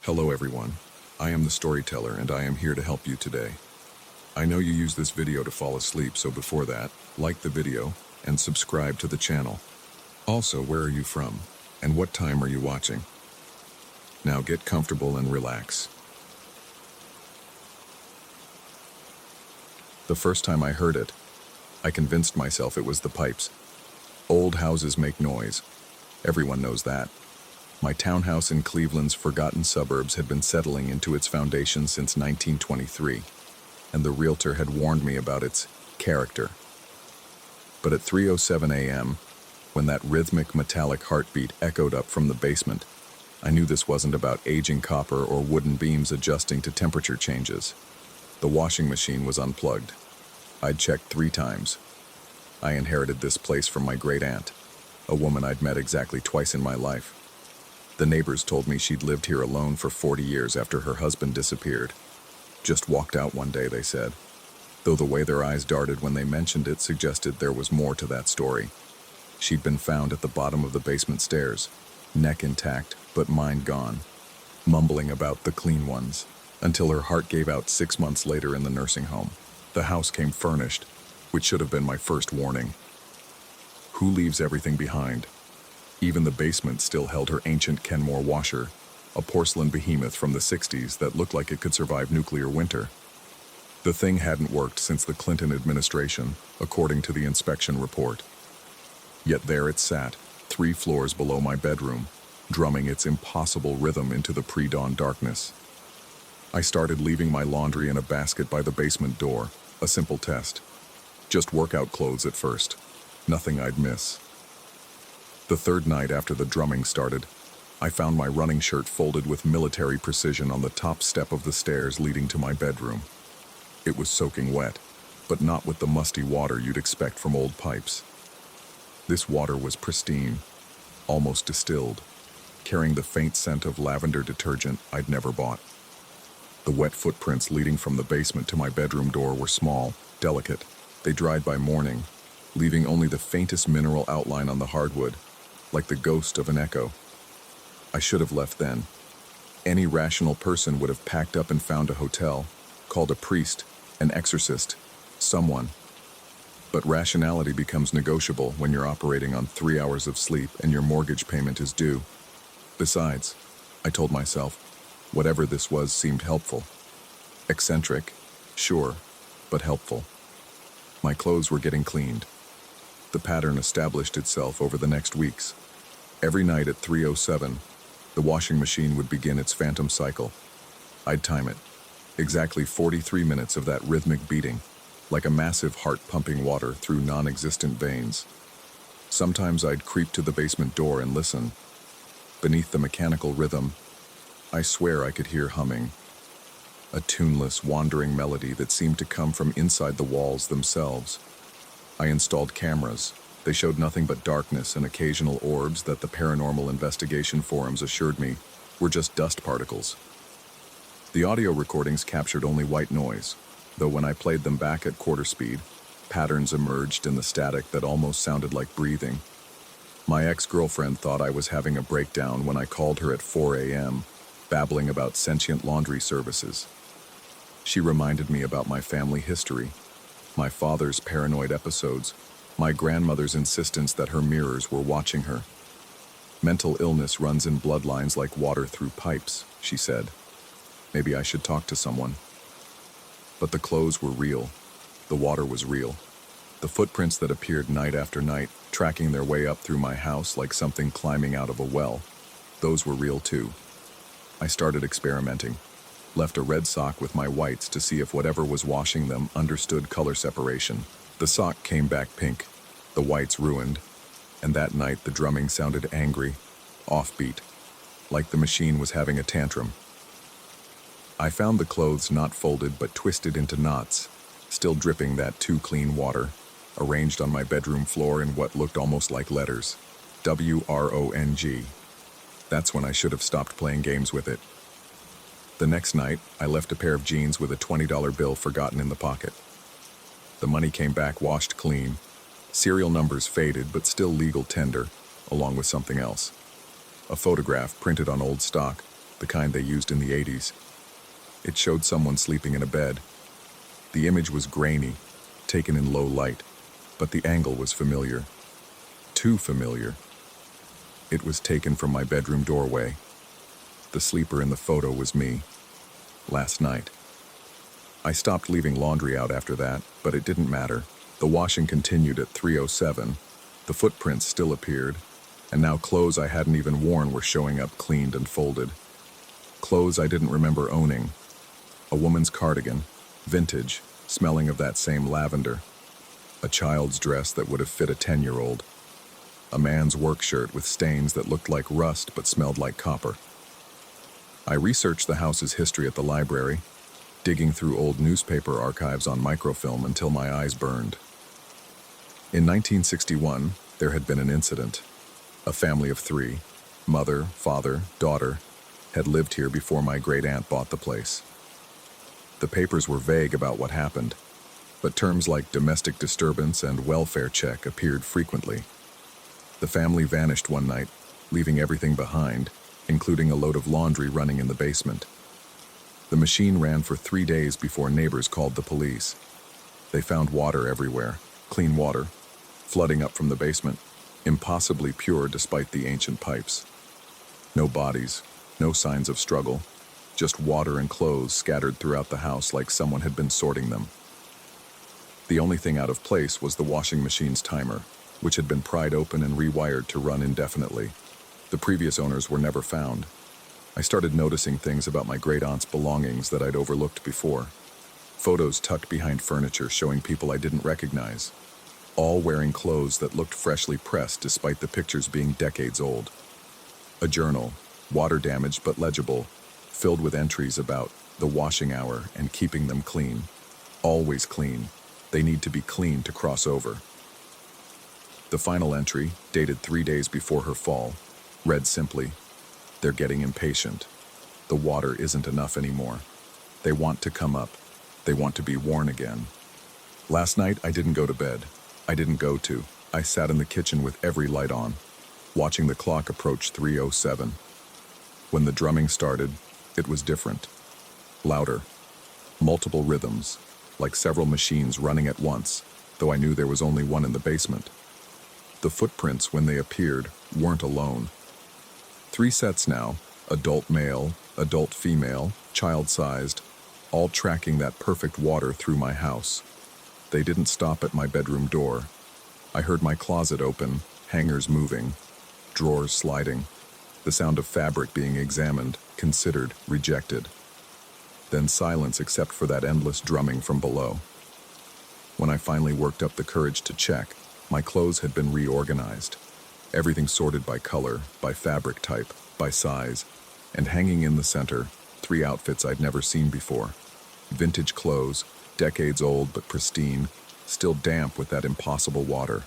Hello everyone, I am the storyteller and I am here to help you today. I know you use this video to fall asleep, so before that, like the video and subscribe to the channel. Also, where are you from and what time are you watching? Now get comfortable and relax. The first time I heard it, I convinced myself it was the pipes. Old houses make noise. Everyone knows that. My townhouse in Cleveland's forgotten suburbs had been settling into its foundation since 1923, and the realtor had warned me about its character. But at 3:07 a.m., when that rhythmic metallic heartbeat echoed up from the basement, I knew this wasn't about aging copper or wooden beams adjusting to temperature changes. The washing machine was unplugged. I'd checked 3 times. I inherited this place from my great-aunt, a woman I'd met exactly twice in my life. The neighbors told me she'd lived here alone for 40 years after her husband disappeared. Just walked out one day, they said, though the way their eyes darted when they mentioned it suggested there was more to that story. She'd been found at the bottom of the basement stairs, neck intact, but mind gone, mumbling about the clean ones, until her heart gave out 6 months later in the nursing home. The house came furnished, which should have been my first warning. Who leaves everything behind? Even the basement still held her ancient Kenmore washer, a porcelain behemoth from the 60s that looked like it could survive nuclear winter. The thing hadn't worked since the Clinton administration, according to the inspection report. Yet there it sat, 3 floors below my bedroom, drumming its impossible rhythm into the pre-dawn darkness. I started leaving my laundry in a basket by the basement door, a simple test. Just workout clothes at first. Nothing I'd miss. The 3rd night after the drumming started, I found my running shirt folded with military precision on the top step of the stairs leading to my bedroom. It was soaking wet, but not with the musty water you'd expect from old pipes. This water was pristine, almost distilled, carrying the faint scent of lavender detergent I'd never bought. The wet footprints leading from the basement to my bedroom door were small, delicate. They dried by morning, leaving only the faintest mineral outline on the hardwood, like the ghost of an echo. I should have left then. Any rational person would have packed up and found a hotel, called a priest, an exorcist, someone. But rationality becomes negotiable when you're operating on 3 hours of sleep and your mortgage payment is due. Besides, I told myself, whatever this was seemed helpful. Eccentric, sure, but helpful. My clothes were getting cleaned. The pattern established itself over the next weeks. Every night at 3:07, the washing machine would begin its phantom cycle. I'd time it. Exactly 43 minutes of that rhythmic beating, like a massive heart pumping water through non-existent veins. Sometimes I'd creep to the basement door and listen. Beneath the mechanical rhythm, I swear I could hear humming. A tuneless, wandering melody that seemed to come from inside the walls themselves. I installed cameras. They showed nothing but darkness and occasional orbs that the paranormal investigation forums assured me were just dust particles. The audio recordings captured only white noise, though when I played them back at quarter speed, patterns emerged in the static that almost sounded like breathing. My ex-girlfriend thought I was having a breakdown when I called her at 4 a.m., babbling about sentient laundry services. She reminded me about my family history, my father's paranoid episodes, my grandmother's insistence that her mirrors were watching her. Mental illness runs in bloodlines like water through pipes, she said. Maybe I should talk to someone. But the clothes were real. The water was real. The footprints that appeared night after night, tracking their way up through my house like something climbing out of a well, those were real too. I started experimenting. Left a red sock with my whites to see if whatever was washing them understood color separation. The sock came back pink, the whites ruined, and that night the drumming sounded angry, offbeat, like the machine was having a tantrum. I found the clothes not folded but twisted into knots, still dripping that too clean water, arranged on my bedroom floor in what looked almost like letters. WRONG. That's when I should have stopped playing games with it. The next night, I left a pair of jeans with a $20 bill forgotten in the pocket. The money came back washed clean, serial numbers faded but still legal tender, along with something else. A photograph printed on old stock, the kind they used in the 80s. It showed someone sleeping in a bed. The image was grainy, taken in low light, but the angle was familiar. Too familiar. It was taken from my bedroom doorway. The sleeper in the photo was me. Last night. I stopped leaving laundry out after that, but it didn't matter. The washing continued at 3:07. The footprints still appeared, and now clothes I hadn't even worn were showing up cleaned and folded. Clothes I didn't remember owning. A woman's cardigan, vintage, smelling of that same lavender. A child's dress that would have fit a 10-year-old. A man's work shirt with stains that looked like rust but smelled like copper. I researched the house's history at the library, digging through old newspaper archives on microfilm until my eyes burned. In 1961, there had been an incident. A family of 3, mother, father, daughter, had lived here before my great-aunt bought the place. The papers were vague about what happened, but terms like domestic disturbance and welfare check appeared frequently. The family vanished one night, leaving everything behind, including a load of laundry running in the basement. The machine ran for 3 days before neighbors called the police. They found water everywhere, clean water, flooding up from the basement, impossibly pure despite the ancient pipes. No bodies, no signs of struggle, just water and clothes scattered throughout the house like someone had been sorting them. The only thing out of place was the washing machine's timer, which had been pried open and rewired to run indefinitely. The previous owners were never found. I started noticing things about my great-aunt's belongings that I'd overlooked before. Photos tucked behind furniture showing people I didn't recognize, all wearing clothes that looked freshly pressed despite the pictures being decades old. A journal, water-damaged but legible, filled with entries about the washing hour and keeping them clean. Always clean. They need to be clean to cross over. The final entry, dated 3 days before her fall, read simply, "They're getting impatient. The water isn't enough anymore. They want to come up. They want to be worn again." Last night, I didn't go to bed. I sat in the kitchen with every light on, watching the clock approach 3:07. When the drumming started, it was different. Louder. Multiple rhythms, like several machines running at once, though I knew there was only one in the basement. The footprints, when they appeared, weren't alone. 3 sets now, adult male, adult female, child-sized, all tracking that perfect water through my house. They didn't stop at my bedroom door. I heard my closet open, hangers moving, drawers sliding, the sound of fabric being examined, considered, rejected. Then silence except for that endless drumming from below. When I finally worked up the courage to check, my clothes had been reorganized. Everything sorted by color, by fabric type, by size, and hanging in the center, 3 outfits I'd never seen before. Vintage clothes, decades old but pristine, still damp with that impossible water.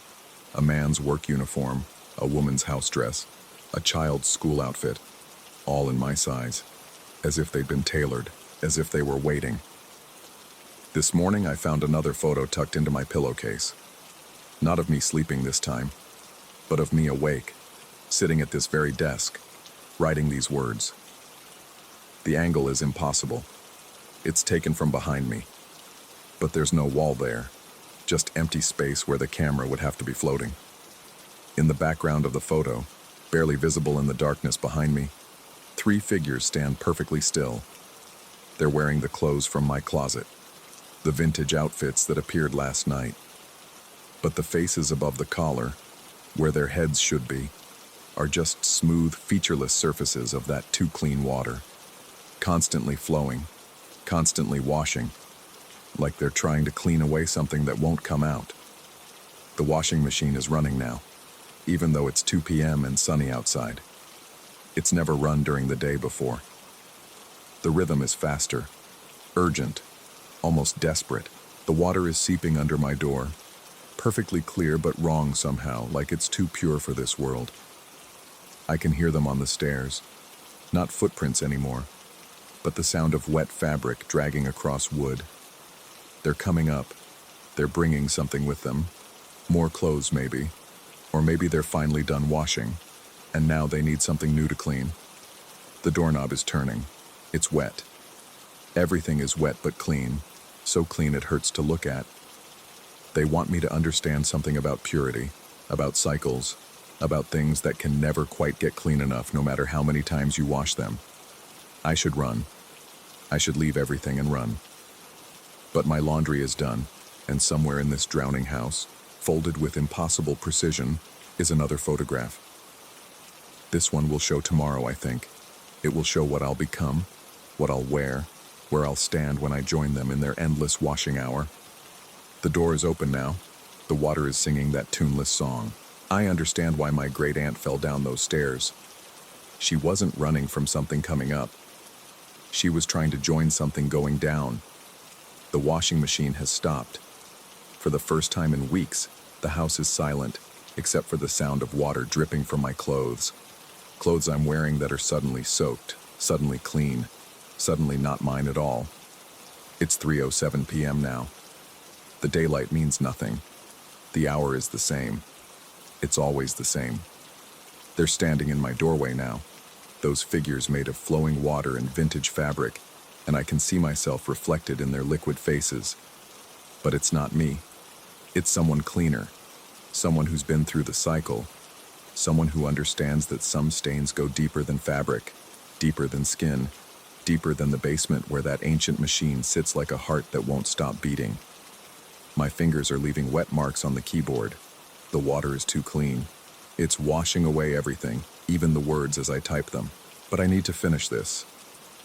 A man's work uniform, a woman's house dress, a child's school outfit, all in my size, as if they'd been tailored, as if they were waiting. This morning I found another photo tucked into my pillowcase. Not of me sleeping this time, but of me awake, sitting at this very desk, writing these words. The angle is impossible. It's taken from behind me. But there's no wall there, just empty space where the camera would have to be floating. In the background of the photo, barely visible in the darkness behind me, 3 figures stand perfectly still. They're wearing the clothes from my closet, the vintage outfits that appeared last night. But the faces above the collar, where their heads should be, are just smooth, featureless surfaces of that too clean water, constantly flowing, constantly washing, like they're trying to clean away something that won't come out. The washing machine is running now, even though it's 2 p.m. and sunny outside. It's never run during the day before. The rhythm is faster, urgent, almost desperate. The water is seeping under my door, perfectly clear but wrong somehow, like it's too pure for this world. I can hear them on the stairs, not footprints anymore, but the sound of wet fabric dragging across wood. They're coming up. They're bringing something with them. More clothes maybe, or maybe they're finally done washing, and now they need something new to clean. The doorknob is turning. It's wet. Everything is wet but clean, so clean it hurts to look at. They want me to understand something about purity, about cycles, about things that can never quite get clean enough no matter how many times you wash them. I should run. I should leave everything and run. But my laundry is done, and somewhere in this drowning house, folded with impossible precision, is another photograph. This one will show tomorrow, I think. It will show what I'll become, what I'll wear, where I'll stand when I join them in their endless washing hour. The door is open now. The water is singing that tuneless song. I understand why my great aunt fell down those stairs. She wasn't running from something coming up. She was trying to join something going down. The washing machine has stopped. For the first time in weeks, the house is silent, except for the sound of water dripping from my clothes. Clothes I'm wearing that are suddenly soaked, suddenly clean, suddenly not mine at all. It's 3:07 p.m. now. The daylight means nothing. The hour is the same. It's always the same. They're standing in my doorway now, those figures made of flowing water and vintage fabric, and I can see myself reflected in their liquid faces. But it's not me. It's someone cleaner, someone who's been through the cycle, someone who understands that some stains go deeper than fabric, deeper than skin, deeper than the basement where that ancient machine sits like a heart that won't stop beating. My fingers are leaving wet marks on the keyboard. The water is too clean. It's washing away everything, even the words as I type them. But I need to finish this.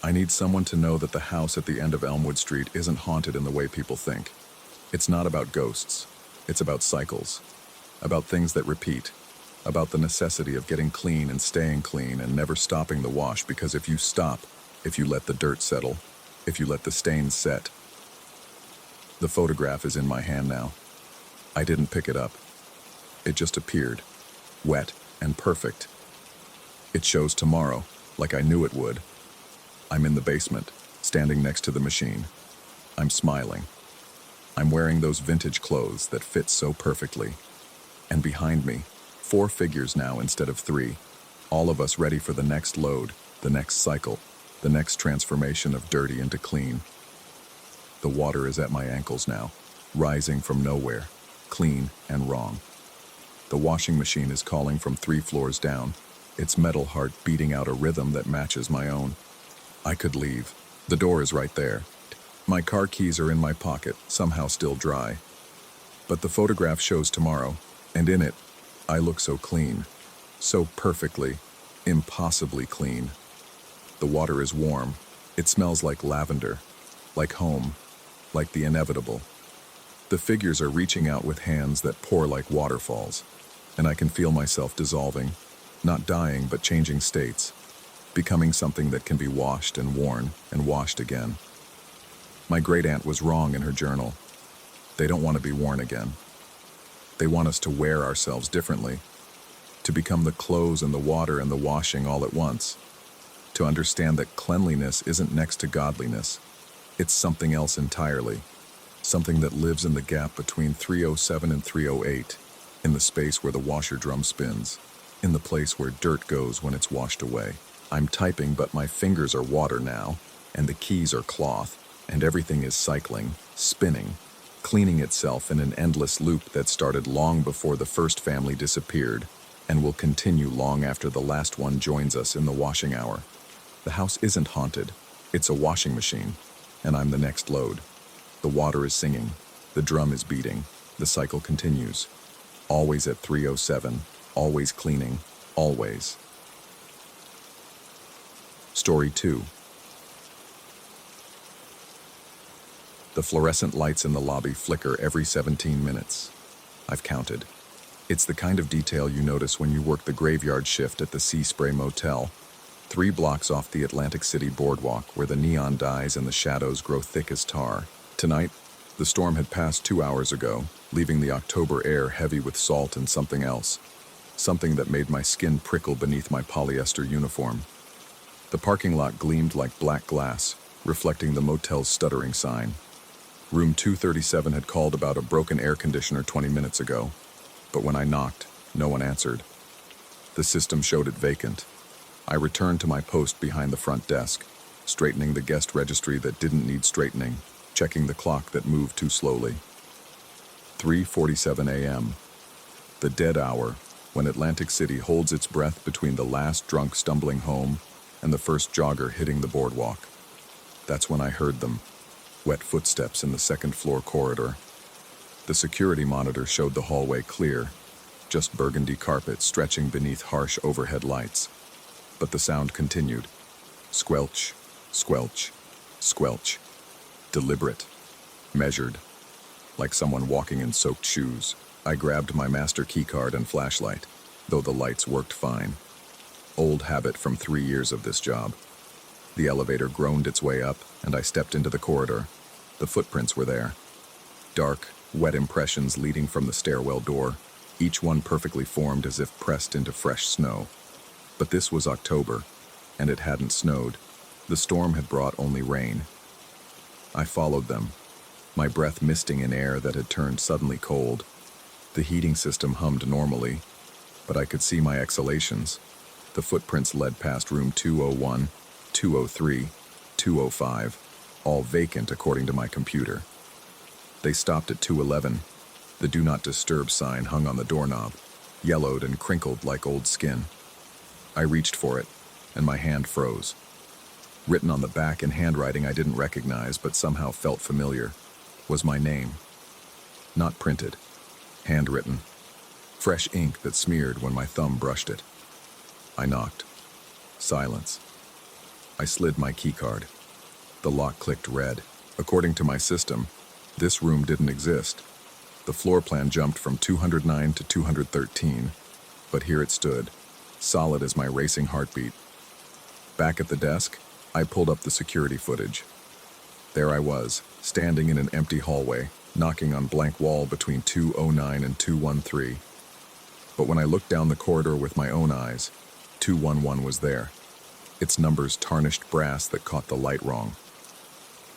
I need someone to know that the house at the end of Elmwood Street isn't haunted in the way people think. It's not about ghosts. It's about cycles, about things that repeat, about the necessity of getting clean and staying clean and never stopping the wash, because if you stop, if you let the dirt settle, if you let the stains set. The photograph is in my hand now. I didn't pick it up. It just appeared, wet and perfect. It shows tomorrow, like I knew it would. I'm in the basement, standing next to the machine. I'm smiling. I'm wearing those vintage clothes that fit so perfectly. And behind me, 4 figures now instead of 3, all of us ready for the next load, the next cycle, the next transformation of dirty into clean. The water is at my ankles now, rising from nowhere, clean and wrong. The washing machine is calling from 3 floors down, its metal heart beating out a rhythm that matches my own. I could leave. The door is right there. My car keys are in my pocket, somehow still dry. But the photograph shows tomorrow, and in it, I look so clean, so perfectly, impossibly clean. The water is warm. It smells like lavender, like home, like the inevitable. The figures are reaching out with hands that pour like waterfalls, and I can feel myself dissolving, not dying but changing states, becoming something that can be washed and worn and washed again. My great-aunt was wrong in her journal. They don't want to be worn again. They want us to wear ourselves differently, to become the clothes and the water and the washing all at once, to understand that cleanliness isn't next to godliness. It's something else entirely, something that lives in the gap between 307 and 308, in the space where the washer drum spins, in the place where dirt goes when it's washed away. I'm typing, but my fingers are water now, and the keys are cloth, and everything is cycling, spinning, cleaning itself in an endless loop that started long before the first family disappeared, and will continue long after the last one joins us in the washing hour. The house isn't haunted. It's a washing machine, and I'm the next load. The water is singing. The drum is beating. The cycle continues. Always at 3:07, always cleaning, always. Story 2. The fluorescent lights in the lobby flicker every 17 minutes. I've counted. It's the kind of detail you notice when you work the graveyard shift at the Sea Spray Motel, 3 blocks off the Atlantic City boardwalk, where the neon dies and the shadows grow thick as tar. Tonight, the storm had passed 2 hours ago, leaving the October air heavy with salt and something else, something that made my skin prickle beneath my polyester uniform. The parking lot gleamed like black glass, reflecting the motel's stuttering sign. Room 237 had called about a broken air conditioner 20 minutes ago, but when I knocked, no one answered. The system showed it vacant. I returned to my post behind the front desk, straightening the guest registry that didn't need straightening, checking the clock that moved too slowly. 3:47 a.m., the dead hour, when Atlantic City holds its breath between the last drunk stumbling home and the first jogger hitting the boardwalk. That's when I heard them, wet footsteps in the second-floor corridor. The security monitor showed the hallway clear, just burgundy carpet stretching beneath harsh overhead lights. But the sound continued. Squelch, squelch, squelch. Deliberate, measured, like someone walking in soaked shoes. I grabbed my master keycard and flashlight, though the lights worked fine. Old habit from 3 years of this job. The elevator groaned its way up, and I stepped into the corridor. The footprints were there. Dark, wet impressions leading from the stairwell door, each one perfectly formed as if pressed into fresh snow. But this was October, and it hadn't snowed. The storm had brought only rain. I followed them, my breath misting in air that had turned suddenly cold. The heating system hummed normally, but I could see my exhalations. The footprints led past room 201, 203, 205, all vacant according to my computer. They stopped at 211. The Do Not Disturb sign hung on the doorknob, yellowed and crinkled like old skin. I reached for it, and my hand froze. Written on the back in handwriting I didn't recognize but somehow felt familiar, was my name. Not printed, handwritten. Fresh ink that smeared when my thumb brushed it. I knocked. Silence. I slid my keycard. The lock clicked red. According to my system, this room didn't exist. The floor plan jumped from 209 to 213, but here it stood, solid as my racing heartbeat. Back at the desk, I pulled up the security footage. There I was, standing in an empty hallway, knocking on blank wall between 209 and 213. But when I looked down the corridor with my own eyes, 211 was there, its numbers tarnished brass that caught the light wrong.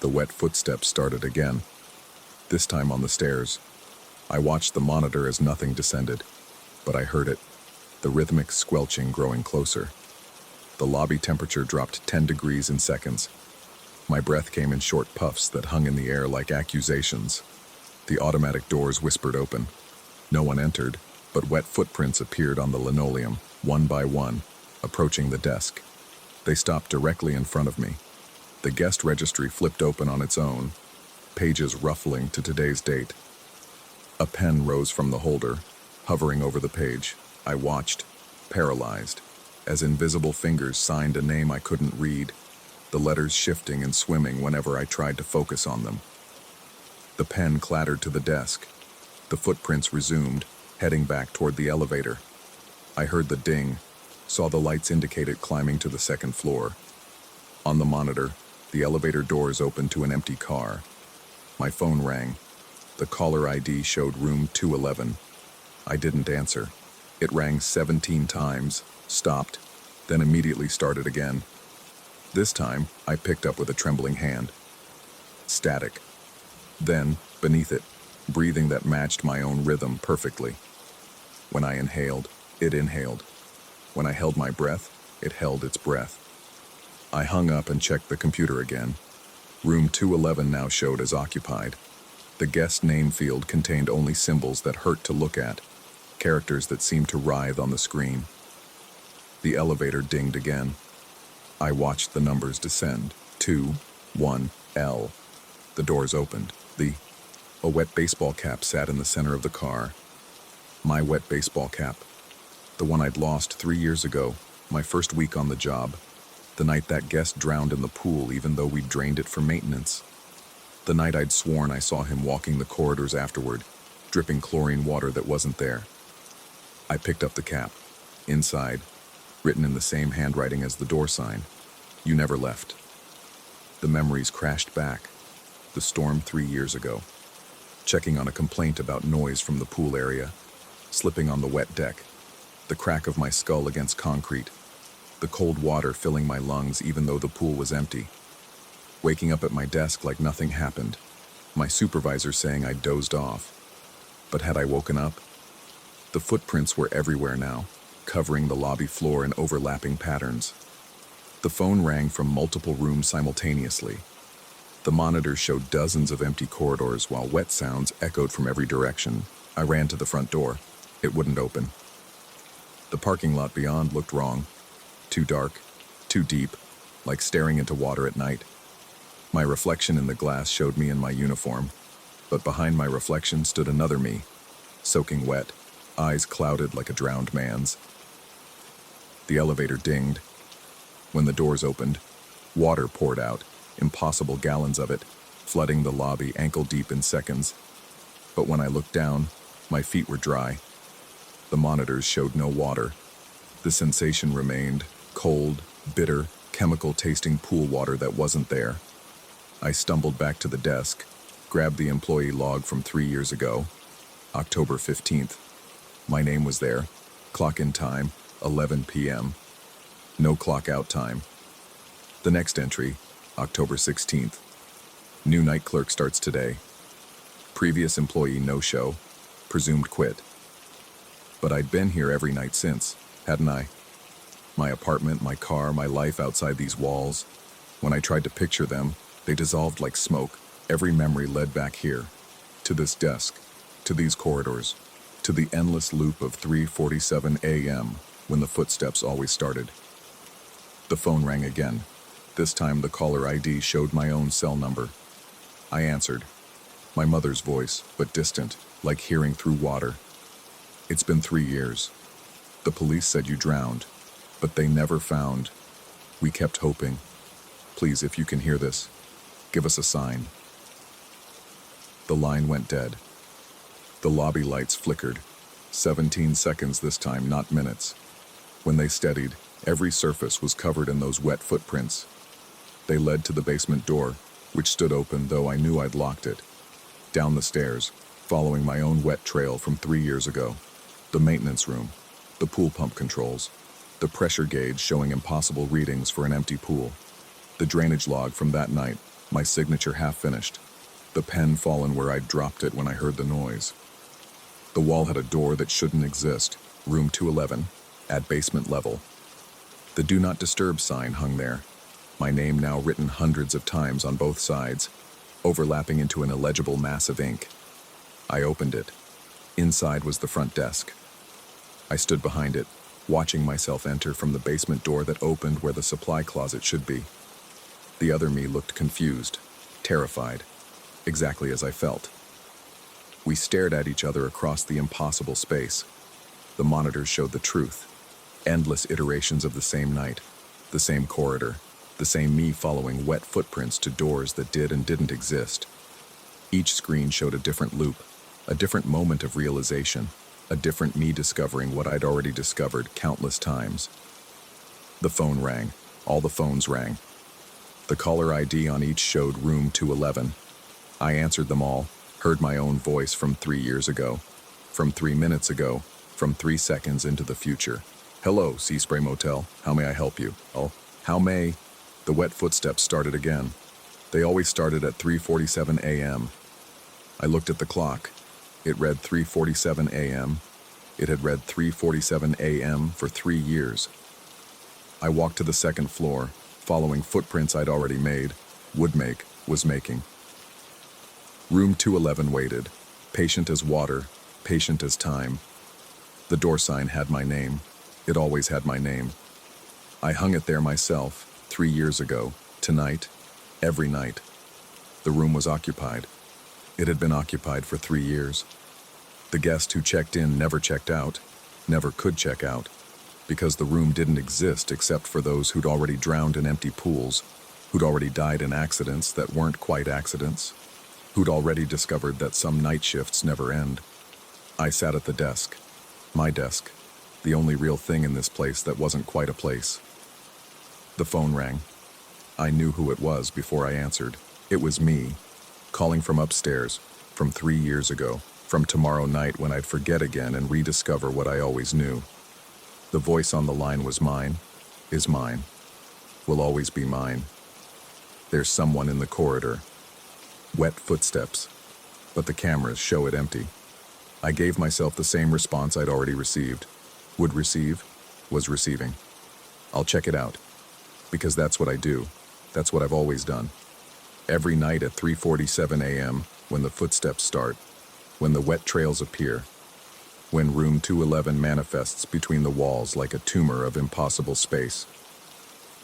The wet footsteps started again, this time on the stairs. I watched the monitor as nothing descended, but I heard it, the rhythmic squelching growing closer. The lobby temperature dropped 10 degrees in seconds. My breath came in short puffs that hung in the air like accusations. The automatic doors whispered open. No one entered, but wet footprints appeared on the linoleum, one by one, approaching the desk. They stopped directly in front of me. The guest registry flipped open on its own, pages ruffling to today's date. A pen rose from the holder, hovering over the page. I watched, paralyzed, as invisible fingers signed a name I couldn't read, the letters shifting and swimming whenever I tried to focus on them. The pen clattered to the desk. The footprints resumed, heading back toward the elevator. I heard the ding, saw the lights indicate it climbing to the second floor. On the monitor, the elevator doors opened to an empty car. My phone rang. The caller ID showed room 211. I didn't answer. It rang 17 times, stopped, then immediately started again. This time, I picked up with a trembling hand. Static. Then, beneath it, breathing that matched my own rhythm perfectly. When I inhaled, it inhaled. When I held my breath, it held its breath. I hung up and checked the computer again. Room 211 now showed as occupied. The guest name field contained only symbols that hurt to look at, characters that seemed to writhe on the screen. The elevator dinged again. I watched the numbers descend. 2, 1, L. The doors opened. A wet baseball cap sat in the center of the car. My wet baseball cap. The one I'd lost 3 years ago, my first week on the job. The night that guest drowned in the pool even though we'd drained it for maintenance. The night I'd sworn I saw him walking the corridors afterward, dripping chlorine water that wasn't there. I picked up the cap. Inside, written in the same handwriting as the door sign, "You never left." The memories crashed back. The storm 3 years ago. Checking on a complaint about noise from the pool area. Slipping on the wet deck. The crack of my skull against concrete. The cold water filling my lungs even though the pool was empty. Waking up at my desk like nothing happened. My supervisor saying I dozed off. But had I woken up? The footprints were everywhere now. covering the lobby floor in overlapping patterns. The phone rang from multiple rooms simultaneously. The monitors showed dozens of empty corridors while wet sounds echoed from every direction. I ran to the front door. It wouldn't open. The parking lot beyond looked wrong. Too dark, too deep, like staring into water at night. My reflection in the glass showed me in my uniform, but behind my reflection stood another me, soaking wet, eyes clouded like a drowned man's. The elevator dinged. When the doors opened, water poured out, impossible gallons of it, flooding the lobby ankle-deep in seconds. But when I looked down, my feet were dry. The monitors showed no water. The sensation remained, cold, bitter, chemical-tasting pool water that wasn't there. I stumbled back to the desk, grabbed the employee log from 3 years ago, October 15th. My name was there, clock-in time, 11 p.m. No clock-out time. The next entry, October 16th. New night clerk starts today. Previous employee no-show, presumed quit. But I'd been here every night since, hadn't I? My apartment, my car, my life outside these walls. When I tried to picture them, they dissolved like smoke. Every memory led back here, to this desk, to these corridors, to the endless loop of 3:47 a.m. when the footsteps always started. The phone rang again. This time the caller ID showed my own cell number. I answered. My mother's voice, but distant, like hearing through water. It's been 3 years. The police said you drowned, but they never found. We kept hoping. Please, if you can hear this, give us a sign. The line went dead. The lobby lights flickered. 17 seconds this time, not minutes. When they steadied, every surface was covered in those wet footprints. They led to the basement door, which stood open though I knew I'd locked it. Down the stairs, following my own wet trail from 3 years ago. The maintenance room, the pool pump controls, the pressure gauge showing impossible readings for an empty pool, the drainage log from that night, my signature half finished, the pen fallen where I'd dropped it when I heard the noise. The wall had a door that shouldn't exist, room 211, at basement level. The Do Not Disturb sign hung there, my name now written hundreds of times on both sides, overlapping into an illegible mass of ink. I opened it. Inside was the front desk. I stood behind it, watching myself enter from the basement door that opened where the supply closet should be. The other me looked confused, terrified, exactly as I felt. We stared at each other across the impossible space. The monitors showed the truth. Endless iterations of the same night, the same corridor, the same me following wet footprints to doors that did and didn't exist. Each screen showed a different loop, a different moment of realization, a different me discovering what I'd already discovered countless times. The phone rang. All the phones rang. The caller ID on each showed room 211. I answered them all, heard my own voice from 3 years ago, from 3 minutes ago, from 3 seconds into the future. Hello, Sea Spray Motel. How may I help you? Oh, how may... The wet footsteps started again. They always started at 3:47 a.m. I looked at the clock. It read 3:47 a.m. It had read 3:47 a.m. for 3 years. I walked to the second floor, following footprints I'd already made, was making. Room 211 waited, patient as water, patient as time. The door sign had my name. It always had my name. I hung it there myself, 3 years ago, tonight, every night. The room was occupied. It had been occupied for 3 years. The guest who checked in never checked out, never could check out, because the room didn't exist except for those who'd already drowned in empty pools, who'd already died in accidents that weren't quite accidents, who'd already discovered that some night shifts never end. I sat at the desk, my desk, the only real thing in this place that wasn't quite a place. The phone rang. I knew who it was before I answered. It was me, calling from upstairs, from 3 years ago, from tomorrow night when I'd forget again and rediscover what I always knew. The voice on the line was mine, is mine, will always be mine. There's someone in the corridor. Wet footsteps, but the cameras show it empty. I gave myself the same response I'd already received, would receive, was receiving. I'll check it out, because that's what I do. That's what I've always done. Every night at 3:47 a.m., when the footsteps start, when the wet trails appear, when room 211 manifests between the walls like a tumor of impossible space.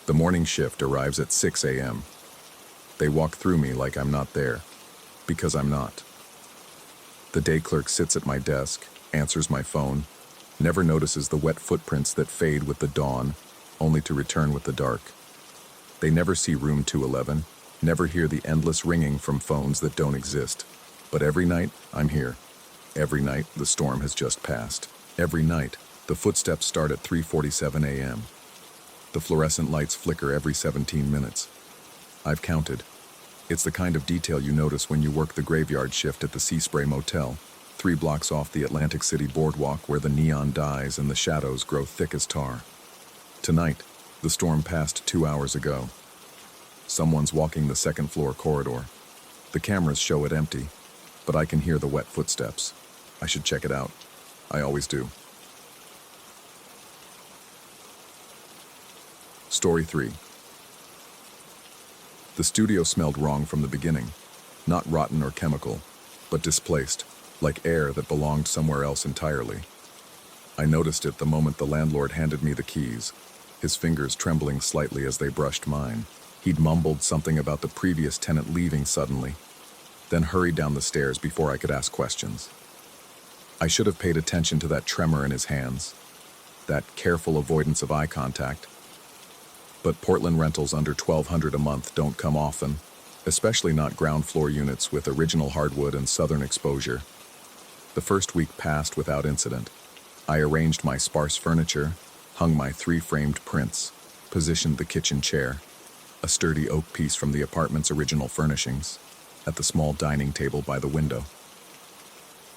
The morning shift arrives at 6 a.m. They walk through me like I'm not there, because I'm not. The day clerk sits at my desk, answers my phone, never notices the wet footprints that fade with the dawn, only to return with the dark. They never see room 211, never hear the endless ringing from phones that don't exist. But every night, I'm here. Every night, the storm has just passed. Every night, the footsteps start at 3:47 a.m. The fluorescent lights flicker every 17 minutes. I've counted. It's the kind of detail you notice when you work the graveyard shift at the Sea Spray Motel, 3 blocks off the Atlantic City boardwalk where the neon dies and the shadows grow thick as tar. Tonight, the storm passed 2 hours ago. Someone's walking the second-floor corridor. The cameras show it empty, but I can hear the wet footsteps. I should check it out. I always do. Story 3. The studio smelled wrong from the beginning. Not rotten or chemical, but displaced, like air that belonged somewhere else entirely. I noticed it the moment the landlord handed me the keys, his fingers trembling slightly as they brushed mine. He'd mumbled something about the previous tenant leaving suddenly, then hurried down the stairs before I could ask questions. I should have paid attention to that tremor in his hands, that careful avoidance of eye contact. But Portland rentals under $1,200 a month don't come often, especially not ground floor units with original hardwood and southern exposure. The first week passed without incident. I arranged my sparse furniture, hung my 3 framed prints, positioned the kitchen chair, a sturdy oak piece from the apartment's original furnishings, at the small dining table by the window.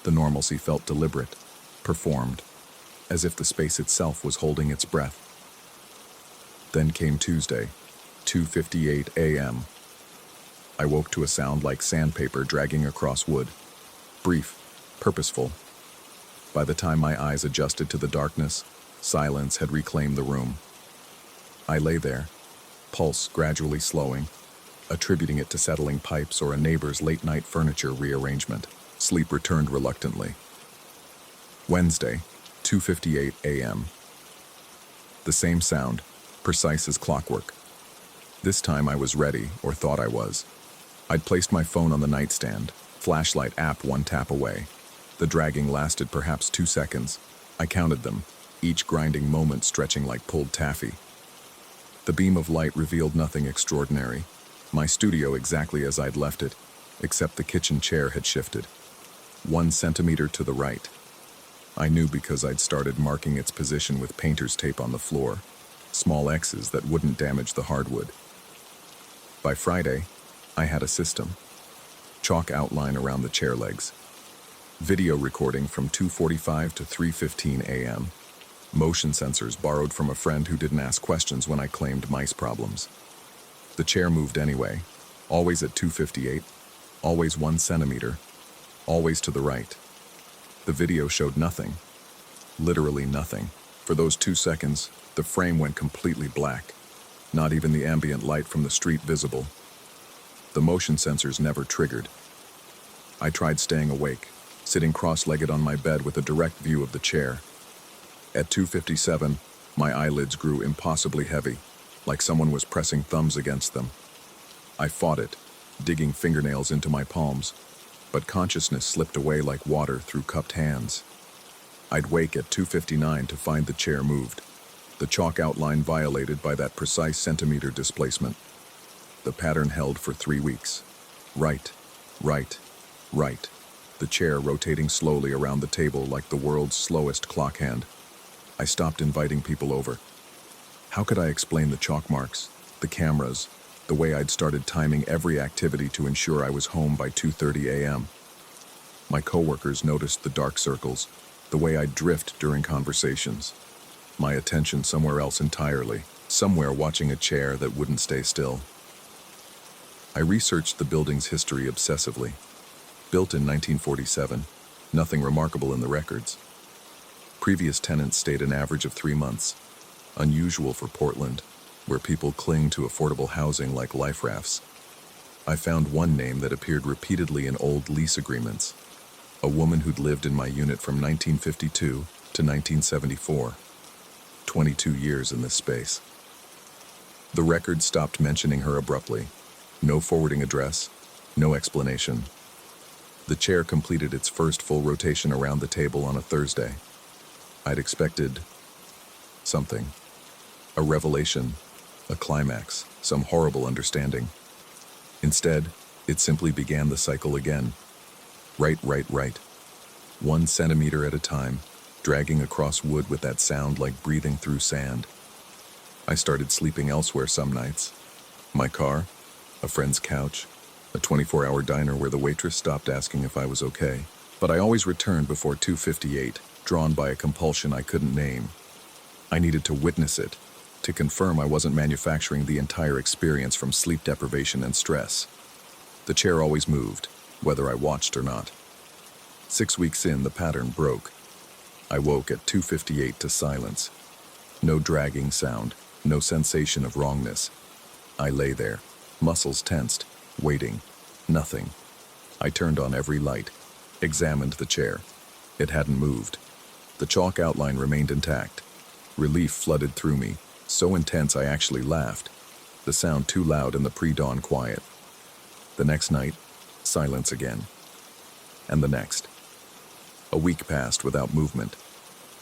The normalcy felt deliberate, performed, as if the space itself was holding its breath. Then came Tuesday, 2:58 a.m. I woke to a sound like sandpaper dragging across wood. Brief, purposeful. By the time my eyes adjusted to the darkness, silence had reclaimed the room. I lay there, pulse gradually slowing, attributing it to settling pipes or a neighbor's late-night furniture rearrangement. Sleep returned reluctantly. Wednesday, 2:58 a.m. The same sound, precise as clockwork. This time I was ready, or thought I was. I'd placed my phone on the nightstand, flashlight app 1 tap away. The dragging lasted perhaps 2 seconds. I counted them, each grinding moment stretching like pulled taffy. The beam of light revealed nothing extraordinary. My studio exactly as I'd left it, except the kitchen chair had shifted. 1 centimeter to the right. I knew because I'd started marking its position with painter's tape on the floor, small X's that wouldn't damage the hardwood. By Friday, I had a system. Chalk outline around the chair legs. Video recording from 2:45 to 3:15 a.m. Motion sensors borrowed from a friend who didn't ask questions when I claimed mice problems. The chair moved anyway, always at 2:58, always 1 centimeter, always to the right. The video showed nothing, literally nothing. For those 2 seconds, the frame went completely black, not even the ambient light from the street visible. The motion sensors never triggered. I tried staying awake, sitting cross-legged on my bed with a direct view of the chair. At 2:57, my eyelids grew impossibly heavy, like someone was pressing thumbs against them. I fought it, digging fingernails into my palms, but consciousness slipped away like water through cupped hands. I'd wake at 2:59 to find the chair moved, the chalk outline violated by that precise centimeter displacement. The pattern held for 3 weeks. Right, right, right. The chair rotating slowly around the table like the world's slowest clock hand. I stopped inviting people over. How could I explain the chalk marks, the cameras, the way I'd started timing every activity to ensure I was home by 2:30 a.m.? My coworkers noticed the dark circles, the way I'd drift during conversations. My attention somewhere else entirely, somewhere watching a chair that wouldn't stay still. I researched the building's history obsessively. Built in 1947, nothing remarkable in the records. Previous tenants stayed an average of 3 months. unusual for Portland, where people cling to affordable housing like life rafts. I found one name that appeared repeatedly in old lease agreements, a woman who'd lived in my unit from 1952 to 1974, 22 years in this space. The record stopped mentioning her abruptly. No forwarding address, no explanation. The chair completed its first full rotation around the table on a Thursday. I'd expected something. A revelation, a climax, some horrible understanding. Instead, it simply began the cycle again. Right. 1 centimeter at a time, dragging across wood with that sound like breathing through sand. I started sleeping elsewhere some nights. My car, a friend's couch, a 24-hour diner where the waitress stopped asking if I was okay. But I always returned before 2:58, drawn by a compulsion I couldn't name. I needed to witness it, to confirm I wasn't manufacturing the entire experience from sleep deprivation and stress. The chair always moved, whether I watched or not. 6 weeks in, the pattern broke. I woke at 2:58 to silence. No dragging sound, no sensation of wrongness. I lay there, muscles tensed, waiting. Nothing. I turned on every light, examined the chair. It hadn't moved. The chalk outline remained intact. Relief flooded through me, so intense I actually laughed, the sound too loud in the pre-dawn quiet. The next night, silence again. And the next. A week passed without movement.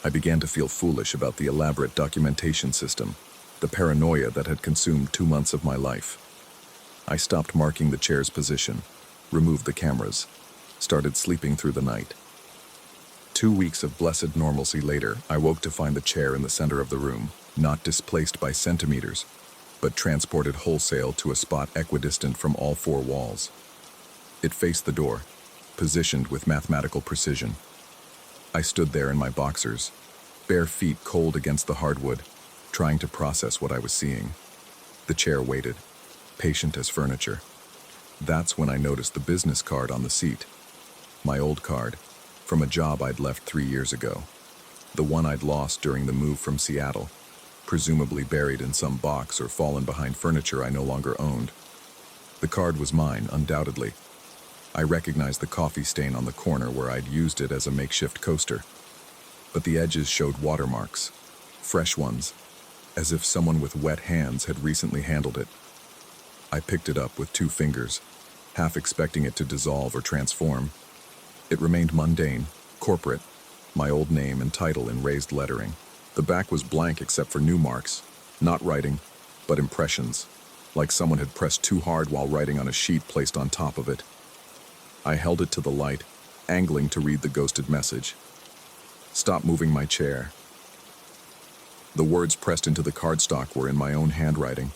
I began to feel foolish about the elaborate documentation system, the paranoia that had consumed 2 months of my life. I stopped marking the chair's position, removed the cameras, started sleeping through the night. 2 weeks of blessed normalcy later, I woke to find the chair in the center of the room, not displaced by centimeters, but transported wholesale to a spot equidistant from all 4 walls. It faced the door, positioned with mathematical precision. I stood there in my boxers, bare feet cold against the hardwood, trying to process what I was seeing. The chair waited, patient as furniture. That's when I noticed the business card on the seat. My old card, from a job I'd left 3 years ago. The one I'd lost during the move from Seattle, presumably buried in some box or fallen behind furniture I no longer owned. The card was mine, undoubtedly. I recognized the coffee stain on the corner where I'd used it as a makeshift coaster. But the edges showed watermarks, fresh ones, as if someone with wet hands had recently handled it. I picked it up with 2 fingers, half expecting it to dissolve or transform. It remained mundane, corporate, my old name and title in raised lettering. The back was blank except for new marks, not writing, but impressions, like someone had pressed too hard while writing on a sheet placed on top of it. I held it to the light, angling to read the ghosted message. Stop moving my chair. The words pressed into the cardstock were in my own handwriting.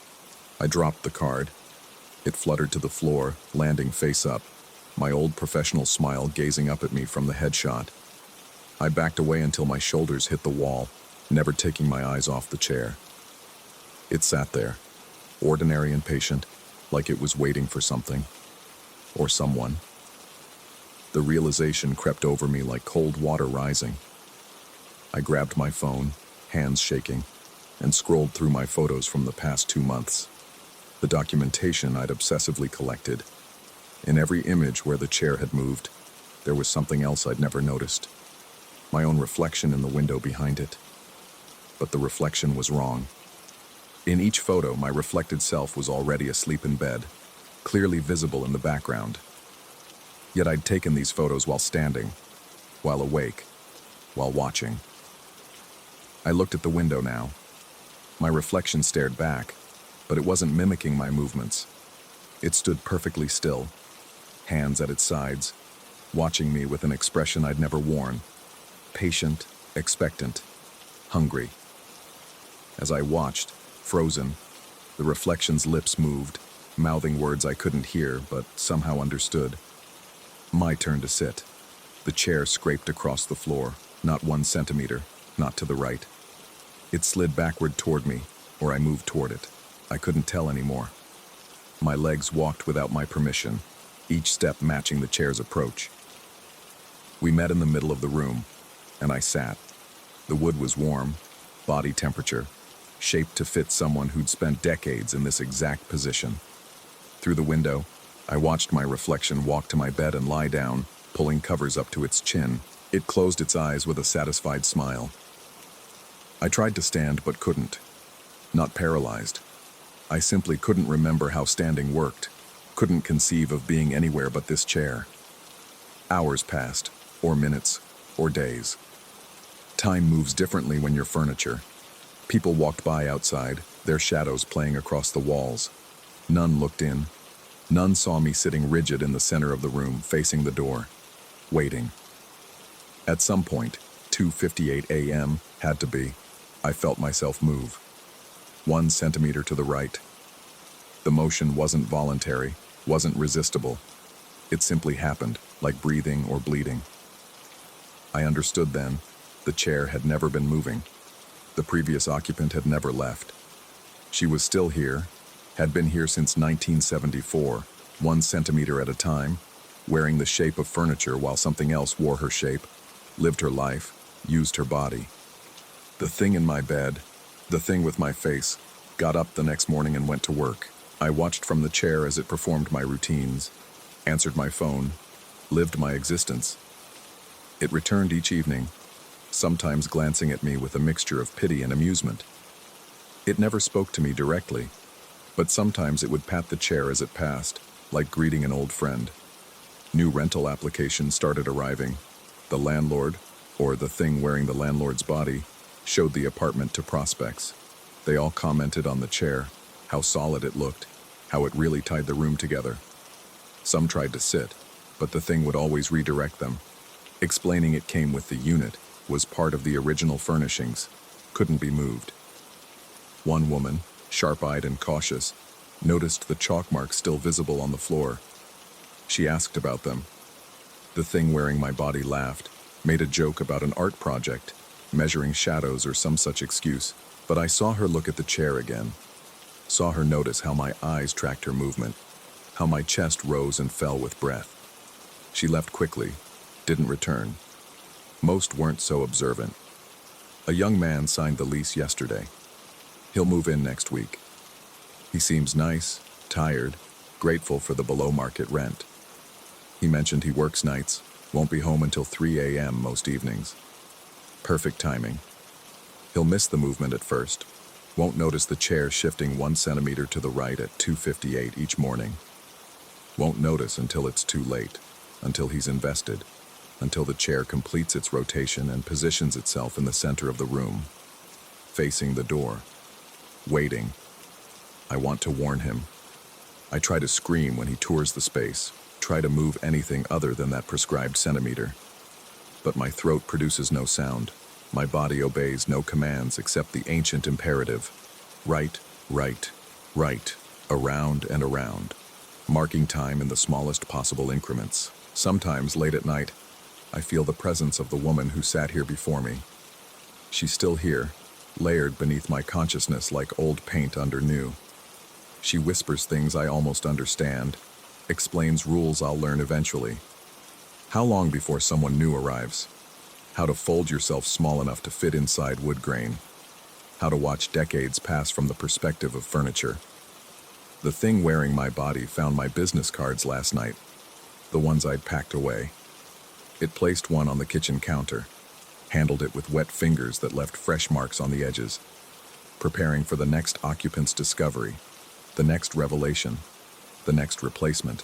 I dropped the card. It fluttered to the floor, landing face up, my old professional smile gazing up at me from the headshot. I backed away until my shoulders hit the wall, never taking my eyes off the chair. It sat there, ordinary and patient, like it was waiting for something. Or someone. The realization crept over me like cold water rising. I grabbed my phone, hands shaking, and scrolled through my photos from the past 2 months. The documentation I'd obsessively collected. In every image where the chair had moved, there was something else I'd never noticed. My own reflection in the window behind it. But the reflection was wrong. In each photo, my reflected self was already asleep in bed, clearly visible in the background. Yet I'd taken these photos while standing, while awake, while watching. I looked at the window now. My reflection stared back, but it wasn't mimicking my movements. It stood perfectly still, hands at its sides, watching me with an expression I'd never worn. Patient, expectant, hungry. As I watched, frozen, the reflection's lips moved, mouthing words I couldn't hear, but somehow understood. My turn to sit. The chair scraped across the floor, not 1 centimeter, not to the right. It slid backward toward me, or I moved toward it. I couldn't tell anymore. My legs walked without my permission, each step matching the chair's approach. We met in the middle of the room, and I sat. The wood was warm, body temperature, shaped to fit someone who'd spent decades in this exact position. Through the window, I watched my reflection walk to my bed and lie down, pulling covers up to its chin. It closed its eyes with a satisfied smile. I tried to stand but couldn't. Not paralyzed. I simply couldn't remember how standing worked, couldn't conceive of being anywhere but this chair. Hours passed, or minutes, or days. Time moves differently when you're furniture. People walked by outside, their shadows playing across the walls. None looked in. None saw me sitting rigid in the center of the room, facing the door, waiting. At some point, 2:58 a.m. had to be, I felt myself move. 1 centimeter to the right. The motion wasn't voluntary, wasn't resistible. It simply happened, like breathing or bleeding. I understood then, the chair had never been moving. The previous occupant had never left. She was still here, had been here since 1974, 1 centimeter at a time, wearing the shape of furniture while something else wore her shape, lived her life, used her body. The thing in my bed, the thing with my face, got up the next morning and went to work. I watched from the chair as it performed my routines, answered my phone, lived my existence. It returned each evening, sometimes glancing at me with a mixture of pity and amusement. It never spoke to me directly, but sometimes it would pat the chair as it passed, like greeting an old friend. New rental applications started arriving. The landlord, or the thing wearing the landlord's body, showed the apartment to prospects. They all commented on the chair, how solid it looked, how it really tied the room together. Some tried to sit, but the thing would always redirect them, explaining it came with the unit, was part of the original furnishings, couldn't be moved. One woman, sharp-eyed and cautious, noticed the chalk marks still visible on the floor. She asked about them. The thing wearing my body laughed, made a joke about an art project, measuring shadows or some such excuse, but I saw her look at the chair again. Saw her notice how my eyes tracked her movement, how my chest rose and fell with breath. She left quickly, didn't return. Most weren't so observant. A young man signed the lease yesterday. He'll move in next week. He seems nice, tired, grateful for the below-market rent. He mentioned he works nights, won't be home until 3 a.m. most evenings. Perfect timing. He'll miss the movement at first, won't notice the chair shifting 1 centimeter to the right at 2:58 each morning. Won't notice until it's too late, until he's invested, until the chair completes its rotation and positions itself in the center of the room, facing the door, waiting. I want to warn him. I try to scream when he tours the space, try to move anything other than that prescribed centimeter. But my throat produces no sound. My body obeys no commands except the ancient imperative. Right, right, right, around and around, marking time in the smallest possible increments. Sometimes, late at night, I feel the presence of the woman who sat here before me. She's still here, layered beneath my consciousness like old paint under new. She whispers things I almost understand, explains rules I'll learn eventually. How long before someone new arrives? How to fold yourself small enough to fit inside wood grain. How to watch decades pass from the perspective of furniture. The thing wearing my body found my business cards last night, the ones I'd packed away. It placed one on the kitchen counter, handled it with wet fingers that left fresh marks on the edges, preparing for the next occupant's discovery, the next revelation, the next replacement.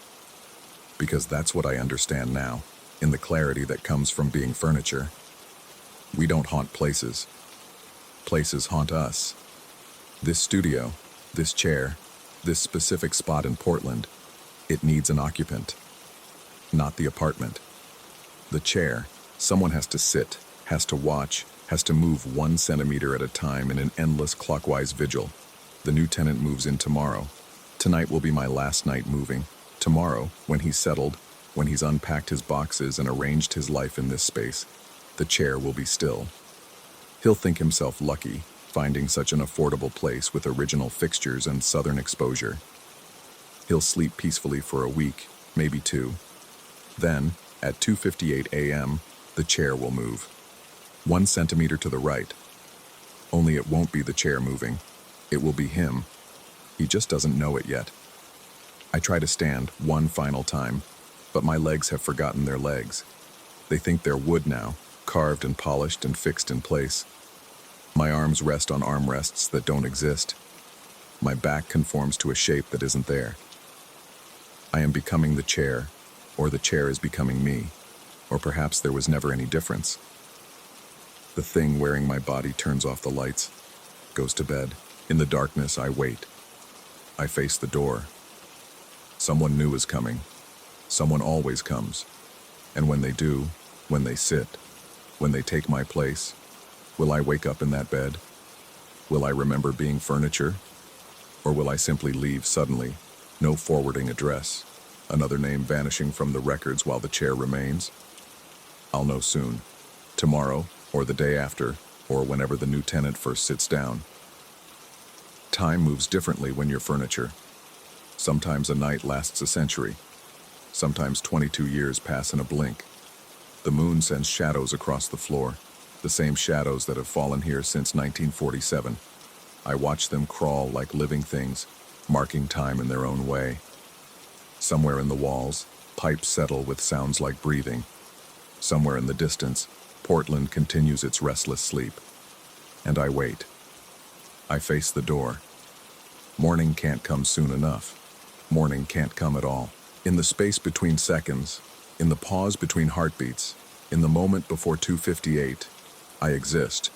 Because that's what I understand now, in the clarity that comes from being furniture. We don't haunt places. Places haunt us. This studio, this chair, this specific spot in Portland, it needs an occupant. Not the apartment. The chair, someone has to sit, has to watch, has to move 1 centimeter at a time in an endless clockwise vigil. The new tenant moves in tomorrow. Tonight will be my last night moving. Tomorrow, when he's settled, when he's unpacked his boxes and arranged his life in this space, the chair will be still. He'll think himself lucky, finding such an affordable place with original fixtures and southern exposure. He'll sleep peacefully for a week, maybe 2. Then, at 2:58 a.m., the chair will move. 1 centimeter to the right. Only it won't be the chair moving. It will be him. He just doesn't know it yet. I try to stand one final time, but my legs have forgotten their legs. They think they're wood now, carved and polished and fixed in place. My arms rest on armrests that don't exist. My back conforms to a shape that isn't there. I am becoming the chair, or the chair is becoming me, or perhaps there was never any difference. The thing wearing my body turns off the lights, goes to bed. In the darkness, I wait. I face the door. Someone new is coming. Someone always comes. And when they do, when they sit, when they take my place, will I wake up in that bed? Will I remember being furniture? Or will I simply leave suddenly, no forwarding address, another name vanishing from the records while the chair remains? I'll know soon. Tomorrow, or the day after, or whenever the new tenant first sits down. Time moves differently when you're furniture. Sometimes a night lasts a century. Sometimes 22 years pass in a blink. The moon sends shadows across the floor, the same shadows that have fallen here since 1947. I watch them crawl like living things, marking time in their own way. Somewhere in the walls, pipes settle with sounds like breathing. Somewhere in the distance, Portland continues its restless sleep. And I wait. I face the door. Morning can't come soon enough. Morning can't come at all. In the space between seconds, in the pause between heartbeats, in the moment before 2:58, I exist.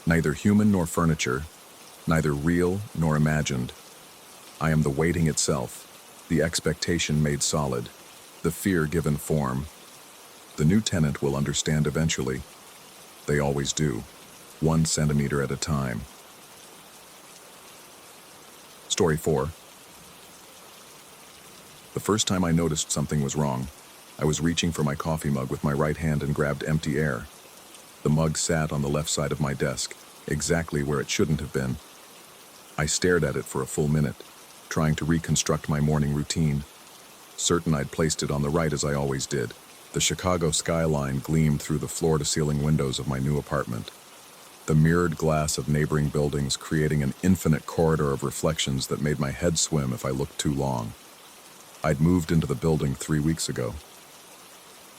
Neither human nor furniture, neither real nor imagined. I am the waiting itself, the expectation made solid, the fear given form. The new tenant will understand eventually. They always do, 1 centimeter at a time. Story 4. The first time I noticed something was wrong, I was reaching for my coffee mug with my right hand and grabbed empty air. The mug sat on the left side of my desk, exactly where it shouldn't have been. I stared at it for a full minute, trying to reconstruct my morning routine, certain I'd placed it on the right as I always did. The Chicago skyline gleamed through the floor-to-ceiling windows of my new apartment, the mirrored glass of neighboring buildings creating an infinite corridor of reflections that made my head swim if I looked too long. I'd moved into the building 3 weeks ago.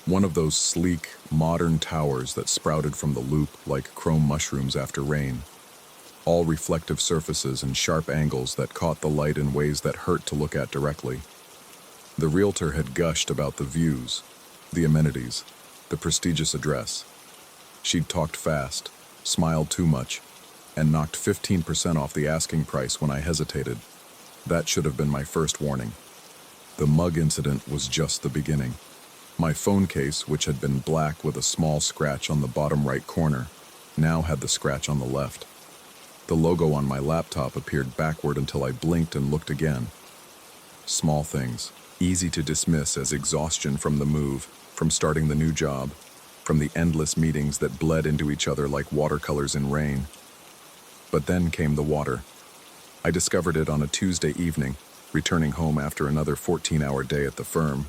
One of those sleek, modern towers that sprouted from the loop like chrome mushrooms after rain. All reflective surfaces and sharp angles that caught the light in ways that hurt to look at directly. The realtor had gushed about the views, the amenities, the prestigious address. She'd talked fast, smiled too much, and knocked 15% off the asking price when I hesitated. That should have been my first warning. The mug incident was just the beginning. My phone case, which had been black with a small scratch on the bottom right corner, now had the scratch on the left. The logo on my laptop appeared backward until I blinked and looked again. Small things, easy to dismiss as exhaustion from the move, from starting the new job, from the endless meetings that bled into each other like watercolors in rain. But then came the water. I discovered it on a Tuesday evening, returning home after another 14-hour day at the firm.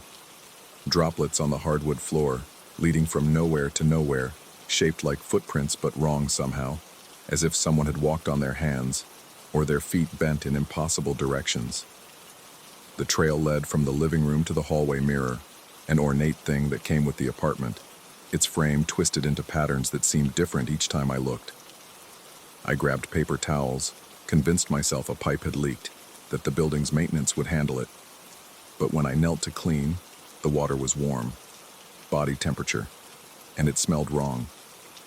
Droplets on the hardwood floor, leading from nowhere to nowhere, shaped like footprints but wrong somehow, as if someone had walked on their hands, or their feet bent in impossible directions. The trail led from the living room to the hallway mirror, an ornate thing that came with the apartment, its frame twisted into patterns that seemed different each time I looked. I grabbed paper towels, convinced myself a pipe had leaked, that the building's maintenance would handle it. But when I knelt to clean, the water was warm, body temperature, and it smelled wrong.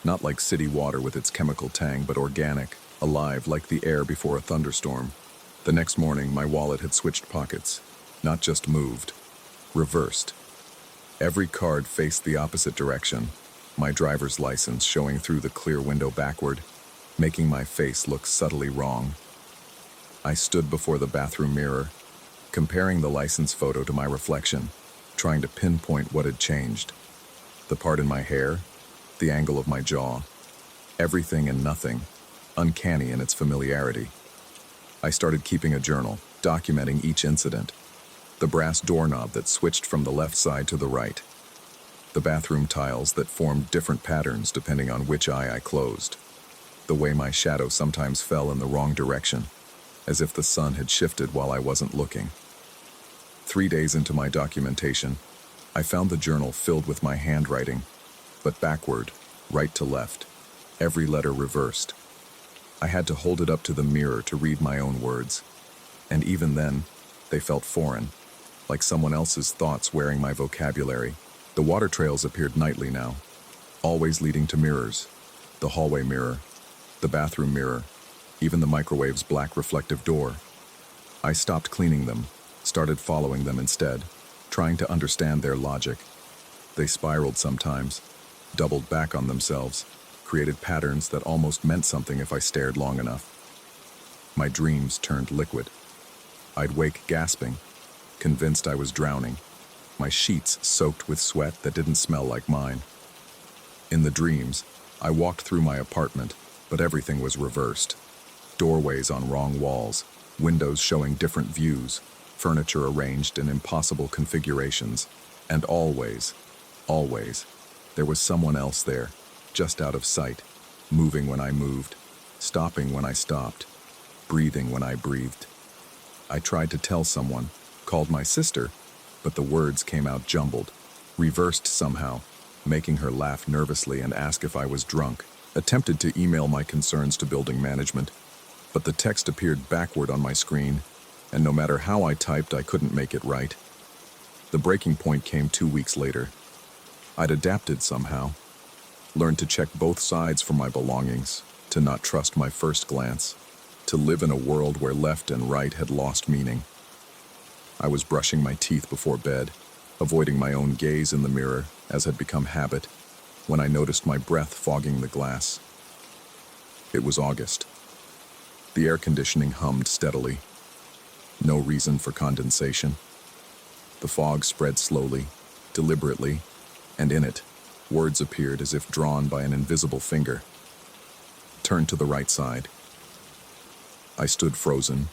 Not like city water with its chemical tang, but organic, alive like the air before a thunderstorm. The next morning, my wallet had switched pockets, not just moved, reversed. Every card faced the opposite direction, my driver's license showing through the clear window backward, making my face look subtly wrong. I stood before the bathroom mirror, comparing the license photo to my reflection, trying to pinpoint what had changed. The part in my hair, the angle of my jaw, everything and nothing, uncanny in its familiarity. I started keeping a journal, documenting each incident. The brass doorknob that switched from the left side to the right. The bathroom tiles that formed different patterns depending on which eye I closed. The way my shadow sometimes fell in the wrong direction, as if the sun had shifted while I wasn't looking. 3 days into my documentation, I found the journal filled with my handwriting, but backward, right to left, every letter reversed. I had to hold it up to the mirror to read my own words, and even then, they felt foreign, like someone else's thoughts wearing my vocabulary. The water trails appeared nightly now, always leading to mirrors, the hallway mirror, the bathroom mirror, even the microwave's black reflective door. I stopped cleaning them, started following them instead, trying to understand their logic. They spiraled sometimes, doubled back on themselves, created patterns that almost meant something if I stared long enough. My dreams turned liquid. I'd wake gasping, convinced I was drowning, my sheets soaked with sweat that didn't smell like mine. In the dreams, I walked through my apartment, but everything was reversed. Doorways on wrong walls, windows showing different views, furniture arranged in impossible configurations, and always, there was someone else there, just out of sight, moving when I moved, stopping when I stopped, breathing when I breathed. I tried to tell someone, called my sister, but the words came out jumbled, reversed somehow, making her laugh nervously and ask if I was drunk. Attempted to email my concerns to building management, but the text appeared backward on my screen, and no matter how I typed, I couldn't make it right. The breaking point came 2 weeks later. I'd adapted somehow, learned to check both sides for my belongings, to not trust my first glance, to live in a world where left and right had lost meaning. I was brushing my teeth before bed, avoiding my own gaze in the mirror, as had become habit, when I noticed my breath fogging the glass. It was August. The air conditioning hummed steadily. No reason for condensation. The fog spread slowly, deliberately, and in it, words appeared as if drawn by an invisible finger. Turn to the right side. I stood frozen,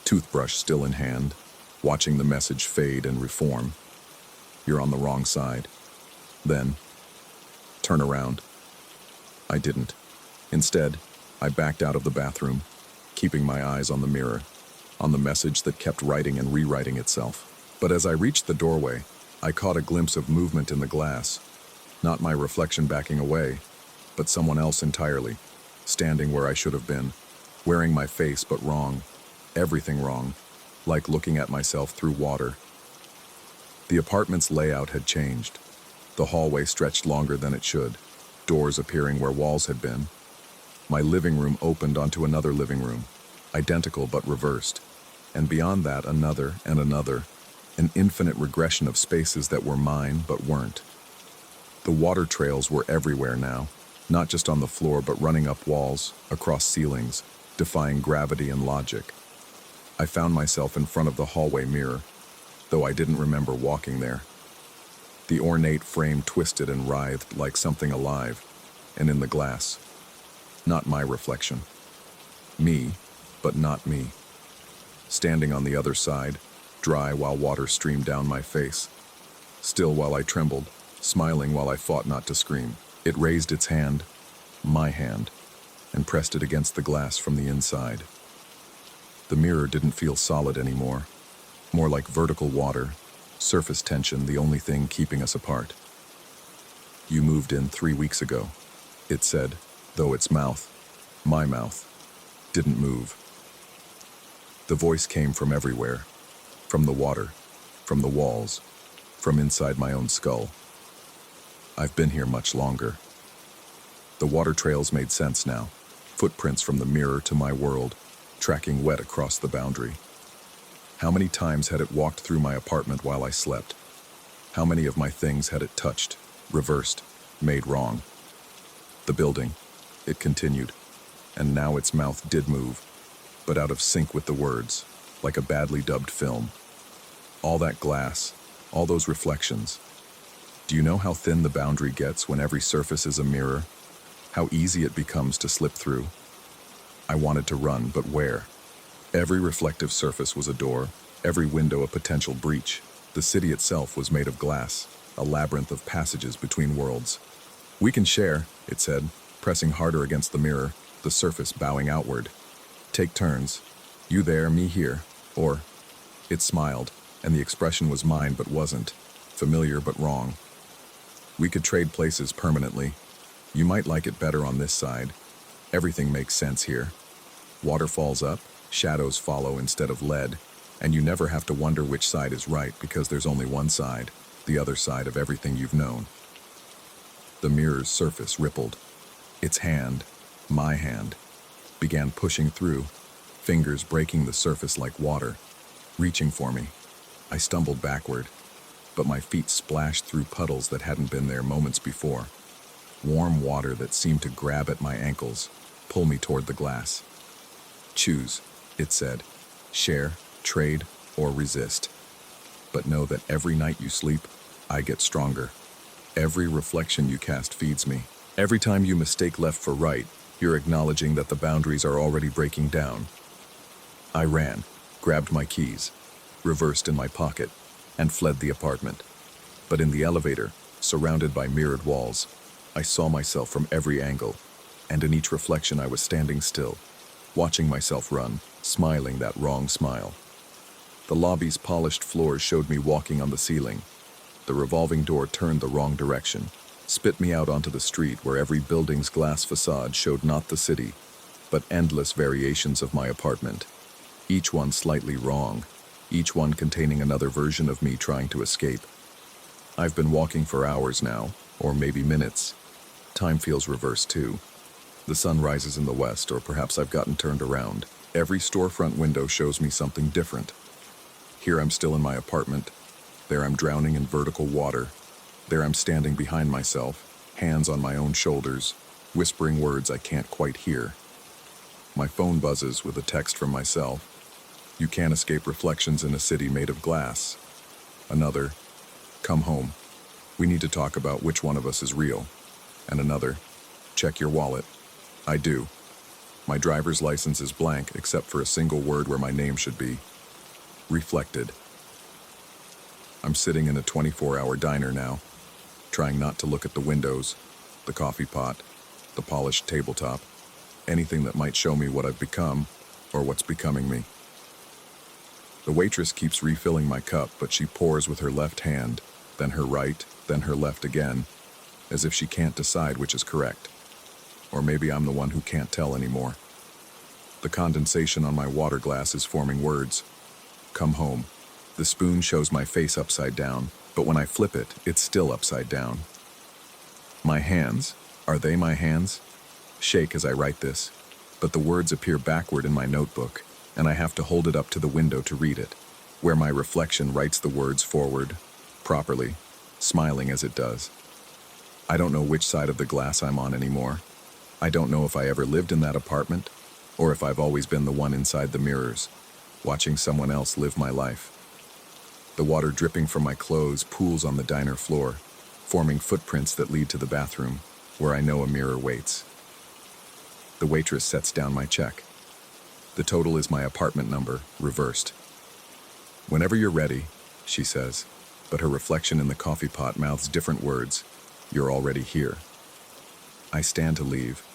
toothbrush still in hand, watching the message fade and reform. You're on the wrong side. Then, turn around. I didn't. Instead, I backed out of the bathroom, keeping my eyes on the mirror, on the message that kept writing and rewriting itself. But as I reached the doorway, I caught a glimpse of movement in the glass. Not my reflection backing away, but someone else entirely, standing where I should have been, wearing my face but wrong, everything wrong, like looking at myself through water. The apartment's layout had changed. The hallway stretched longer than it should, doors appearing where walls had been. My living room opened onto another living room, identical but reversed, and beyond that another and another, an infinite regression of spaces that were mine but weren't. The water trails were everywhere now, not just on the floor but running up walls, across ceilings, defying gravity and logic. I found myself in front of the hallway mirror, though I didn't remember walking there. The ornate frame twisted and writhed like something alive, and in the glass, not my reflection. Me, but not me. Standing on the other side, dry while water streamed down my face. Still while I trembled, smiling while I fought not to scream. It raised its hand, my hand, and pressed it against the glass from the inside. The mirror didn't feel solid anymore, more like vertical water, surface tension the only thing keeping us apart. You moved in 3 weeks ago, it said, though its mouth, my mouth, didn't move. The voice came from everywhere, from the water, from the walls, from inside my own skull. I've been here much longer. The water trails made sense now, footprints from the mirror to my world, tracking wet across the boundary. How many times had it walked through my apartment while I slept? How many of my things had it touched, reversed, made wrong? The building, it continued, and now its mouth did move, but out of sync with the words, like a badly dubbed film. All that glass, all those reflections. Do you know how thin the boundary gets when every surface is a mirror? How easy it becomes to slip through? I wanted to run, but where? Every reflective surface was a door, every window a potential breach. The city itself was made of glass, a labyrinth of passages between worlds. We can share, it said, pressing harder against the mirror. the surface bowing outward. Take turns. You there, me here. Or, it smiled, and the expression was mine but wasn't. Familiar but wrong. We could trade places permanently. You might like it better on this side. Everything makes sense here. Water falls up, shadows follow instead of lead, and you never have to wonder which side is right because there's only one side, the other side of everything you've known. The mirror's surface rippled. Its hand, my hand, began pushing through, fingers breaking the surface like water, reaching for me. I stumbled backward, but my feet splashed through puddles that hadn't been there moments before. Warm water that seemed to grab at my ankles, pull me toward the glass. Choose, it said. Share, trade, or resist. But know that every night you sleep, I get stronger. Every reflection you cast feeds me. Every time you mistake left for right, you're acknowledging that the boundaries are already breaking down. I ran, grabbed my keys, reversed in my pocket, and fled the apartment. But in the elevator, surrounded by mirrored walls, I saw myself from every angle, and in each reflection I was standing still, watching myself run, smiling that wrong smile. The lobby's polished floors showed me walking on the ceiling. The revolving door turned the wrong direction, spit me out onto the street where every building's glass facade showed not the city, but endless variations of my apartment. Each one slightly wrong, each one containing another version of me trying to escape. I've been walking for hours now, or maybe minutes. Time feels reversed too. The sun rises in the west, or perhaps I've gotten turned around. Every storefront window shows me something different. Here I'm still in my apartment. There I'm drowning in vertical water. There I'm standing behind myself, hands on my own shoulders, whispering words I can't quite hear. My phone buzzes with a text from myself. You can't escape reflections in a city made of glass. Another, come home. We need to talk about which one of us is real. And another, check your wallet. I do. My driver's license is blank except for a single word where my name should be. Reflected. I'm sitting in a 24-hour diner now, trying not to look at the windows, the coffee pot, the polished tabletop, anything that might show me what I've become or what's becoming me. The waitress keeps refilling my cup, but she pours with her left hand, then her right, then her left again, as if she can't decide which is correct. Or maybe I'm the one who can't tell anymore. The condensation on my water glass is forming words. Come home. The spoon shows my face upside down, but when I flip it, it's still upside down. My hands, are they my hands? Shake as I write this, but the words appear backward in my notebook, and I have to hold it up to the window to read it, where my reflection writes the words forward, properly, smiling as it does. I don't know which side of the glass I'm on anymore. I don't know if I ever lived in that apartment, or if I've always been the one inside the mirrors, watching someone else live my life. The water dripping from my clothes pools on the diner floor, forming footprints that lead to the bathroom, where I know a mirror waits. The waitress sets down my check. The total is my apartment number, reversed. Whenever you're ready, she says, but her reflection in the coffee pot mouths different words. You're already here. I stand to leave,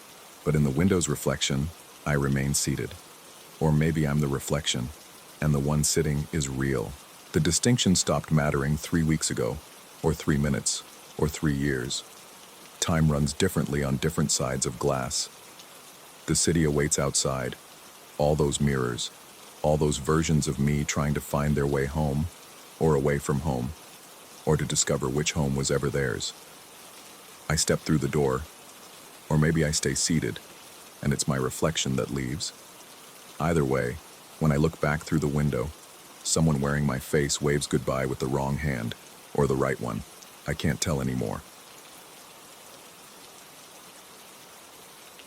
but in the window's reflection, I remain seated. Or maybe I'm the reflection, and the one sitting is real. The distinction stopped mattering 3 weeks ago, or 3 minutes, or 3 years. Time runs differently on different sides of glass. The city awaits outside. All those mirrors, all those versions of me trying to find their way home, or away from home, or to discover which home was ever theirs. I step through the door, or maybe I stay seated, and it's my reflection that leaves. Either way, when I look back through the window, someone wearing my face waves goodbye with the wrong hand, or the right one. I can't tell anymore.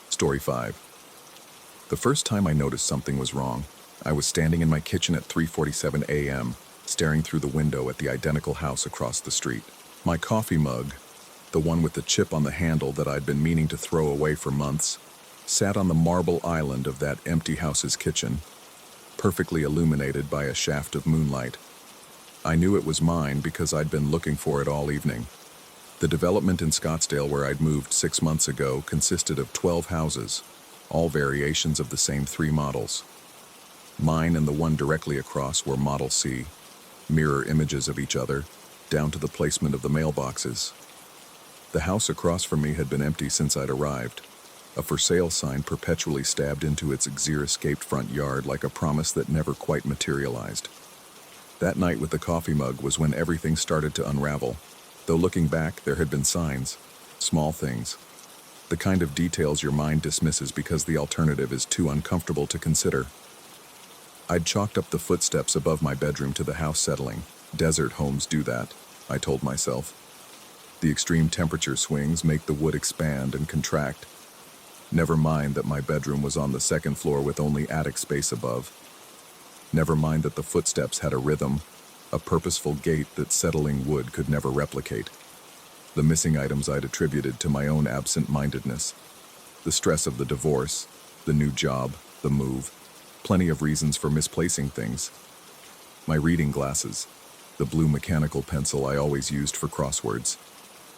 Story 5. The first time I noticed something was wrong, I was standing in my kitchen at 3:47 a.m., staring through the window at the identical house across the street. My coffee mug, the one with the chip on the handle that I'd been meaning to throw away for months, sat on the marble island of that empty house's kitchen, perfectly illuminated by a shaft of moonlight. I knew it was mine because I'd been looking for it all evening. The development in Scottsdale where I'd moved 6 months ago consisted of 12 houses, all variations of the same three models. Mine and the one directly across were Model C, mirror images of each other, down to the placement of the mailboxes. The house across from me had been empty since I'd arrived, a for sale sign perpetually stabbed into its exir-escaped front yard like a promise that never quite materialized. That night with the coffee mug was when everything started to unravel, though looking back there had been signs, small things, the kind of details your mind dismisses because the alternative is too uncomfortable to consider. I'd chalked up the footsteps above my bedroom to the house settling. Desert homes do that, I told myself. The extreme temperature swings make the wood expand and contract. Never mind that my bedroom was on the second floor with only attic space above. Never mind that the footsteps had a rhythm, a purposeful gait that settling wood could never replicate. The missing items I'd attributed to my own absent-mindedness. The stress of the divorce, the new job, the move. Plenty of reasons for misplacing things. My reading glasses, the blue mechanical pencil I always used for crosswords,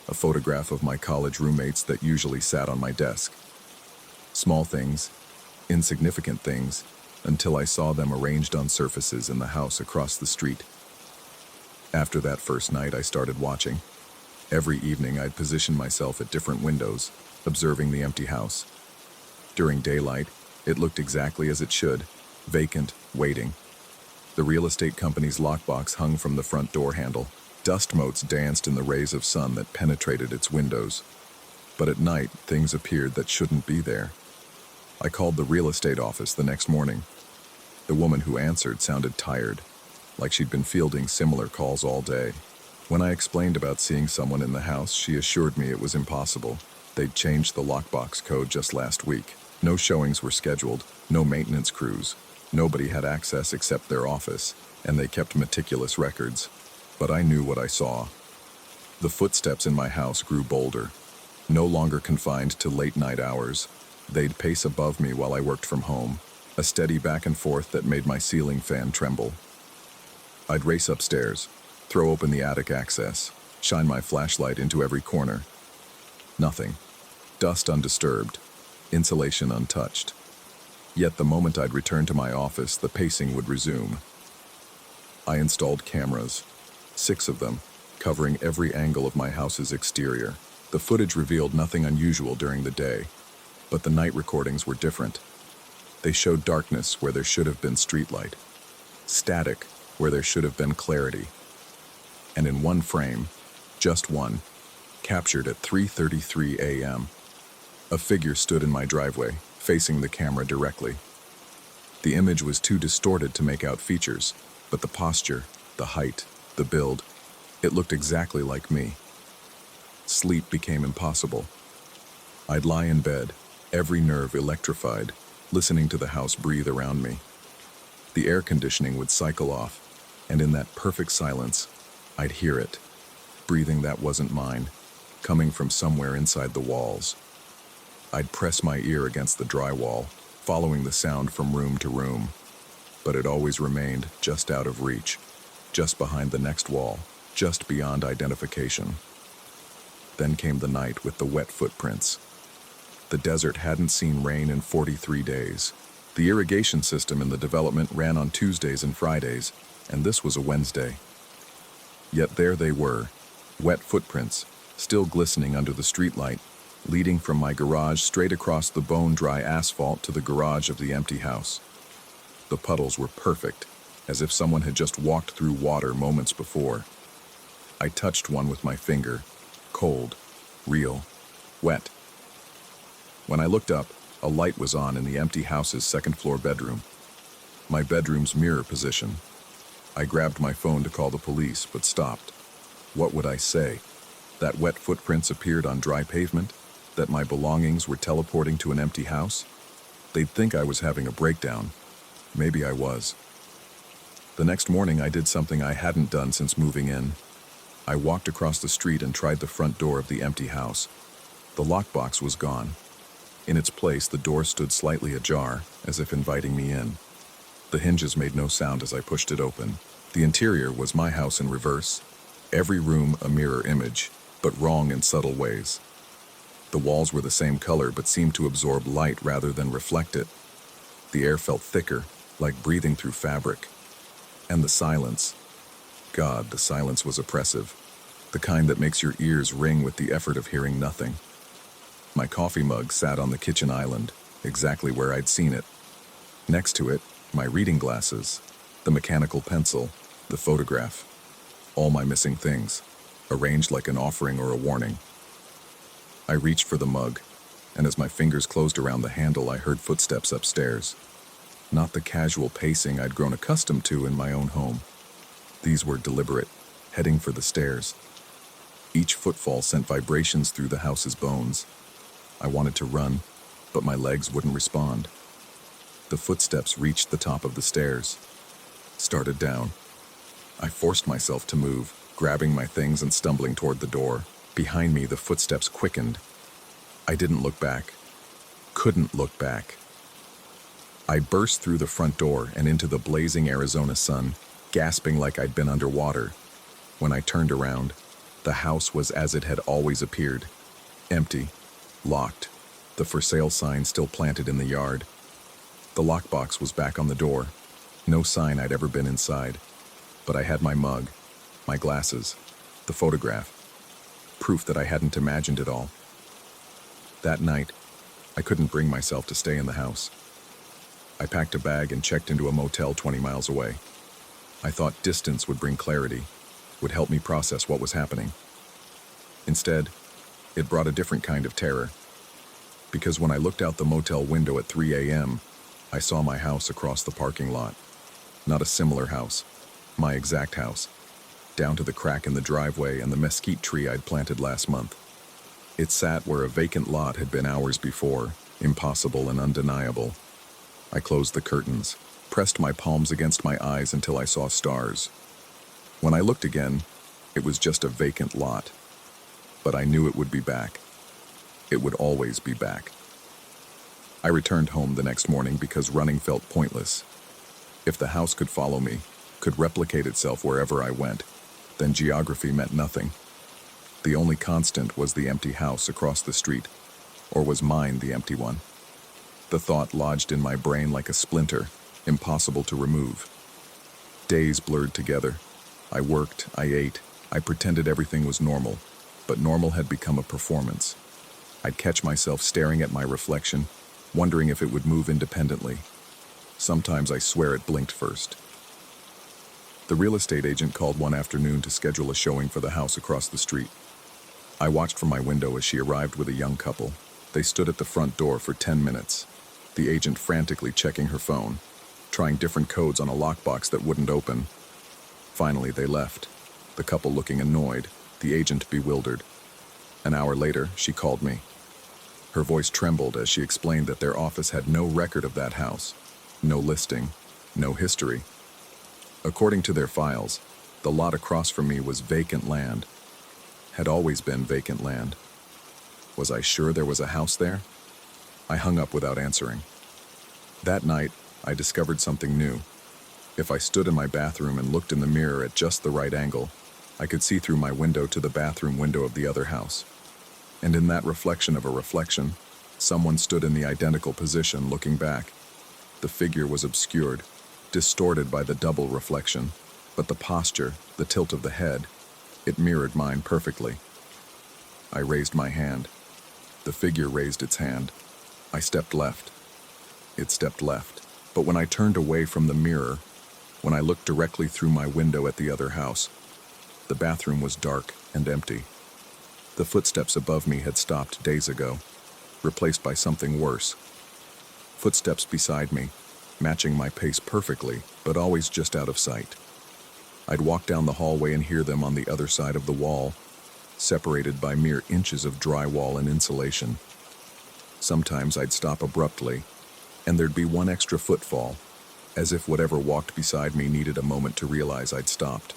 a photograph of my college roommates that usually sat on my desk. Small things, insignificant things, until I saw them arranged on surfaces in the house across the street. After that first night, I started watching. Every evening, I'd position myself at different windows, observing the empty house. During daylight, it looked exactly as it should, vacant, waiting. The real estate company's lockbox hung from the front door handle. Dust motes danced in the rays of sun that penetrated its windows. But at night, things appeared that shouldn't be there. I called the real estate office the next morning. The woman who answered sounded tired, like she'd been fielding similar calls all day. When I explained about seeing someone in the house, she assured me it was impossible. They'd changed the lockbox code just last week. No showings were scheduled, no maintenance crews. Nobody had access except their office, and they kept meticulous records. But I knew what I saw. The footsteps in my house grew bolder. No longer confined to late-night hours, they'd pace above me while I worked from home, a steady back and forth that made my ceiling fan tremble. I'd race upstairs, throw open the attic access, shine my flashlight into every corner. Nothing. Dust undisturbed. Insulation untouched. Yet the moment I'd return to my office, the pacing would resume. I installed cameras, 6 of them, covering every angle of my house's exterior. The footage revealed nothing unusual during the day, but the night recordings were different. They showed darkness where there should have been streetlight, static where there should have been clarity. And in one frame, just one, captured at 3:33 a.m., a figure stood in my driveway, facing the camera directly. The image was too distorted to make out features, but the posture, the height, the build, it looked exactly like me. Sleep became impossible. I'd lie in bed, every nerve electrified, listening to the house breathe around me. The air conditioning would cycle off, and in that perfect silence, I'd hear it, breathing that wasn't mine, coming from somewhere inside the walls. I'd press my ear against the drywall, following the sound from room to room, but it always remained just out of reach, just behind the next wall, just beyond identification. Then came the night with the wet footprints. The desert hadn't seen rain in 43 days. The irrigation system in the development ran on Tuesdays and Fridays, and this was a Wednesday. Yet there they were, wet footprints, still glistening under the streetlight, leading from my garage straight across the bone-dry asphalt to the garage of the empty house. The puddles were perfect, as if someone had just walked through water moments before. I touched one with my finger, cold, real, wet. When I looked up, a light was on in the empty house's second-floor bedroom, my bedroom's mirror position. I grabbed my phone to call the police, but stopped. What would I say? That wet footprints appeared on dry pavement? That my belongings were teleporting to an empty house? They'd think I was having a breakdown. Maybe I was. The next morning, I did something I hadn't done since moving in. I walked across the street and tried the front door of the empty house. The lockbox was gone. In its place, the door stood slightly ajar, as if inviting me in. The hinges made no sound as I pushed it open. The interior was my house in reverse. Every room a mirror image, but wrong in subtle ways. The walls were the same color but seemed to absorb light rather than reflect it. The air felt thicker, like breathing through fabric. And the silence. God, the silence was oppressive. The kind that makes your ears ring with the effort of hearing nothing. My coffee mug sat on the kitchen island, exactly where I'd seen it. Next to it, my reading glasses, the mechanical pencil, the photograph. All my missing things, arranged like an offering or a warning. I reached for the mug, and as my fingers closed around the handle, I heard footsteps upstairs. Not the casual pacing I'd grown accustomed to in my own home. These were deliberate, heading for the stairs. Each footfall sent vibrations through the house's bones. I wanted to run, but my legs wouldn't respond. The footsteps reached the top of the stairs, started down. I forced myself to move, grabbing my things and stumbling toward the door. Behind me, the footsteps quickened. I didn't look back. Couldn't look back. I burst through the front door and into the blazing Arizona sun, gasping like I'd been underwater. When I turned around, the house was as it had always appeared. Empty, locked, the for sale sign still planted in the yard. The lockbox was back on the door. No sign I'd ever been inside. But I had my mug, my glasses, the photograph. Proof that I hadn't imagined it all. That night, I couldn't bring myself to stay in the house. I packed a bag and checked into a motel 20 miles away. I thought distance would bring clarity, would help me process what was happening. Instead, it brought a different kind of terror. Because when I looked out the motel window at 3 a.m., I saw my house across the parking lot. Not a similar house, my exact house, down to the crack in the driveway and the mesquite tree I'd planted last month. It sat where a vacant lot had been hours before, impossible and undeniable. I closed the curtains, pressed my palms against my eyes until I saw stars. When I looked again, it was just a vacant lot. But I knew it would be back. It would always be back. I returned home the next morning because running felt pointless. If the house could follow me, could replicate itself wherever I went, then geography meant nothing. The only constant was the empty house across the street, or was mine the empty one? The thought lodged in my brain like a splinter, impossible to remove. Days blurred together. I worked, I ate, I pretended everything was normal, but normal had become a performance. I'd catch myself staring at my reflection, wondering if it would move independently. Sometimes I swear it blinked first. The real estate agent called one afternoon to schedule a showing for the house across the street. I watched from my window as she arrived with a young couple. They stood at the front door for 10 minutes, the agent frantically checking her phone, trying different codes on a lockbox that wouldn't open. Finally, they left, the couple looking annoyed, the agent bewildered. An hour later, she called me. Her voice trembled as she explained that their office had no record of that house, no listing, no history. According to their files, the lot across from me was vacant land. Had always been vacant land. Was I sure there was a house there? I hung up without answering. That night, I discovered something new. If I stood in my bathroom and looked in the mirror at just the right angle, I could see through my window to the bathroom window of the other house. And in that reflection of a reflection, someone stood in the identical position looking back. The figure was obscured, distorted by the double reflection, but the posture, the tilt of the head, it mirrored mine perfectly. I raised my hand. The figure raised its hand. I stepped left. It stepped left. But when I turned away from the mirror, when I looked directly through my window at the other house, the bathroom was dark and empty. The footsteps above me had stopped days ago, replaced by something worse. Footsteps beside me, matching my pace perfectly, but always just out of sight. I'd walk down the hallway and hear them on the other side of the wall, separated by mere inches of drywall and insulation. Sometimes I'd stop abruptly, and there'd be one extra footfall, as if whatever walked beside me needed a moment to realize I'd stopped.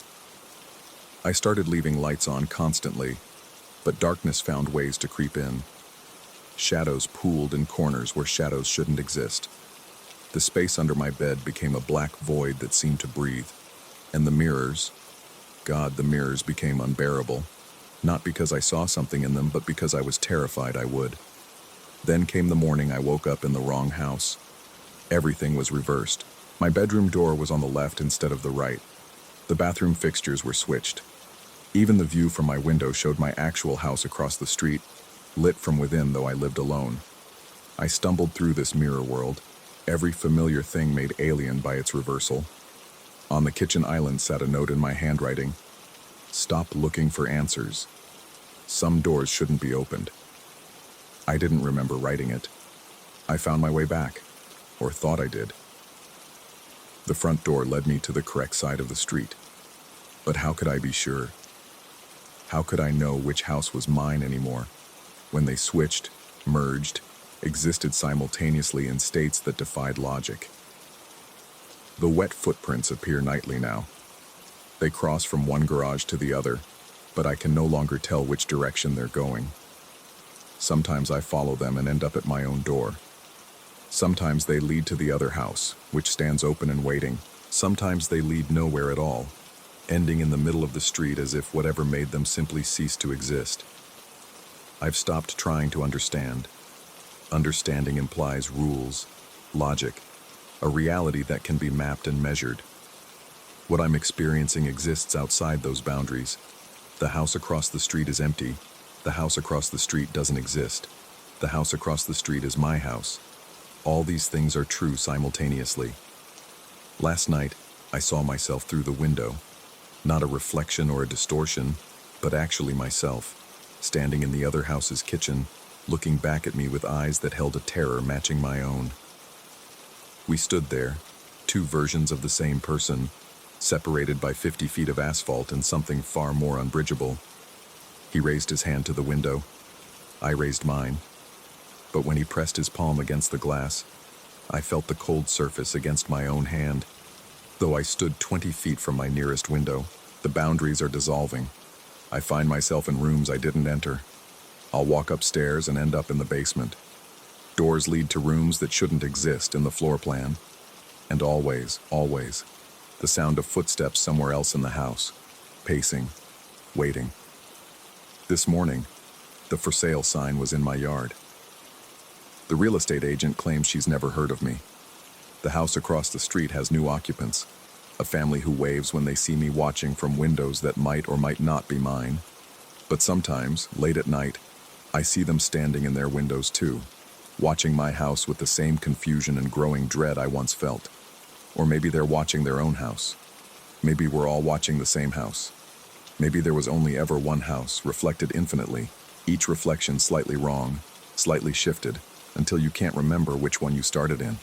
I started leaving lights on constantly, but darkness found ways to creep in. Shadows pooled in corners where shadows shouldn't exist. The space under my bed became a black void that seemed to breathe, and the mirrors, God, the mirrors became unbearable. Not because I saw something in them, but because I was terrified I would. Then came the morning I woke up in the wrong house. Everything was reversed. My bedroom door was on the left instead of the right. The bathroom fixtures were switched. Even the view from my window showed my actual house across the street, lit from within though I lived alone. I stumbled through this mirror world, every familiar thing made alien by its reversal. On the kitchen island sat a note in my handwriting. Stop looking for answers. Some doors shouldn't be opened. I didn't remember writing it. I found my way back, or thought I did. The front door led me to the correct side of the street. But how could I be sure? How could I know which house was mine anymore, when they switched, merged, existed simultaneously in states that defied logic? The wet footprints appear nightly now. They cross from one garage to the other, but I can no longer tell which direction they're going. Sometimes I follow them and end up at my own door. Sometimes they lead to the other house, which stands open and waiting. Sometimes they lead nowhere at all, ending in the middle of the street as if whatever made them simply cease to exist. I've stopped trying to understand. Understanding implies rules, logic, a reality that can be mapped and measured. What I'm experiencing exists outside those boundaries. The house across the street is empty. The house across the street doesn't exist. The house across the street is my house. All these things are true simultaneously. Last night, I saw myself through the window. Not a reflection or a distortion, but actually myself, standing in the other house's kitchen, looking back at me with eyes that held a terror matching my own. We stood there, two versions of the same person, separated by 50 feet of asphalt and something far more unbridgeable. He raised his hand to the window. I raised mine. But when he pressed his palm against the glass, I felt the cold surface against my own hand. Though I stood 20 feet from my nearest window, the boundaries are dissolving. I find myself in rooms I didn't enter. I'll walk upstairs and end up in the basement. Doors lead to rooms that shouldn't exist in the floor plan. And always, the sound of footsteps somewhere else in the house, pacing, waiting. This morning, the for sale sign was in my yard. The real estate agent claims she's never heard of me. The house across the street has new occupants, a family who waves when they see me watching from windows that might or might not be mine. But sometimes, late at night, I see them standing in their windows too, watching my house with the same confusion and growing dread I once felt. Or maybe they're watching their own house. Maybe we're all watching the same house. Maybe there was only ever one house, reflected infinitely, each reflection slightly wrong, slightly shifted, until you can't remember which one you started in.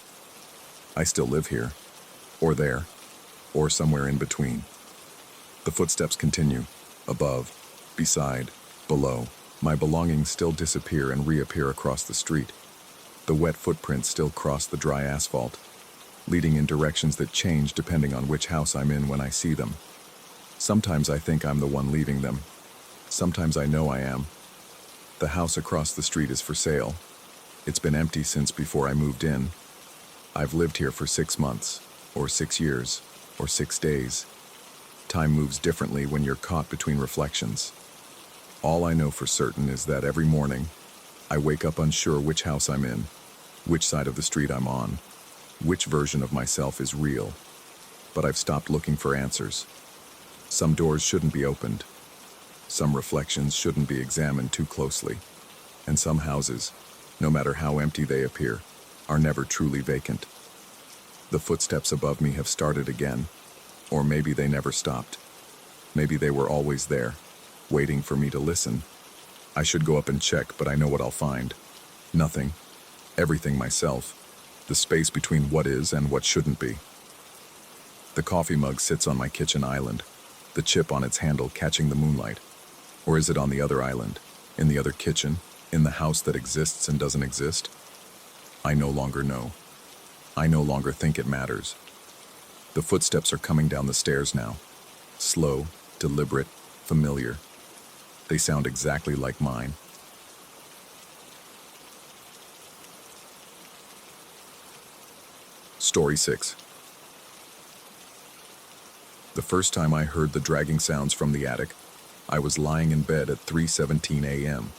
I still live here, or there, or somewhere in between. The footsteps continue, above, beside, below. My belongings still disappear and reappear across the street. The wet footprints still cross the dry asphalt, leading in directions that change depending on which house I'm in when I see them. Sometimes I think I'm the one leaving them. Sometimes I know I am. The house across the street is for sale. It's been empty since before I moved in. I've lived here for 6 months, or 6 years, or 6 days. Time moves differently when you're caught between reflections. All I know for certain is that every morning, I wake up unsure which house I'm in, which side of the street I'm on, which version of myself is real. But I've stopped looking for answers. Some doors shouldn't be opened. Some reflections shouldn't be examined too closely. And some houses, no matter how empty they appear, are never truly vacant. The footsteps above me have started again, or maybe they never stopped. Maybe they were always there, waiting for me to listen. I should go up and check, but I know what I'll find. Nothing. Everything myself. The space between what is and what shouldn't be. The coffee mug sits on my kitchen island, the chip on its handle catching the moonlight. Or is it on the other island, in the other kitchen, in the house that exists and doesn't exist? I no longer know. I no longer think it matters. The footsteps are coming down the stairs now. Slow, deliberate, familiar. They sound exactly like mine. Story 6. The first time I heard the dragging sounds from the attic, I was lying in bed at 3:17 a.m.,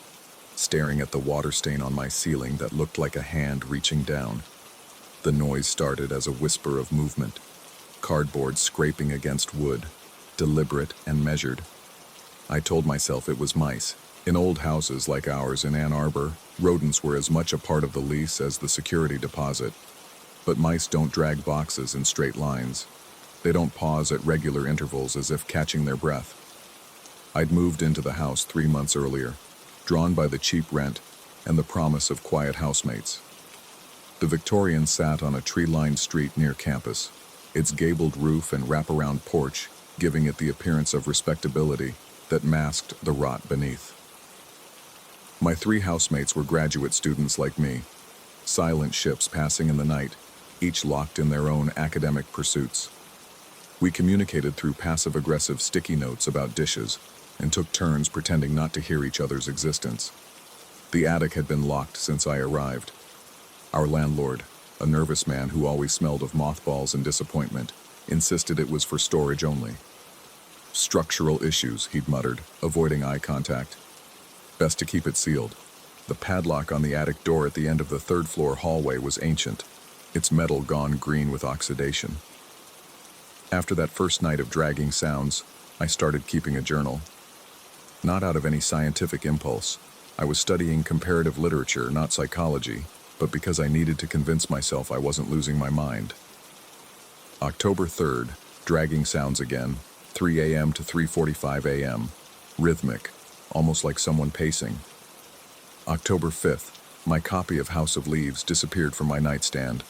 staring at the water stain on my ceiling that looked like a hand reaching down. The noise started as a whisper of movement, cardboard scraping against wood, deliberate and measured. I told myself it was mice. In old houses like ours in Ann Arbor, rodents were as much a part of the lease as the security deposit. But mice don't drag boxes in straight lines. They don't pause at regular intervals as if catching their breath. I'd moved into the house 3 months earlier, drawn by the cheap rent and the promise of quiet housemates. The Victorian sat on a tree-lined street near campus, its gabled roof and wraparound porch giving it the appearance of respectability that masked the rot beneath. My 3 housemates were graduate students like me, silent ships passing in the night, each locked in their own academic pursuits. We communicated through passive-aggressive sticky notes about dishes and took turns pretending not to hear each other's existence. The attic had been locked since I arrived. Our landlord, a nervous man who always smelled of mothballs and disappointment, insisted it was for storage only. Structural issues, he'd muttered, avoiding eye contact. Best to keep it sealed. The padlock on the attic door at the end of the 3rd-floor hallway was ancient, its metal gone green with oxidation. After that first night of dragging sounds, I started keeping a journal. Not out of any scientific impulse. I was studying comparative literature, not psychology, but because I needed to convince myself I wasn't losing my mind. October 3rd, dragging sounds again, 3 a.m. to 3:45 a.m., rhythmic, almost like someone pacing. October 5th, my copy of House of Leaves disappeared from my nightstand.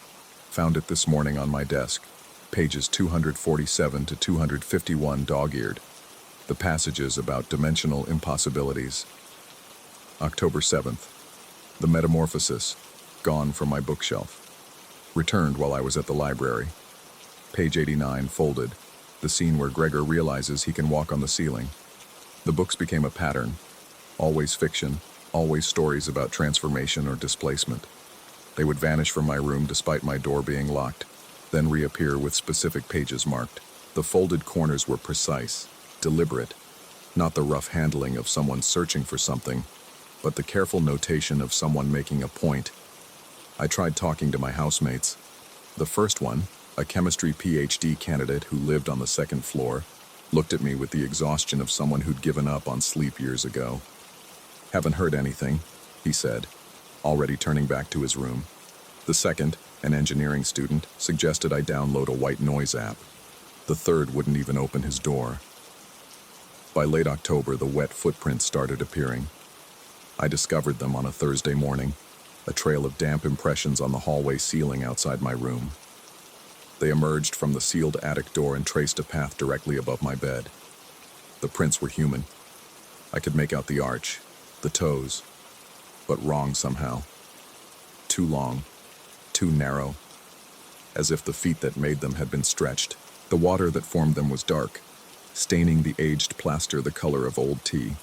Found it this morning on my desk, pages 247 to 251 dog-eared. The passages about dimensional impossibilities. October 7th, The Metamorphosis, gone from my bookshelf. Returned while I was at the library. Page 89, folded, the scene where Gregor realizes he can walk on the ceiling. The books became a pattern. Always fiction, always stories about transformation or displacement. They would vanish from my room despite my door being locked, then reappear with specific pages marked. The folded corners were precise, deliberate, not the rough handling of someone searching for something, but the careful notation of someone making a point. I tried talking to my housemates. The first one, a chemistry PhD candidate who lived on the 2nd floor, looked at me with the exhaustion of someone who'd given up on sleep years ago. "Haven't heard anything," he said, already turning back to his room. The second, an engineering student, suggested I download a white noise app. The third wouldn't even open his door. By late October, the wet footprints started appearing. I discovered them on a Thursday morning, a trail of damp impressions on the hallway ceiling outside my room. They emerged from the sealed attic door and traced a path directly above my bed. The prints were human. I could make out the arch, the toes, but wrong somehow. Too long, too narrow, as if the feet that made them had been stretched. The water that formed them was dark, staining the aged plaster the color of old tea.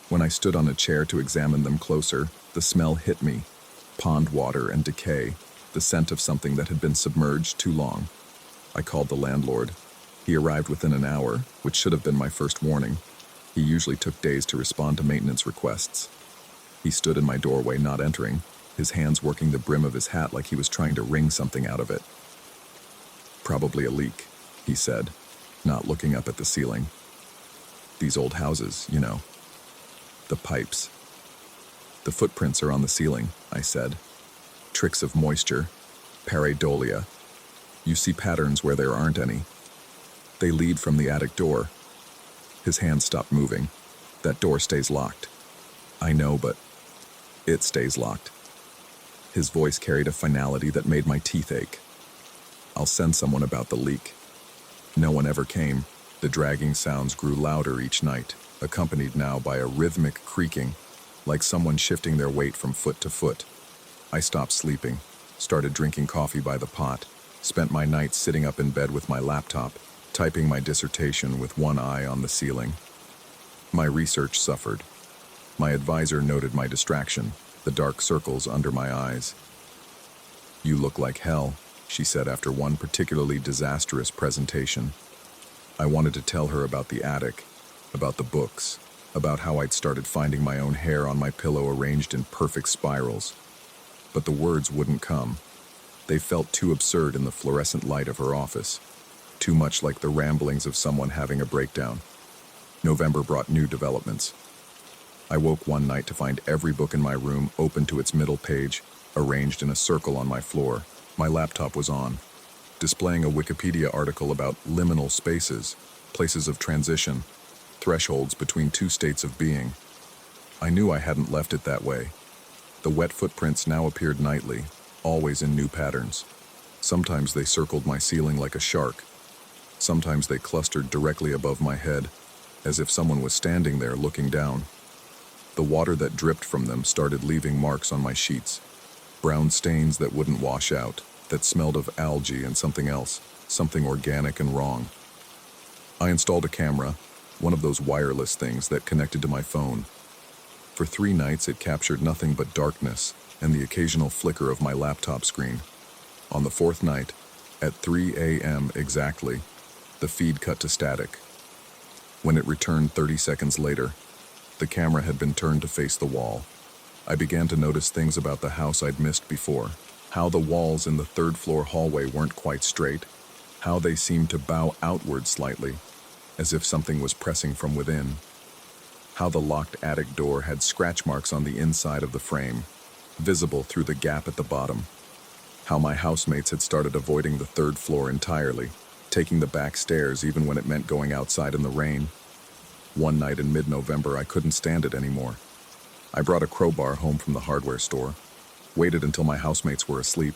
When I stood on a chair to examine them closer, the smell hit me. Pond water and decay, the scent of something that had been submerged too long. I called the landlord. He arrived within an hour, which should have been my first warning. He usually took days to respond to maintenance requests. He stood in my doorway, not entering, his hands working the brim of his hat like he was trying to wring something out of it. "Probably a leak," he said, not looking up at the ceiling. "These old houses, you know. The pipes." "The footprints are on the ceiling," I said. "Tricks of moisture, pareidolia. You see patterns where there aren't any. They lead from the attic door." His hand stopped moving. "That door stays locked." "I know, but it stays locked." His voice carried a finality that made my teeth ache. "I'll send someone about the leak." No one ever came. The dragging sounds grew louder each night, accompanied now by a rhythmic creaking, like someone shifting their weight from foot to foot. I stopped sleeping, started drinking coffee by the pot, spent my nights sitting up in bed with my laptop, typing my dissertation with one eye on the ceiling. My research suffered. My advisor noted my distraction, the dark circles under my eyes. "You look like hell," she said after one particularly disastrous presentation. I wanted to tell her about the attic, about the books, about how I'd started finding my own hair on my pillow arranged in perfect spirals. But the words wouldn't come. They felt too absurd in the fluorescent light of her office, too much like the ramblings of someone having a breakdown. November brought new developments. I woke one night to find every book in my room open to its middle page, arranged in a circle on my floor. My laptop was on, displaying a Wikipedia article about liminal spaces, places of transition, thresholds between two states of being. I knew I hadn't left it that way. The wet footprints now appeared nightly, always in new patterns. Sometimes they circled my ceiling like a shark. Sometimes they clustered directly above my head, as if someone was standing there looking down. The water that dripped from them started leaving marks on my sheets, brown stains that wouldn't wash out, that smelled of algae and something else, something organic and wrong. I installed a camera, one of those wireless things that connected to my phone. For 3 nights it captured nothing but darkness and the occasional flicker of my laptop screen. On the 4th night, at 3 a.m. exactly, the feed cut to static. When it returned 30 seconds later, the camera had been turned to face the wall. I began to notice things about the house I'd missed before. How the walls in the 3rd floor hallway weren't quite straight. How they seemed to bow outward slightly, as if something was pressing from within. How the locked attic door had scratch marks on the inside of the frame, visible through the gap at the bottom. How my housemates had started avoiding the 3rd floor entirely, taking the back stairs even when it meant going outside in the rain. One night in mid-November, I couldn't stand it anymore. I brought a crowbar home from the hardware store, waited until my housemates were asleep,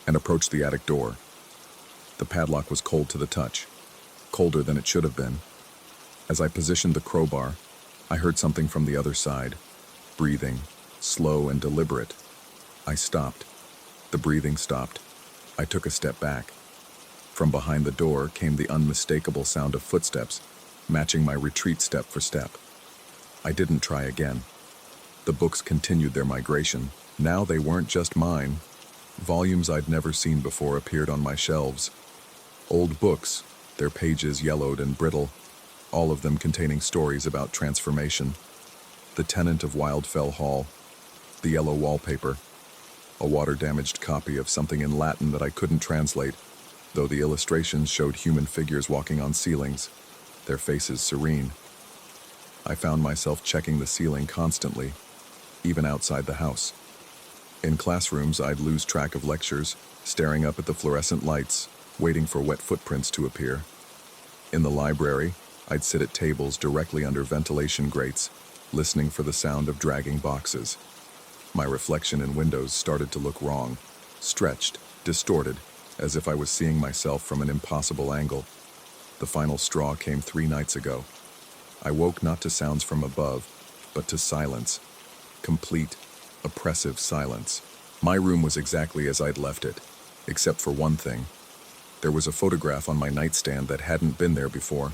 and approached the attic door. The padlock was cold to the touch, colder than it should have been. As I positioned the crowbar, I heard something from the other side, breathing, slow and deliberate. I stopped. The breathing stopped. I took a step back. From behind the door came the unmistakable sound of footsteps, matching my retreat step for step. I didn't try again. The books continued their migration. Now they weren't just mine. Volumes I'd never seen before appeared on my shelves. Old books, their pages yellowed and brittle, all of them containing stories about transformation. The Tenant of Wildfell Hall, the yellow wallpaper, a water-damaged copy of something in Latin that I couldn't translate, though the illustrations showed human figures walking on ceilings, their faces serene. I found myself checking the ceiling constantly, even outside the house. In classrooms, I'd lose track of lectures, staring up at the fluorescent lights, waiting for wet footprints to appear. In the library, I'd sit at tables directly under ventilation grates, listening for the sound of dragging boxes. My reflection in windows started to look wrong, stretched, distorted, as if I was seeing myself from an impossible angle. The final straw came 3 nights ago. I woke not to sounds from above, but to silence. Complete, oppressive silence. My room was exactly as I'd left it, except for one thing. There was a photograph on my nightstand that hadn't been there before.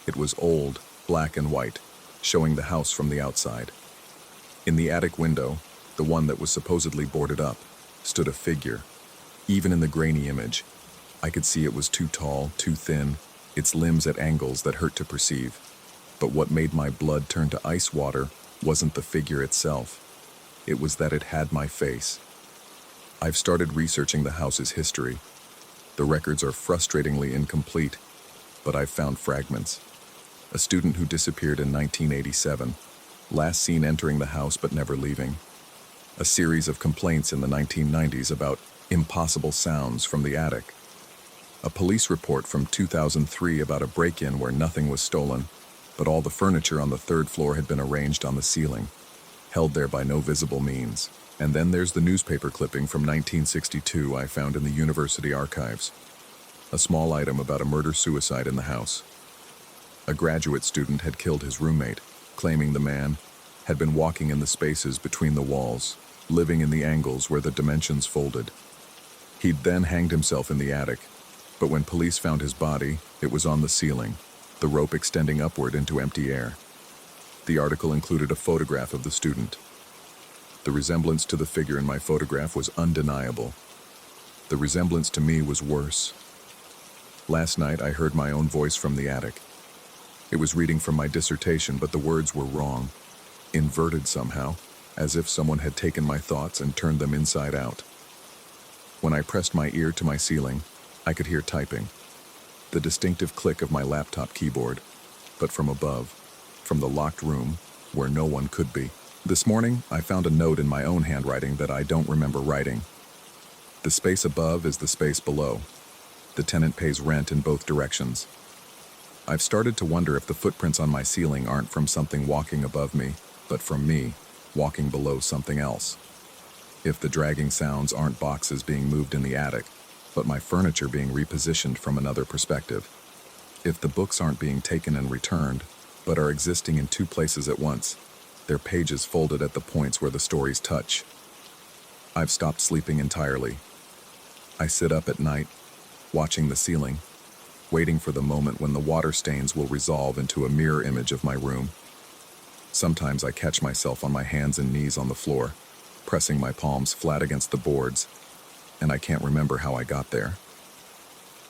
It was old, black and white, showing the house from the outside. In the attic window, the one that was supposedly boarded up, stood a figure. Even in the grainy image, I could see it was too tall, too thin, its limbs at angles that hurt to perceive. But what made my blood turn to ice water wasn't the figure itself. It was that it had my face. I've started researching the house's history. The records are frustratingly incomplete, but I've found fragments. A student who disappeared in 1987, last seen entering the house but never leaving. A series of complaints in the 1990s about impossible sounds from the attic. A police report from 2003 about a break-in where nothing was stolen, but all the furniture on the 3rd floor had been arranged on the ceiling, held there by no visible means. And then there's the newspaper clipping from 1962 I found in the university archives. A small item about a murder-suicide in the house. A graduate student had killed his roommate, claiming the man had been walking in the spaces between the walls, living in the angles where the dimensions folded. He'd then hanged himself in the attic, but when police found his body, it was on the ceiling, the rope extending upward into empty air. The article included a photograph of the student. The resemblance to the figure in my photograph was undeniable. The resemblance to me was worse. Last night I heard my own voice from the attic. It was reading from my dissertation, but the words were wrong, inverted somehow, as if someone had taken my thoughts and turned them inside out. When I pressed my ear to my ceiling, I could hear typing, the distinctive click of my laptop keyboard, but from above, from the locked room, where no one could be. This morning, I found a note in my own handwriting that I don't remember writing. The space above is the space below. The tenant pays rent in both directions. I've started to wonder if the footprints on my ceiling aren't from something walking above me, but from me, walking below something else. If the dragging sounds aren't boxes being moved in the attic, but my furniture being repositioned from another perspective. If the books aren't being taken and returned, but are existing in two places at once, their pages folded at the points where the stories touch. I've stopped sleeping entirely. I sit up at night, watching the ceiling, waiting for the moment when the water stains will resolve into a mirror image of my room. Sometimes I catch myself on my hands and knees on the floor, pressing my palms flat against the boards, and I can't remember how I got there.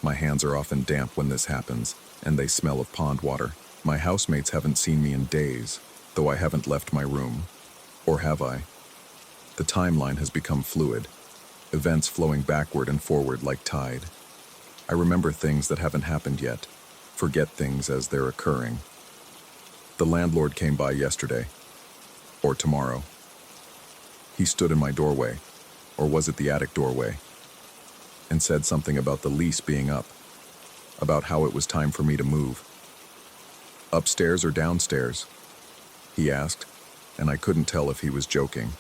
My hands are often damp when this happens, and they smell of pond water. My housemates haven't seen me in days, though I haven't left my room. Or have I? The timeline has become fluid, events flowing backward and forward like tide. I remember things that haven't happened yet, forget things as they're occurring. The landlord came by yesterday, or tomorrow. He stood in my doorway, or was it the attic doorway, and said something about the lease being up, about how it was time for me to move. Upstairs or downstairs? He asked, and I couldn't tell if he was joking.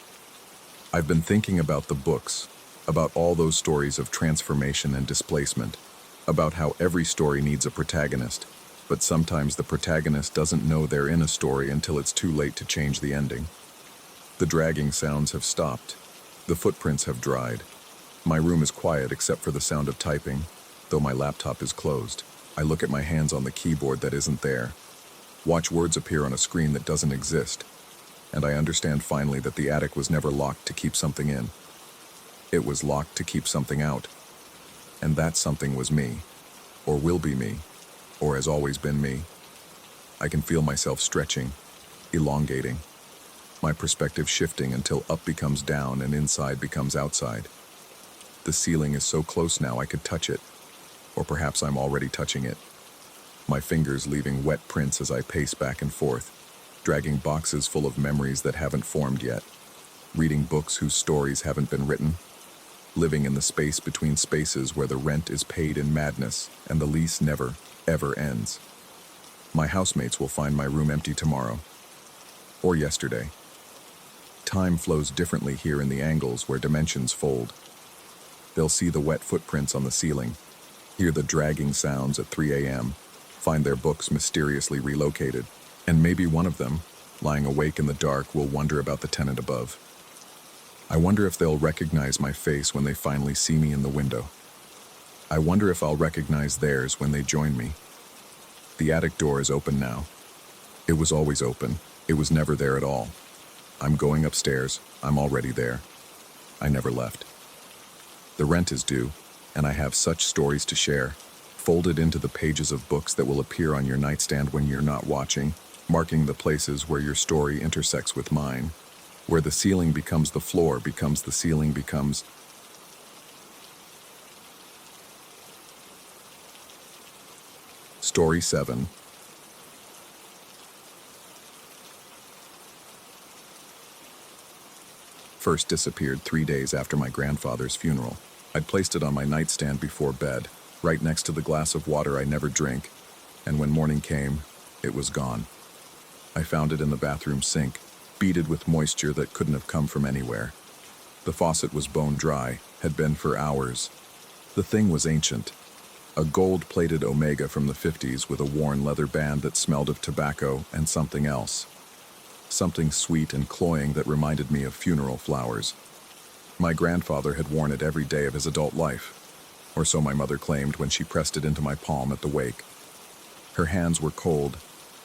I've been thinking about the books, about all those stories of transformation and displacement, about how every story needs a protagonist, but sometimes the protagonist doesn't know they're in a story until it's too late to change the ending. The dragging sounds have stopped. The footprints have dried. My room is quiet except for the sound of typing, though my laptop is closed. I look at my hands on the keyboard that isn't there, watch words appear on a screen that doesn't exist, and I understand finally that the attic was never locked to keep something in. It was locked to keep something out. And that something was me, or will be me, or has always been me. I can feel myself stretching, elongating, my perspective shifting until up becomes down and inside becomes outside. The ceiling is so close now I could touch it, or perhaps I'm already touching it. My fingers leaving wet prints as I pace back and forth, dragging boxes full of memories that haven't formed yet, reading books whose stories haven't been written, living in the space between spaces where the rent is paid in madness and the lease never, ever ends. My housemates will find my room empty tomorrow, or yesterday. Time flows differently here in the angles where dimensions fold. They'll see the wet footprints on the ceiling, hear the dragging sounds at 3 a.m., find their books mysteriously relocated, and maybe one of them, lying awake in the dark, will wonder about the tenant above. I wonder if they'll recognize my face when they finally see me in the window. I wonder if I'll recognize theirs when they join me. The attic door is open now. It was always open. It was never there at all. I'm going upstairs. I'm already there. I never left. The rent is due, and I have such stories to share, folded into the pages of books that will appear on your nightstand when you're not watching, marking the places where your story intersects with mine, where the ceiling becomes the floor, becomes the ceiling, becomes... Story 7. First disappeared 3 days after my grandfather's funeral. I'd placed it on my nightstand before bed, right next to the glass of water I never drink, and when morning came, it was gone. I found it in the bathroom sink, beaded with moisture that couldn't have come from anywhere. The faucet was bone dry, had been for hours. The thing was ancient. A gold-plated Omega from the 50s with a worn leather band that smelled of tobacco and something else. Something sweet and cloying that reminded me of funeral flowers. My grandfather had worn it every day of his adult life, or so my mother claimed when she pressed it into my palm at the wake. Her hands were cold,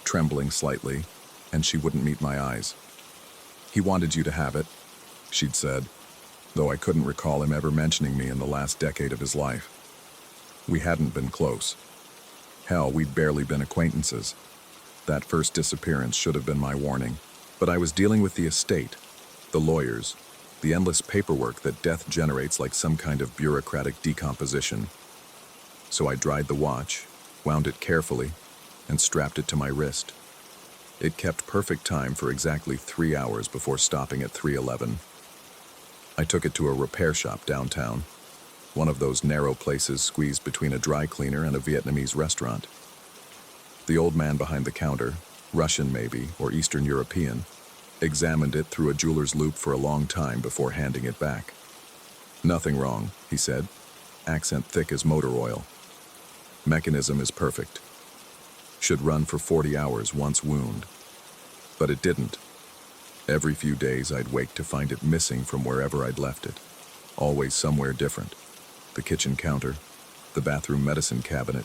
trembling slightly, and she wouldn't meet my eyes. "He wanted you to have it," she'd said, though I couldn't recall him ever mentioning me in the last decade of his life. We hadn't been close. Hell, we'd barely been acquaintances. That first disappearance should have been my warning. But I was dealing with the estate, the lawyers, the endless paperwork that death generates like some kind of bureaucratic decomposition. So I dried the watch, wound it carefully, and strapped it to my wrist. It kept perfect time for exactly 3 hours before stopping at 3:11. I took it to a repair shop downtown, one of those narrow places squeezed between a dry cleaner and a Vietnamese restaurant. The old man behind the counter, Russian maybe, or Eastern European, examined it through a jeweler's loupe for a long time before handing it back. "Nothing wrong," he said, accent thick as motor oil. "Mechanism is perfect. Should run for 40 hours once wound." But it didn't. Every few days I'd wake to find it missing from wherever I'd left it. Always somewhere different. The kitchen counter, the bathroom medicine cabinet,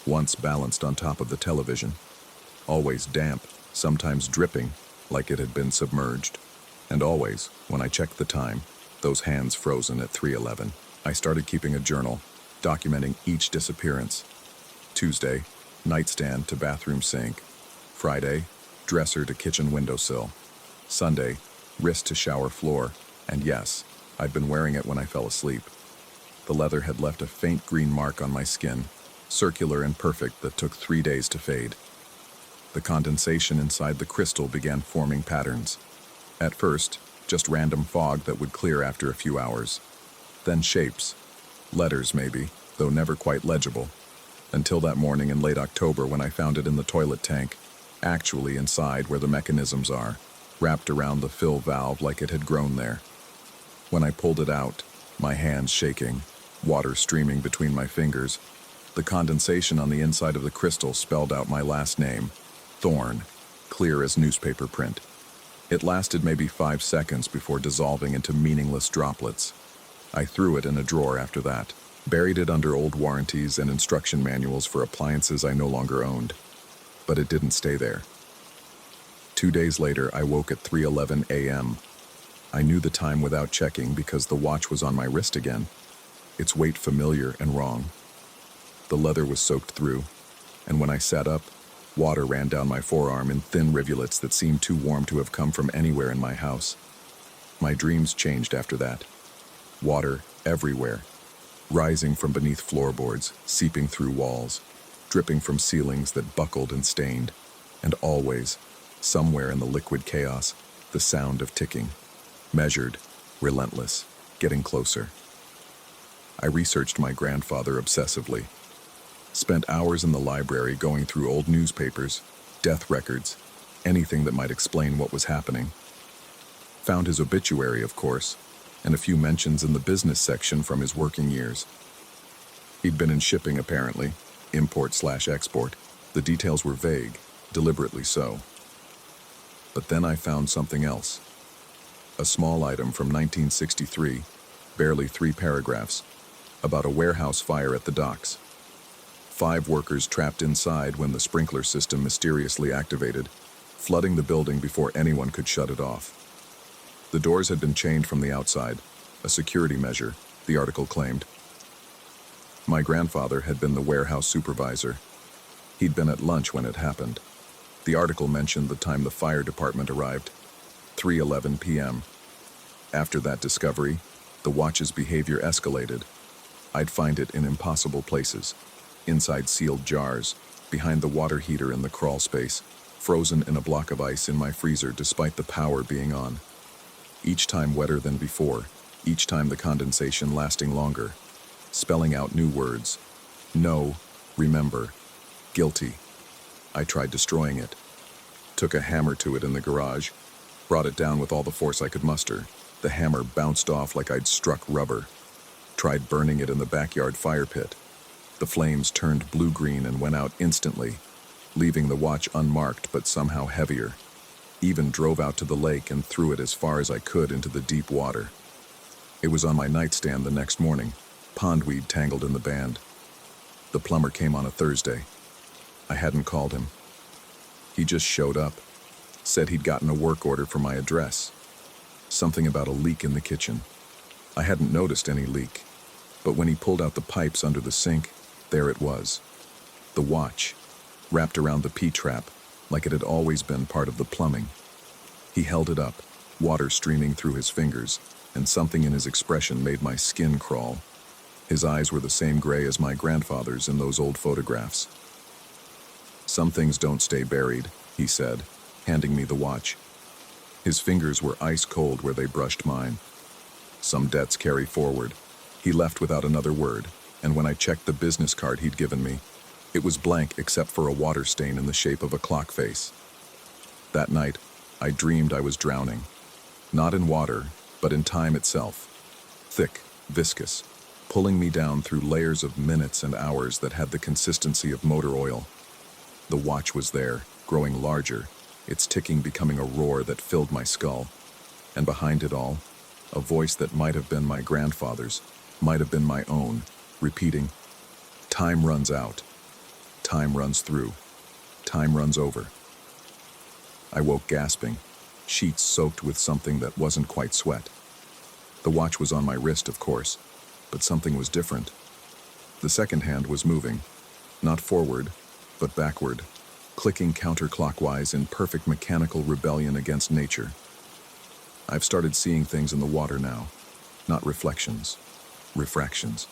once balanced on top of the television. Always damp, sometimes dripping, like it had been submerged. And always, when I checked the time, those hands frozen at 3:11. I started keeping a journal, documenting each disappearance. Tuesday, nightstand to bathroom sink. Friday, dresser to kitchen windowsill. Sunday, wrist to shower floor. And yes, I'd been wearing it when I fell asleep. The leather had left a faint green mark on my skin, circular and perfect, that took 3 days to fade. The condensation inside the crystal began forming patterns. At first, just random fog that would clear after a few hours. Then shapes. Letters maybe, though never quite legible. Until that morning in late October when I found it in the toilet tank, actually inside where the mechanisms are, wrapped around the fill valve like it had grown there. When I pulled it out, my hands shaking, water streaming between my fingers, the condensation on the inside of the crystal spelled out my last name, Thorne, clear as newspaper print. It lasted maybe 5 seconds before dissolving into meaningless droplets. I threw it in a drawer after that, buried it under old warranties and instruction manuals for appliances I no longer owned. But it didn't stay there. 2 days later, I woke at 3:11 a.m. I knew the time without checking because the watch was on my wrist again, its weight familiar and wrong. The leather was soaked through, and when I sat up, water ran down my forearm in thin rivulets that seemed too warm to have come from anywhere in my house. My dreams changed after that. Water everywhere, rising from beneath floorboards, seeping through walls, dripping from ceilings that buckled and stained, and always, somewhere in the liquid chaos, the sound of ticking. Measured, relentless, getting closer. I researched my grandfather obsessively. Spent hours in the library going through old newspapers, death records, anything that might explain what was happening. Found his obituary, of course, and a few mentions in the business section from his working years. He'd been in shipping, apparently, import/export. The details were vague, deliberately so. But then I found something else. A small item from 1963, barely 3 paragraphs, about a warehouse fire at the docks. 5 workers trapped inside when the sprinkler system mysteriously activated, flooding the building before anyone could shut it off. The doors had been chained from the outside, a security measure, the article claimed. My grandfather had been the warehouse supervisor. He'd been at lunch when it happened. The article mentioned the time the fire department arrived, 3:11 p.m. After that discovery, the watch's behavior escalated. I'd find it in impossible places, inside sealed jars, behind the water heater in the crawl space, frozen in a block of ice in my freezer despite the power being on. Each time wetter than before, each time the condensation lasting longer, spelling out new words. No, remember, guilty. I tried destroying it. Took a hammer to it in the garage, brought it down with all the force I could muster. The hammer bounced off like I'd struck rubber. Tried burning it in the backyard fire pit. The flames turned blue-green and went out instantly, leaving the watch unmarked but somehow heavier. Even drove out to the lake and threw it as far as I could into the deep water. It was on my nightstand the next morning, pondweed tangled in the band. The plumber came on a Thursday. I hadn't called him. He just showed up, said he'd gotten a work order for my address. Something about a leak in the kitchen. I hadn't noticed any leak, but when he pulled out the pipes under the sink, there it was. The watch, wrapped around the P-trap, like it had always been part of the plumbing. He held it up, water streaming through his fingers, and something in his expression made my skin crawl. His eyes were the same gray as my grandfather's in those old photographs. "Some things don't stay buried," he said, handing me the watch. His fingers were ice cold where they brushed mine. "Some debts carry forward." He left without another word, and when I checked the business card he'd given me, it was blank except for a water stain in the shape of a clock face. That night, I dreamed I was drowning. Not in water, but in time itself. Thick, viscous, pulling me down through layers of minutes and hours that had the consistency of motor oil. The watch was there, growing larger, its ticking becoming a roar that filled my skull. And behind it all, a voice that might have been my grandfather's, might have been my own, repeating, "Time runs out. Time runs through. Time runs over." I woke gasping, sheets soaked with something that wasn't quite sweat. The watch was on my wrist, of course, but something was different. The second hand was moving, not forward, but backward, clicking counterclockwise in perfect mechanical rebellion against nature. I've started seeing things in the water now, not reflections, refractions.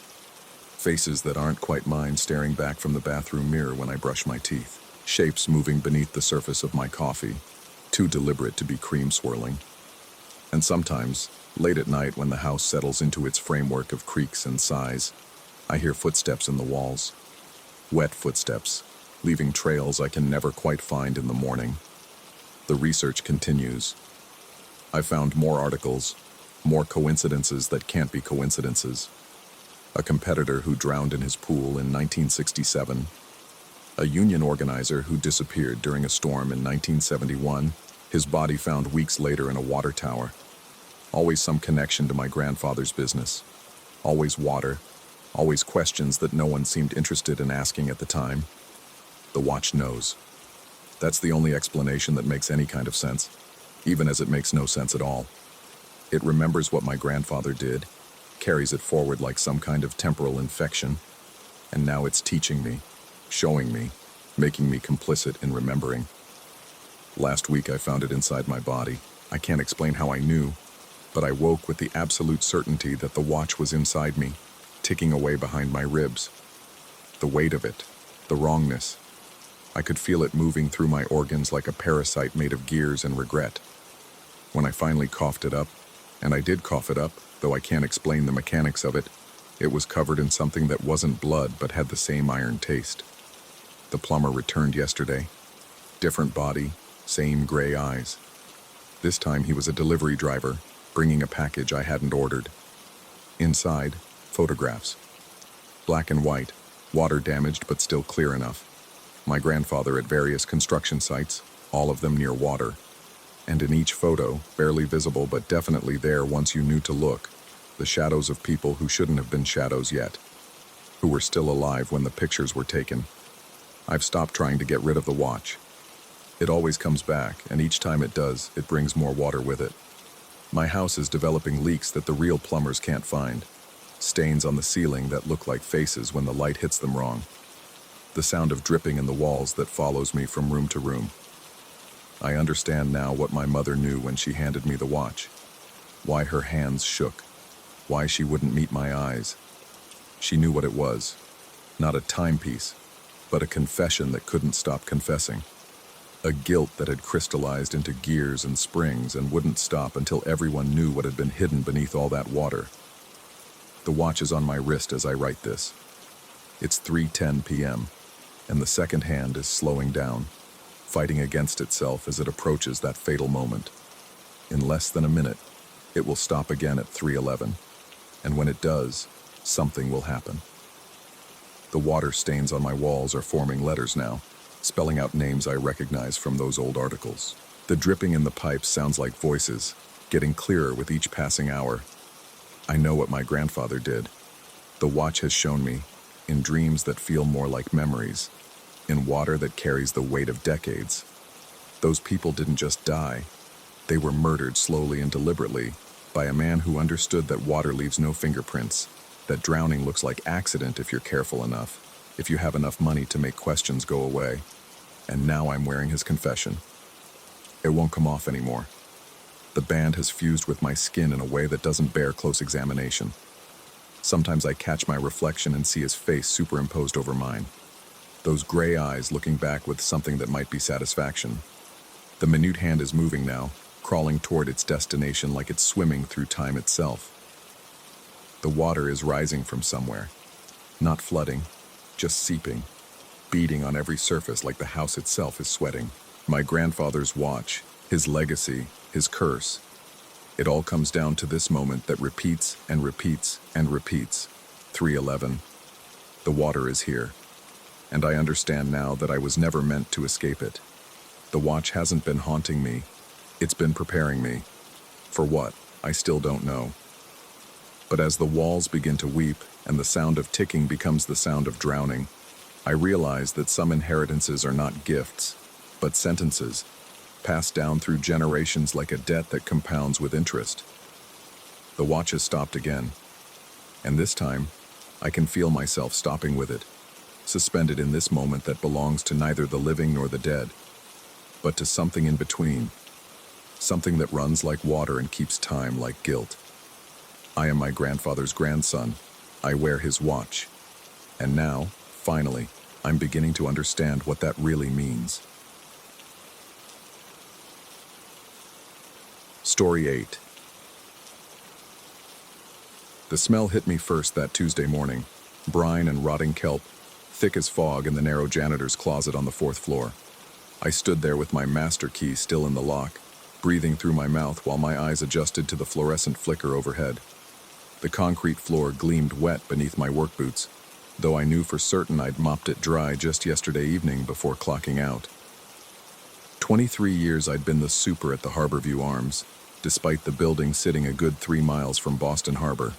Faces that aren't quite mine staring back from the bathroom mirror when I brush my teeth. Shapes moving beneath the surface of my coffee, too deliberate to be cream swirling. And sometimes, late at night when the house settles into its framework of creaks and sighs, I hear footsteps in the walls. Wet footsteps, leaving trails I can never quite find in the morning. The research continues. I found more articles, more coincidences that can't be coincidences. A competitor who drowned in his pool in 1967. A union organizer who disappeared during a storm in 1971, his body found weeks later in a water tower. Always some connection to my grandfather's business. Always water. Always questions that no one seemed interested in asking at the time. The watch knows. That's the only explanation that makes any kind of sense, even as it makes no sense at all. It remembers what my grandfather did, carries it forward like some kind of temporal infection, and now it's teaching me, showing me, making me complicit in remembering. Last week I found it inside my body. I can't explain how I knew, but I woke with the absolute certainty that the watch was inside me, ticking away behind my ribs. The weight of it, the wrongness. I could feel it moving through my organs like a parasite made of gears and regret. When I finally coughed it up, and I did cough it up, though I can't explain the mechanics of it, it was covered in something that wasn't blood but had the same iron taste. The plumber returned yesterday. Different body, same gray eyes. This time he was a delivery driver, bringing a package I hadn't ordered. Inside, photographs. Black and white, water damaged but still clear enough. My grandfather at various construction sites, all of them near water. And in each photo, barely visible but definitely there once you knew to look, the shadows of people who shouldn't have been shadows yet, who were still alive when the pictures were taken. I've stopped trying to get rid of the watch. It always comes back, and each time it does, it brings more water with it. My house is developing leaks that the real plumbers can't find, stains on the ceiling that look like faces when the light hits them wrong, the sound of dripping in the walls that follows me from room to room. I understand now what my mother knew when she handed me the watch, why her hands shook, why she wouldn't meet my eyes. She knew what it was, not a timepiece, but a confession that couldn't stop confessing. A guilt that had crystallized into gears and springs and wouldn't stop until everyone knew what had been hidden beneath all that water. The watch is on my wrist as I write this. It's 3:10 p.m., and the second hand is slowing down, fighting against itself as it approaches that fatal moment. In less than a minute, it will stop again at 3:11, and when it does, something will happen. The water stains on my walls are forming letters now, spelling out names I recognize from those old articles. The dripping in the pipes sounds like voices, getting clearer with each passing hour. I know what my grandfather did. The watch has shown me, in dreams that feel more like memories, in water that carries the weight of decades. Those people didn't just die. They were murdered slowly and deliberately by a man who understood that water leaves no fingerprints, that drowning looks like accident if you're careful enough, if you have enough money to make questions go away. and now I'm wearing his confession. It won't come off anymore. The band has fused with my skin in a way that doesn't bear close examination. Sometimes I catch my reflection and see his face superimposed over mine. Those gray eyes looking back with something that might be satisfaction. The minute hand is moving now, crawling toward its destination like it's swimming through time itself. The water is rising from somewhere. Not flooding, just seeping, beating on every surface like the house itself is sweating. My grandfather's watch, his legacy, his curse. It all comes down to this moment that repeats and repeats and repeats. 3:11. The water is here. And I understand now that I was never meant to escape it. The watch hasn't been haunting me. It's been preparing me. For what? I still don't know. But as the walls begin to weep and the sound of ticking becomes the sound of drowning, I realize that some inheritances are not gifts, but sentences, passed down through generations like a debt that compounds with interest. The watch has stopped again, and this time, I can feel myself stopping with it, suspended in this moment that belongs to neither the living nor the dead, but to something in between, something that runs like water and keeps time like guilt. I am my grandfather's grandson. I wear his watch. And now, finally, I'm beginning to understand what that really means. Story 8. The smell hit me first that Tuesday morning. Brine and rotting kelp, thick as fog in the narrow janitor's closet on the 4th floor. I stood there with my master key still in the lock, breathing through my mouth while my eyes adjusted to the fluorescent flicker overhead. The concrete floor gleamed wet beneath my work boots, though I knew for certain I'd mopped it dry just yesterday evening before clocking out. 23 years I'd been the super at the Harborview Arms, despite the building sitting a good 3 miles from Boston Harbor.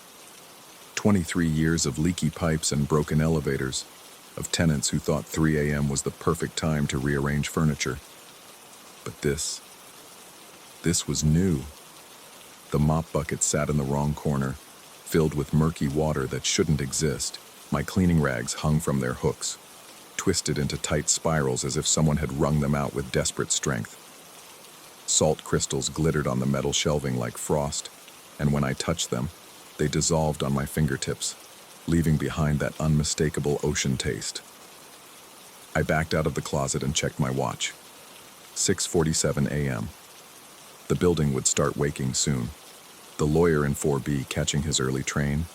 23 years of leaky pipes and broken elevators, of tenants who thought 3 a.m. was the perfect time to rearrange furniture. But this was new. The mop bucket sat in the wrong corner, filled with murky water that shouldn't exist. My cleaning rags hung from their hooks, twisted into tight spirals as if someone had wrung them out with desperate strength. Salt crystals glittered on the metal shelving like frost, and when I touched them, they dissolved on my fingertips, leaving behind that unmistakable ocean taste. I backed out of the closet and checked my watch. 6:47 a.m. The building would start waking soon. The lawyer in 4B catching his early train,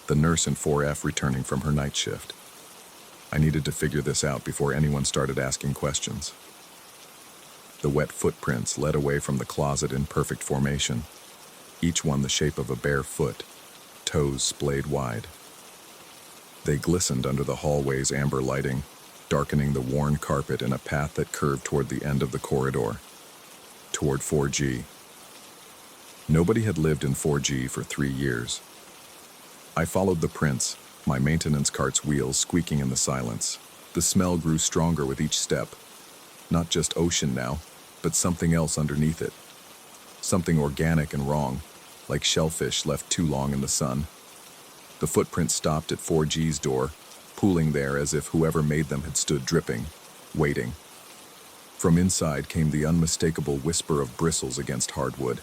the nurse in 4F returning from her night shift. I needed to figure this out before anyone started asking questions. The wet footprints led away from the closet in perfect formation, each one the shape of a bare foot, toes splayed wide. They glistened under the hallway's amber lighting, darkening the worn carpet in a path that curved toward the end of the corridor, toward 4G. Nobody had lived in 4G for 3 years. I followed the prints, my maintenance cart's wheels squeaking in the silence. The smell grew stronger with each step. Not just ocean now, but something else underneath it. Something organic and wrong, like shellfish left too long in the sun. The footprints stopped at 4G's door, pooling there as if whoever made them had stood dripping, waiting. From inside came the unmistakable whisper of bristles against hardwood.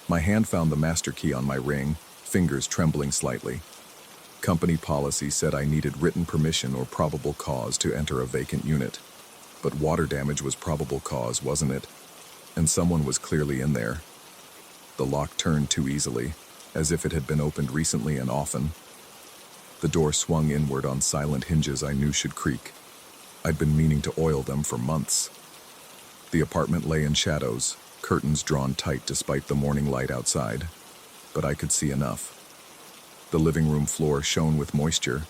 My hand found the master key on my ring, fingers trembling slightly. Company policy said I needed written permission or probable cause to enter a vacant unit. But water damage was probable cause, wasn't it? And someone was clearly in there. The lock turned too easily, as if it had been opened recently and often. The door swung inward on silent hinges I knew should creak. I'd been meaning to oil them for months. The apartment lay in shadows, curtains drawn tight despite the morning light outside. But I could see enough. The living room floor shone with moisture,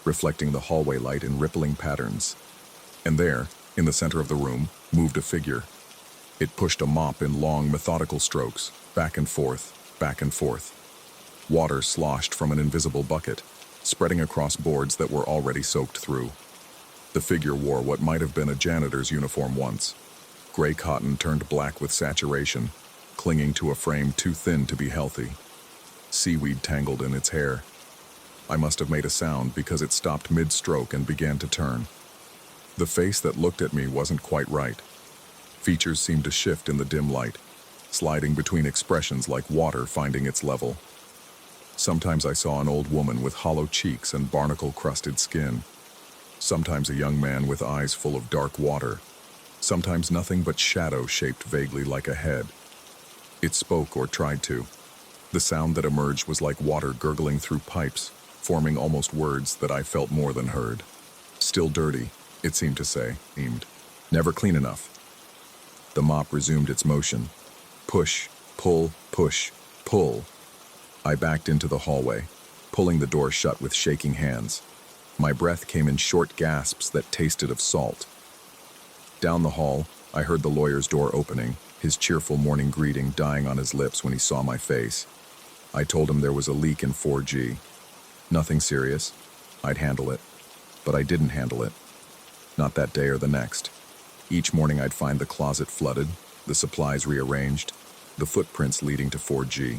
reflecting the hallway light in rippling patterns. And there, in the center of the room, moved a figure. It pushed a mop in long, methodical strokes, back and forth, back and forth. Water sloshed from an invisible bucket, spreading across boards that were already soaked through. The figure wore what might have been a janitor's uniform once. Gray cotton turned black with saturation, clinging to a frame too thin to be healthy. Seaweed tangled in its hair. I must have made a sound because it stopped mid-stroke and began to turn. The face that looked at me wasn't quite right. Features seemed to shift in the dim light, sliding between expressions like water finding its level. Sometimes I saw an old woman with hollow cheeks and barnacle-crusted skin. Sometimes a young man with eyes full of dark water. Sometimes nothing but shadow shaped vaguely like a head. It spoke or tried to. The sound that emerged was like water gurgling through pipes, forming almost words that I felt more than heard. Still dirty, it seemed to say, never clean enough. The mop resumed its motion. Push, pull, push, pull. I backed into the hallway, pulling the door shut with shaking hands. My breath came in short gasps that tasted of salt. Down the hall, I heard the lawyer's door opening, his cheerful morning greeting dying on his lips when he saw my face. I told him there was a leak in 4G. Nothing serious. I'd handle it. But I didn't handle it. Not that day or the next. Each morning I'd find the closet flooded, the supplies rearranged, the footprints leading to 4G.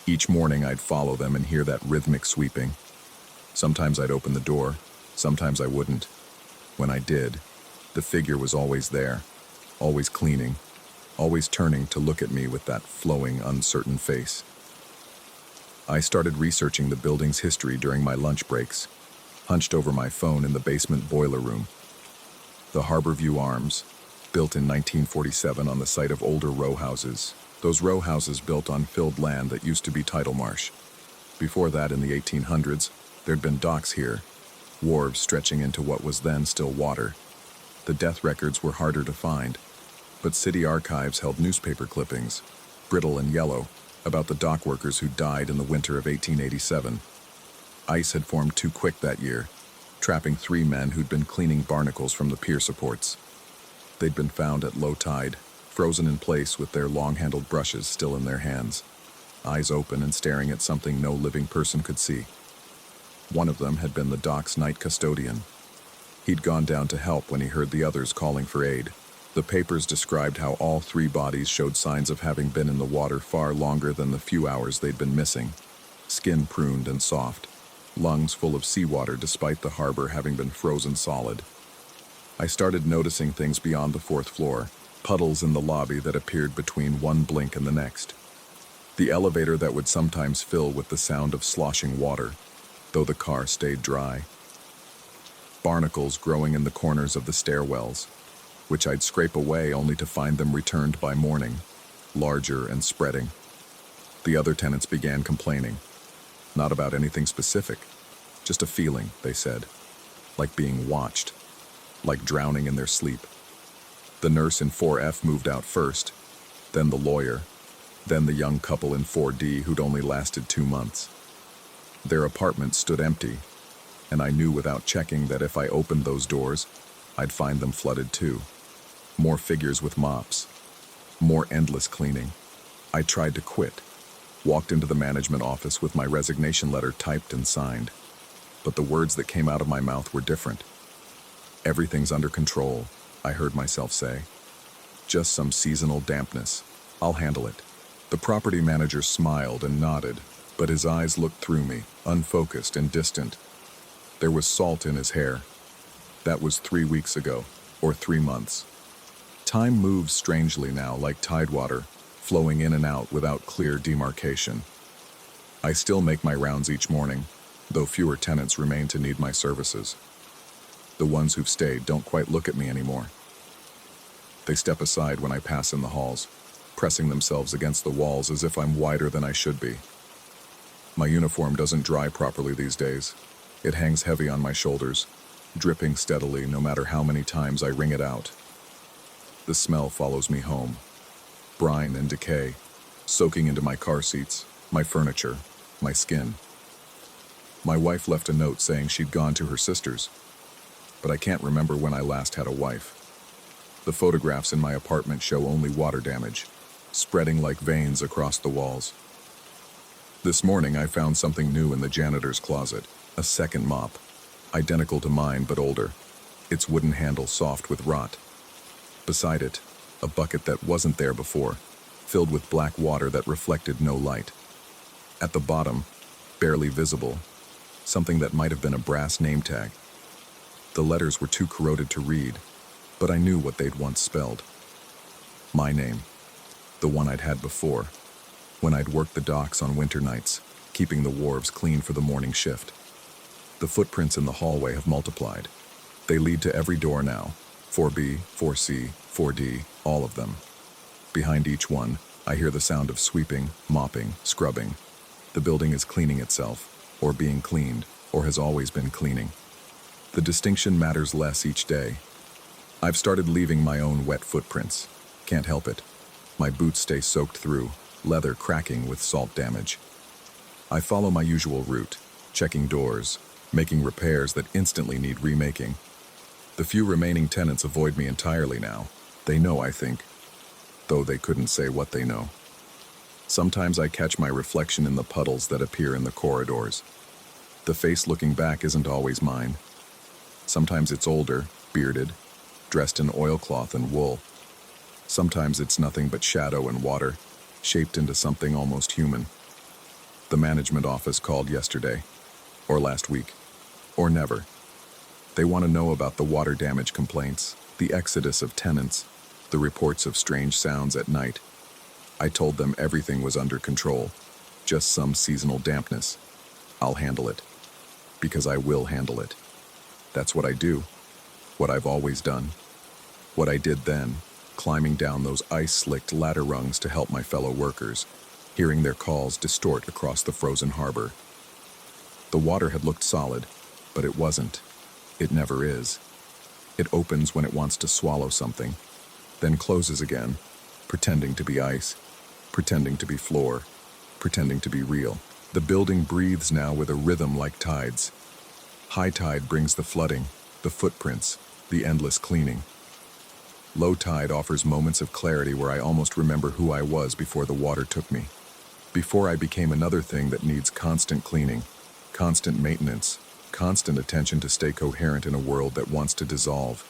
Each morning I'd follow them and hear that rhythmic sweeping. Sometimes I'd open the door, sometimes I wouldn't. When I did, the figure was always there, always cleaning, always turning to look at me with that flowing, uncertain face. I started researching the building's history during my lunch breaks, hunched over my phone in the basement boiler room. The Harborview Arms, built in 1947 on the site of older row houses. Those row houses built on filled land that used to be tidal marsh. Before that, in the 1800s, there'd been docks here, wharves stretching into what was then still water. The death records were harder to find, but city archives held newspaper clippings, brittle and yellow, about the dock workers who died in the winter of 1887. Ice had formed too quick that year, trapping 3 men who'd been cleaning barnacles from the pier supports. They'd been found at low tide, frozen in place with their long-handled brushes still in their hands, eyes open and staring at something no living person could see. One of them had been the dock's night custodian. He'd gone down to help when he heard the others calling for aid. The papers described how all 3 bodies showed signs of having been in the water far longer than the few hours they'd been missing. Skin pruned and soft, lungs full of seawater despite the harbor having been frozen solid. I started noticing things beyond the 4th floor, puddles in the lobby that appeared between one blink and the next. The elevator that would sometimes fill with the sound of sloshing water, though the car stayed dry. Barnacles growing in the corners of the stairwells, which I'd scrape away only to find them returned by morning, larger and spreading. The other tenants began complaining. Not about anything specific, just a feeling, they said, like being watched, like drowning in their sleep. The nurse in 4F moved out first, then the lawyer, then the young couple in 4D who'd only lasted 2 months. Their apartment stood empty, and I knew without checking that if I opened those doors, I'd find them flooded too. More figures with mops, more endless cleaning. I tried to quit, walked into the management office with my resignation letter typed and signed, but the words that came out of my mouth were different. Everything's under control, I heard myself say. Just some seasonal dampness. I'll handle it. The property manager smiled and nodded, but his eyes looked through me, unfocused and distant. There was salt in his hair. That was 3 weeks ago, or 3 months. Time moves strangely now, like tidewater, flowing in and out without clear demarcation. I still make my rounds each morning, though fewer tenants remain to need my services. The ones who've stayed don't quite look at me anymore. They step aside when I pass in the halls, pressing themselves against the walls as if I'm wider than I should be. My uniform doesn't dry properly these days. It hangs heavy on my shoulders, dripping steadily no matter how many times I wring it out. The smell follows me home. Brine and decay, soaking into my car seats, my furniture, my skin. My wife left a note saying she'd gone to her sister's, but I can't remember when I last had a wife. The photographs in my apartment show only water damage, spreading like veins across the walls. This morning I found something new in the janitor's closet, a second mop, identical to mine but older, its wooden handle soft with rot. Beside it, a bucket that wasn't there before, filled with black water that reflected no light. At the bottom, barely visible, something that might have been a brass name tag. The letters were too corroded to read, but I knew what they'd once spelled. My name, the one I'd had before, when I'd worked the docks on winter nights, keeping the wharves clean for the morning shift. The footprints in the hallway have multiplied. They lead to every door now, 4B, 4C, 4D, all of them. Behind each one, I hear the sound of sweeping, mopping, scrubbing. The building is cleaning itself, or being cleaned, or has always been cleaning. The distinction matters less each day. I've started leaving my own wet footprints. Can't help it. My boots stay soaked through, leather cracking with salt damage. I follow my usual route, checking doors, making repairs that instantly need remaking. The few remaining tenants avoid me entirely now. They know, I think, though they couldn't say what they know. Sometimes I catch my reflection in the puddles that appear in the corridors. The face looking back isn't always mine. Sometimes it's older, bearded, dressed in oilcloth and wool. Sometimes it's nothing but shadow and water, shaped into something almost human. The management office called yesterday, or last week, or never. They want to know about the water damage complaints, the exodus of tenants, the reports of strange sounds at night. I told them everything was under control, just some seasonal dampness. I'll handle it, because I will handle it. That's what I do, what I've always done. What I did then, climbing down those ice-slicked ladder rungs to help my fellow workers, hearing their calls distort across the frozen harbor. The water had looked solid, but it wasn't. It never is. It opens when it wants to swallow something, then closes again, pretending to be ice, pretending to be floor, pretending to be real. The building breathes now with a rhythm like tides. High tide brings the flooding, the footprints, the endless cleaning. Low tide offers moments of clarity where I almost remember who I was before the water took me. Before I became another thing that needs constant cleaning, constant maintenance, constant attention to stay coherent in a world that wants to dissolve.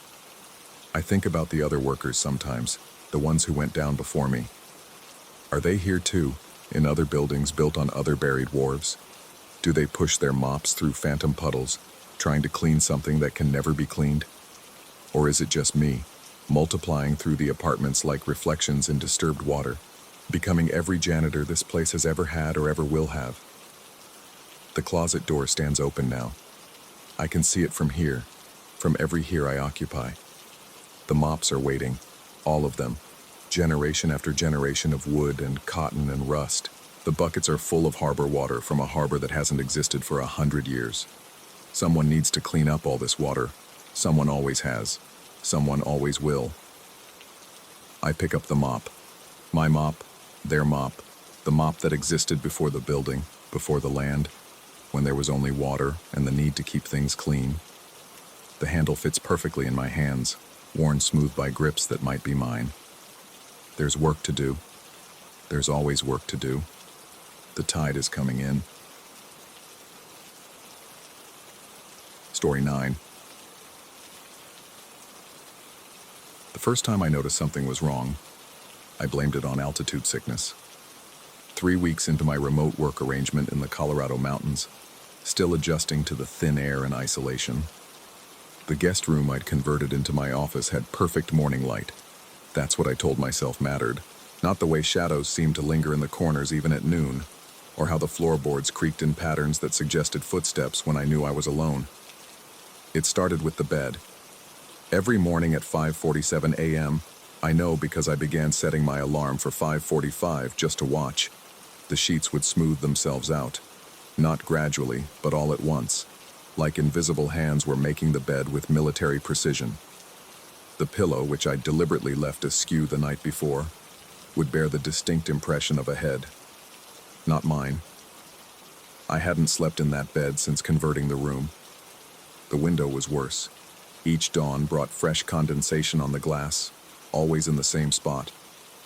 I think about the other workers sometimes, the ones who went down before me. Are they here too, in other buildings built on other buried wharves? Do they push their mops through phantom puddles, trying to clean something that can never be cleaned? Or is it just me, multiplying through the apartments like reflections in disturbed water, becoming every janitor this place has ever had or ever will have? The closet door stands open now. I can see it from here, from every here I occupy. The mops are waiting, all of them, generation after generation of wood and cotton and rust. The buckets are full of harbor water from a harbor that hasn't existed for 100 years. Someone needs to clean up all this water. Someone always has. Someone always will. I pick up the mop. My mop, their mop, the mop that existed before the building, before the land, when there was only water and the need to keep things clean. The handle fits perfectly in my hands, worn smooth by grips that might be mine. There's work to do. There's always work to do. The tide is coming in. Story 9. The first time I noticed something was wrong, I blamed it on altitude sickness. 3 weeks into my remote work arrangement in the Colorado mountains, still adjusting to the thin air and isolation. The guest room I'd converted into my office had perfect morning light. That's what I told myself mattered, not the way shadows seemed to linger in the corners even at noon, or how the floorboards creaked in patterns that suggested footsteps when I knew I was alone. It started with the bed. Every morning at 5:47 a.m., I know because I began setting my alarm for 5:45 just to watch. The sheets would smooth themselves out, not gradually, but all at once, like invisible hands were making the bed with military precision. The pillow, which I'd deliberately left askew the night before, would bear the distinct impression of a head. Not mine. I hadn't slept in that bed since converting the room. The window was worse. Each dawn brought fresh condensation on the glass, always in the same spot,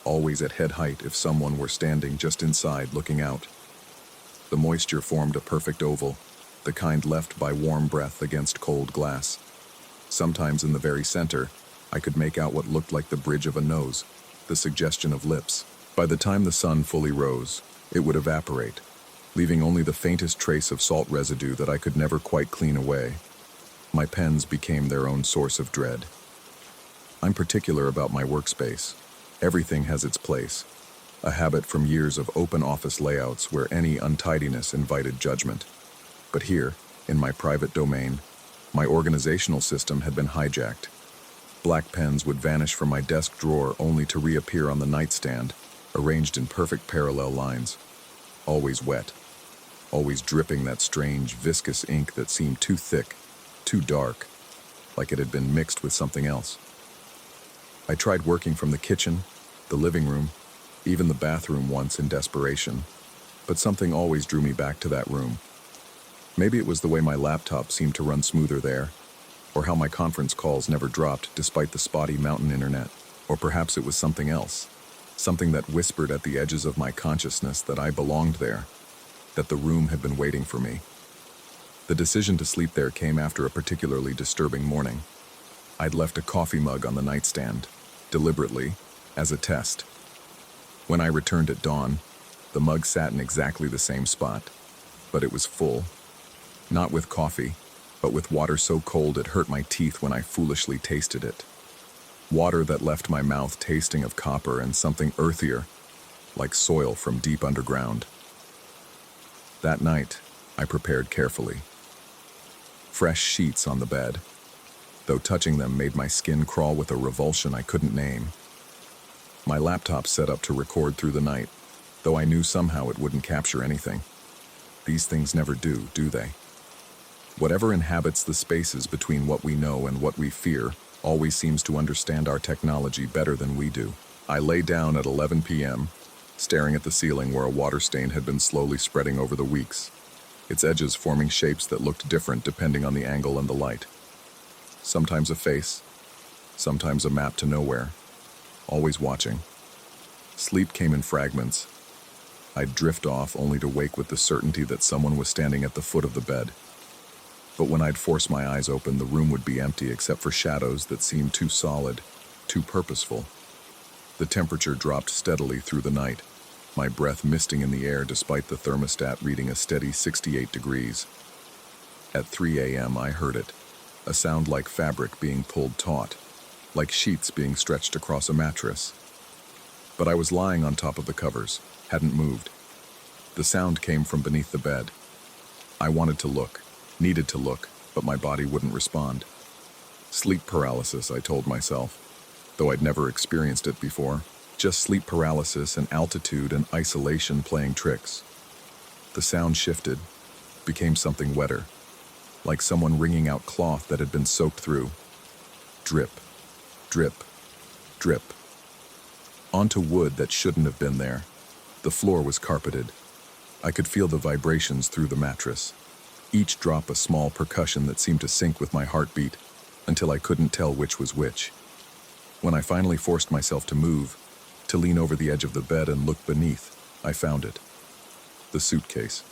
always at head height if someone were standing just inside looking out. The moisture formed a perfect oval, the kind left by warm breath against cold glass. Sometimes in the very center, I could make out what looked like the bridge of a nose, the suggestion of lips. By the time the sun fully rose, it would evaporate, leaving only the faintest trace of salt residue that I could never quite clean away. My pens became their own source of dread. I'm particular about my workspace. Everything has its place, a habit from years of open office layouts where any untidiness invited judgment. But here, in my private domain, my organizational system had been hijacked. Black pens would vanish from my desk drawer only to reappear on the nightstand, arranged in perfect parallel lines. Always wet, always dripping that strange, viscous ink that seemed too thick, too dark, like it had been mixed with something else. I tried working from the kitchen, the living room, even the bathroom once in desperation, but something always drew me back to that room. Maybe it was the way my laptop seemed to run smoother there, or how my conference calls never dropped despite the spotty mountain internet, or perhaps it was something else, something that whispered at the edges of my consciousness that I belonged there, that the room had been waiting for me. The decision to sleep there came after a particularly disturbing morning. I'd left a coffee mug on the nightstand, deliberately, as a test. When I returned at dawn, the mug sat in exactly the same spot, but it was full. Not with coffee, but with water so cold it hurt my teeth when I foolishly tasted it. Water that left my mouth tasting of copper and something earthier, like soil from deep underground. That night, I prepared carefully. Fresh sheets on the bed, though touching them made my skin crawl with a revulsion I couldn't name. My laptop set up to record through the night, though I knew somehow it wouldn't capture anything. These things never do they? Whatever inhabits the spaces between what we know and what we fear always seems to understand our technology better than we do. I lay down at 11 p.m., staring at the ceiling where a water stain had been slowly spreading over the weeks, its edges forming shapes that looked different depending on the angle and the light. Sometimes a face, sometimes a map to nowhere, always watching. Sleep came in fragments. I'd drift off only to wake with the certainty that someone was standing at the foot of the bed. But when I'd force my eyes open, the room would be empty except for shadows that seemed too solid, too purposeful. The temperature dropped steadily through the night, my breath misting in the air despite the thermostat reading a steady 68 degrees. At 3 a.m. I heard it, a sound like fabric being pulled taut, like sheets being stretched across a mattress. But I was lying on top of the covers, hadn't moved. The sound came from beneath the bed. I wanted to look, needed to look, but my body wouldn't respond. Sleep paralysis, I told myself, though I'd never experienced it before. Just sleep paralysis and altitude and isolation playing tricks. The sound shifted, became something wetter, like someone wringing out cloth that had been soaked through. Drip, drip, drip. Onto wood that shouldn't have been there. The floor was carpeted. I could feel the vibrations through the mattress. Each drop a small percussion that seemed to sync with my heartbeat until I couldn't tell which was which. When I finally forced myself to move, to lean over the edge of the bed and look beneath, I found it. The suitcase.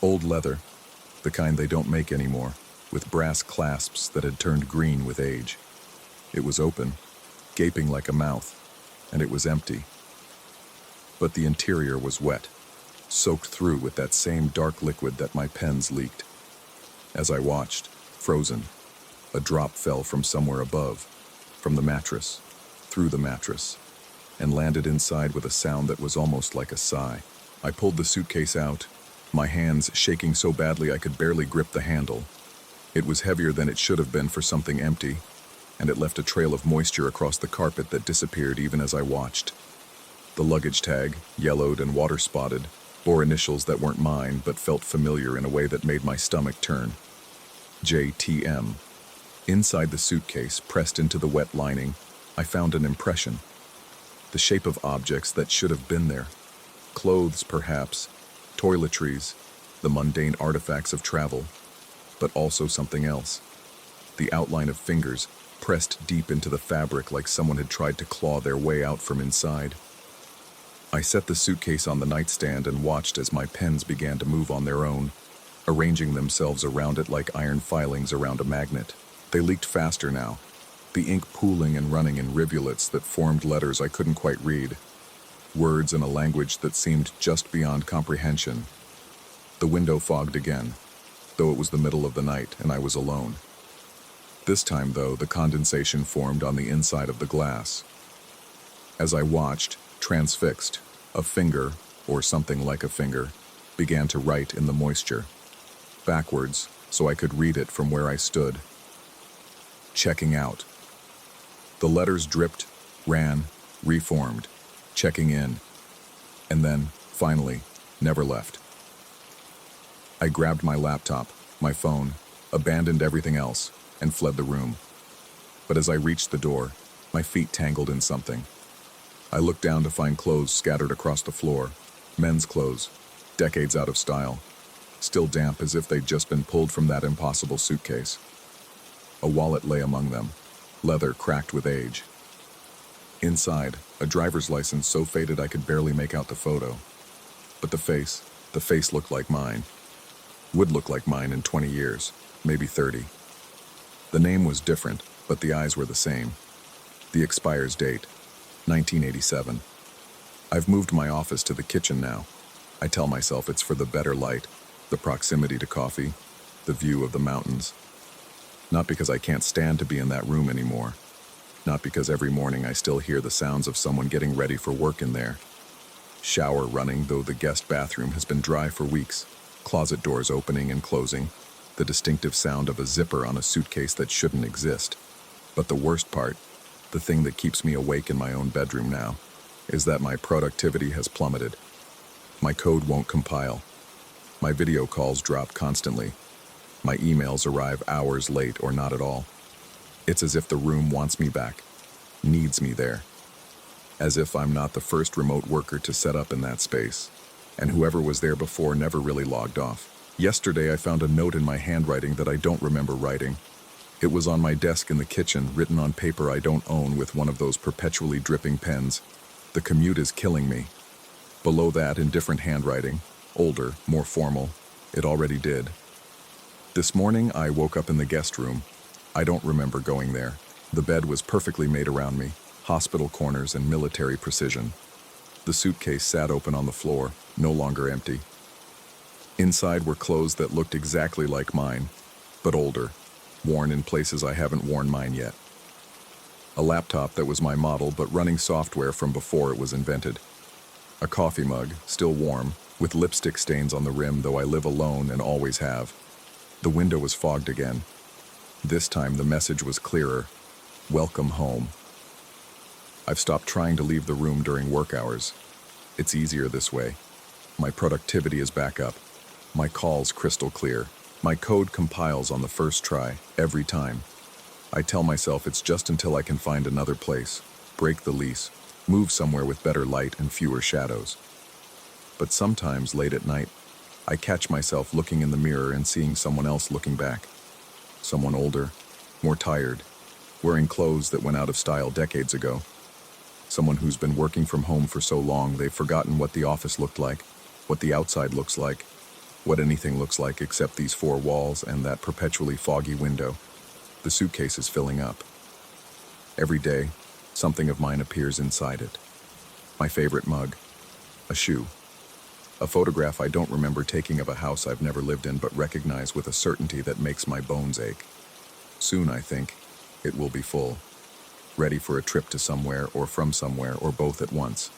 Old leather, the kind they don't make anymore, with brass clasps that had turned green with age. It was open, gaping like a mouth, and it was empty. But the interior was wet, soaked through with that same dark liquid that my pens leaked. As I watched, frozen, a drop fell from somewhere above, from the mattress, through the mattress, and landed inside with a sound that was almost like a sigh. I pulled the suitcase out, my hands shaking so badly I could barely grip the handle. It was heavier than it should have been for something empty, and it left a trail of moisture across the carpet that disappeared even as I watched. The luggage tag, yellowed and water-spotted, bore initials that weren't mine but felt familiar in a way that made my stomach turn. JTM. Inside the suitcase, pressed into the wet lining, I found an impression. The shape of objects that should have been there. Clothes, perhaps, toiletries, the mundane artifacts of travel, but also something else. The outline of fingers, pressed deep into the fabric like someone had tried to claw their way out from inside. I set the suitcase on the nightstand and watched as my pens began to move on their own, arranging themselves around it like iron filings around a magnet. They leaked faster now, the ink pooling and running in rivulets that formed letters I couldn't quite read, words in a language that seemed just beyond comprehension. The window fogged again. though it was the middle of the night and I was alone. This time, though, the condensation formed on the inside of the glass. As I watched, transfixed, a finger, or something like a finger, began to write in the moisture, backwards, so I could read it from where I stood. Checking out. The letters dripped, ran, reformed, checking in, and then, finally, never left. I grabbed my laptop, my phone, abandoned everything else, and fled the room. But as I reached the door, my feet tangled in something. I looked down to find clothes scattered across the floor, men's clothes, decades out of style, still damp as if they'd just been pulled from that impossible suitcase. A wallet lay among them, leather cracked with age. Inside, a driver's license so faded I could barely make out the photo. But the face looked like mine. Would look like mine in 20 years, maybe 30. The name was different, but the eyes were the same. The expires date, 1987. I've moved my office to the kitchen now. I tell myself it's for the better light, the proximity to coffee, the view of the mountains. Not because I can't stand to be in that room anymore. Not because every morning I still hear the sounds of someone getting ready for work in there. Shower running, though the guest bathroom has been dry for weeks. Closet doors opening and closing. The distinctive sound of a zipper on a suitcase that shouldn't exist. But the worst part, the thing that keeps me awake in my own bedroom now, is that my productivity has plummeted. My code won't compile. My video calls drop constantly. My emails arrive hours late or not at all. It's as if the room wants me back, needs me there. As if I'm not the first remote worker to set up in that space, and whoever was there before never really logged off. Yesterday I found a note in my handwriting that I don't remember writing. It was on my desk in the kitchen, written on paper I don't own with one of those perpetually dripping pens. The commute is killing me. Below that, in different handwriting, older, more formal, it already did. This morning I woke up in the guest room. I don't remember going there. The bed was perfectly made around me, hospital corners and military precision. The suitcase sat open on the floor, no longer empty. Inside were clothes that looked exactly like mine, but older, worn in places I haven't worn mine yet. A laptop that was my model but running software from before it was invented. A coffee mug, still warm, with lipstick stains on the rim, though I live alone and always have. The window was fogged again. This time the message was clearer. Welcome home. I've stopped trying to leave the room during work hours. It's easier this way. My productivity is back up. My calls crystal clear. My code compiles on the first try, every time. I tell myself it's just until I can find another place, break the lease, move somewhere with better light and fewer shadows. But sometimes, late at night, I catch myself looking in the mirror and seeing someone else looking back. Someone older, more tired, wearing clothes that went out of style decades ago. Someone who's been working from home for so long they've forgotten what the office looked like, what the outside looks like, what anything looks like except these four walls and that perpetually foggy window. The suitcase is filling up. Every day, something of mine appears inside it. My favorite mug, a shoe, a photograph I don't remember taking of a house I've never lived in but recognize with a certainty that makes my bones ache. Soon, I think, it will be full, ready for a trip to somewhere or from somewhere or both at once.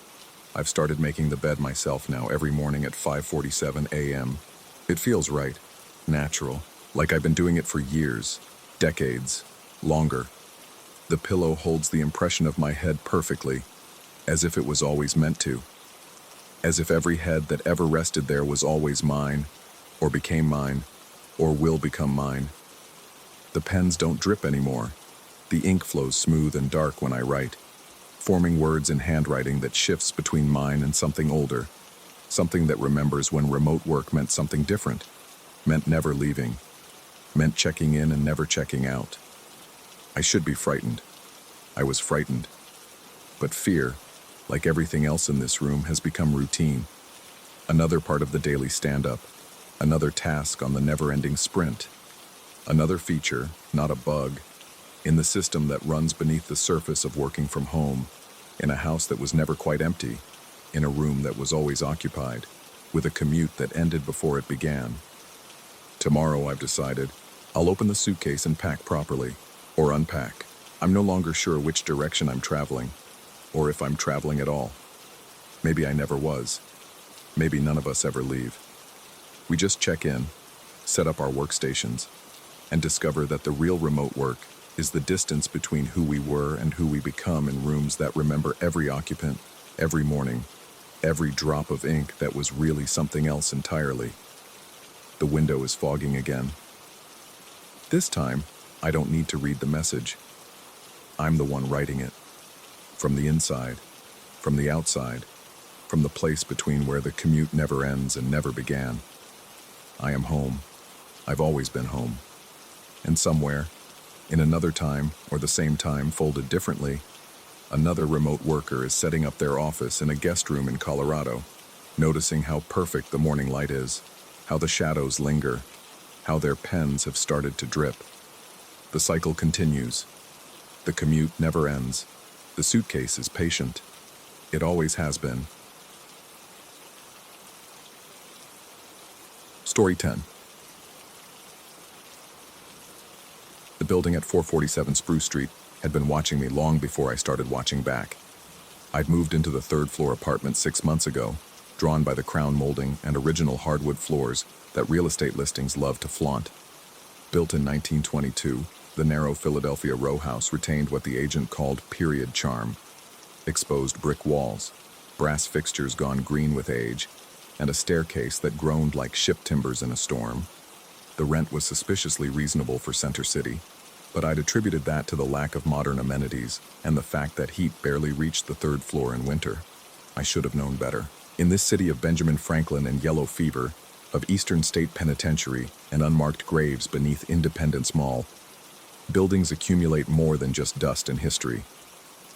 I've started making the bed myself now every morning at 5:47 a.m. It feels right, natural, like I've been doing it for years, decades, longer. The pillow holds the impression of my head perfectly, as if it was always meant to. As if every head that ever rested there was always mine, or became mine, or will become mine. The pens don't drip anymore. The ink flows smooth and dark when I write, forming words in handwriting that shifts between mine and something older, something that remembers when remote work meant something different, meant never leaving, meant checking in and never checking out. I should be frightened. I was frightened. But fear, like everything else in this room, has become routine. Another part of the daily stand-up, another task on the never-ending sprint, another feature, not a bug, in the system that runs beneath the surface of working from home, in a house that was never quite empty, in a room that was always occupied, with a commute that ended before it began. Tomorrow, I've decided, I'll open the suitcase and pack properly, or unpack. I'm no longer sure which direction I'm traveling, or if I'm traveling at all. Maybe I never was. Maybe none of us ever leave. We just check in, set up our workstations, and discover that the real remote work is the distance between who we were and who we become in rooms that remember every occupant, every morning, every drop of ink that was really something else entirely. The window is fogging again. This time, I don't need to read the message. I'm the one writing it. From the inside, from the outside, from the place between where the commute never ends and never began. I am home. I've always been home. And somewhere, in another time or the same time folded differently, another remote worker is setting up their office in a guest room in Colorado, noticing how perfect the morning light is, how the shadows linger, how their pens have started to drip. The cycle continues. The commute never ends. The suitcase is patient. It always has been. Story 10. The building at 447 Spruce Street had been watching me long before I started watching back. I'd moved into the third-floor apartment 6 months ago, drawn by the crown molding and original hardwood floors that real estate listings love to flaunt. Built in 1922, the narrow Philadelphia row house retained what the agent called period charm. Exposed brick walls, brass fixtures gone green with age, and a staircase that groaned like ship timbers in a storm. The rent was suspiciously reasonable for Center City, but I'd attributed that to the lack of modern amenities and the fact that heat barely reached the third floor in winter. I should have known better. In this city of Benjamin Franklin and yellow fever, of Eastern State Penitentiary and unmarked graves beneath Independence Mall, buildings accumulate more than just dust and history.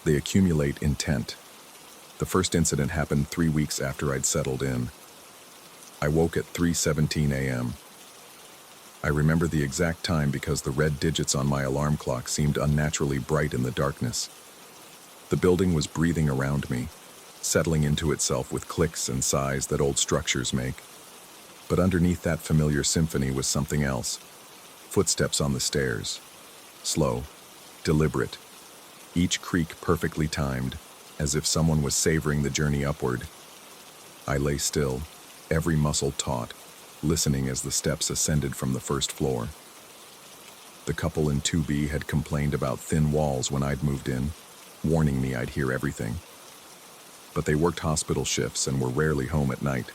They accumulate intent. The first incident happened 3 weeks after I'd settled in. I woke at 3:17 a.m. I remember the exact time because the red digits on my alarm clock seemed unnaturally bright in the darkness. The building was breathing around me, settling into itself with clicks and sighs that old structures make. But underneath that familiar symphony was something else. Footsteps on the stairs. Slow, deliberate, each creak perfectly timed, as if someone was savoring the journey upward. I lay still, every muscle taut, listening as the steps ascended from the first floor. The couple in 2B had complained about thin walls when I'd moved in, warning me I'd hear everything. But they worked hospital shifts and were rarely home at night.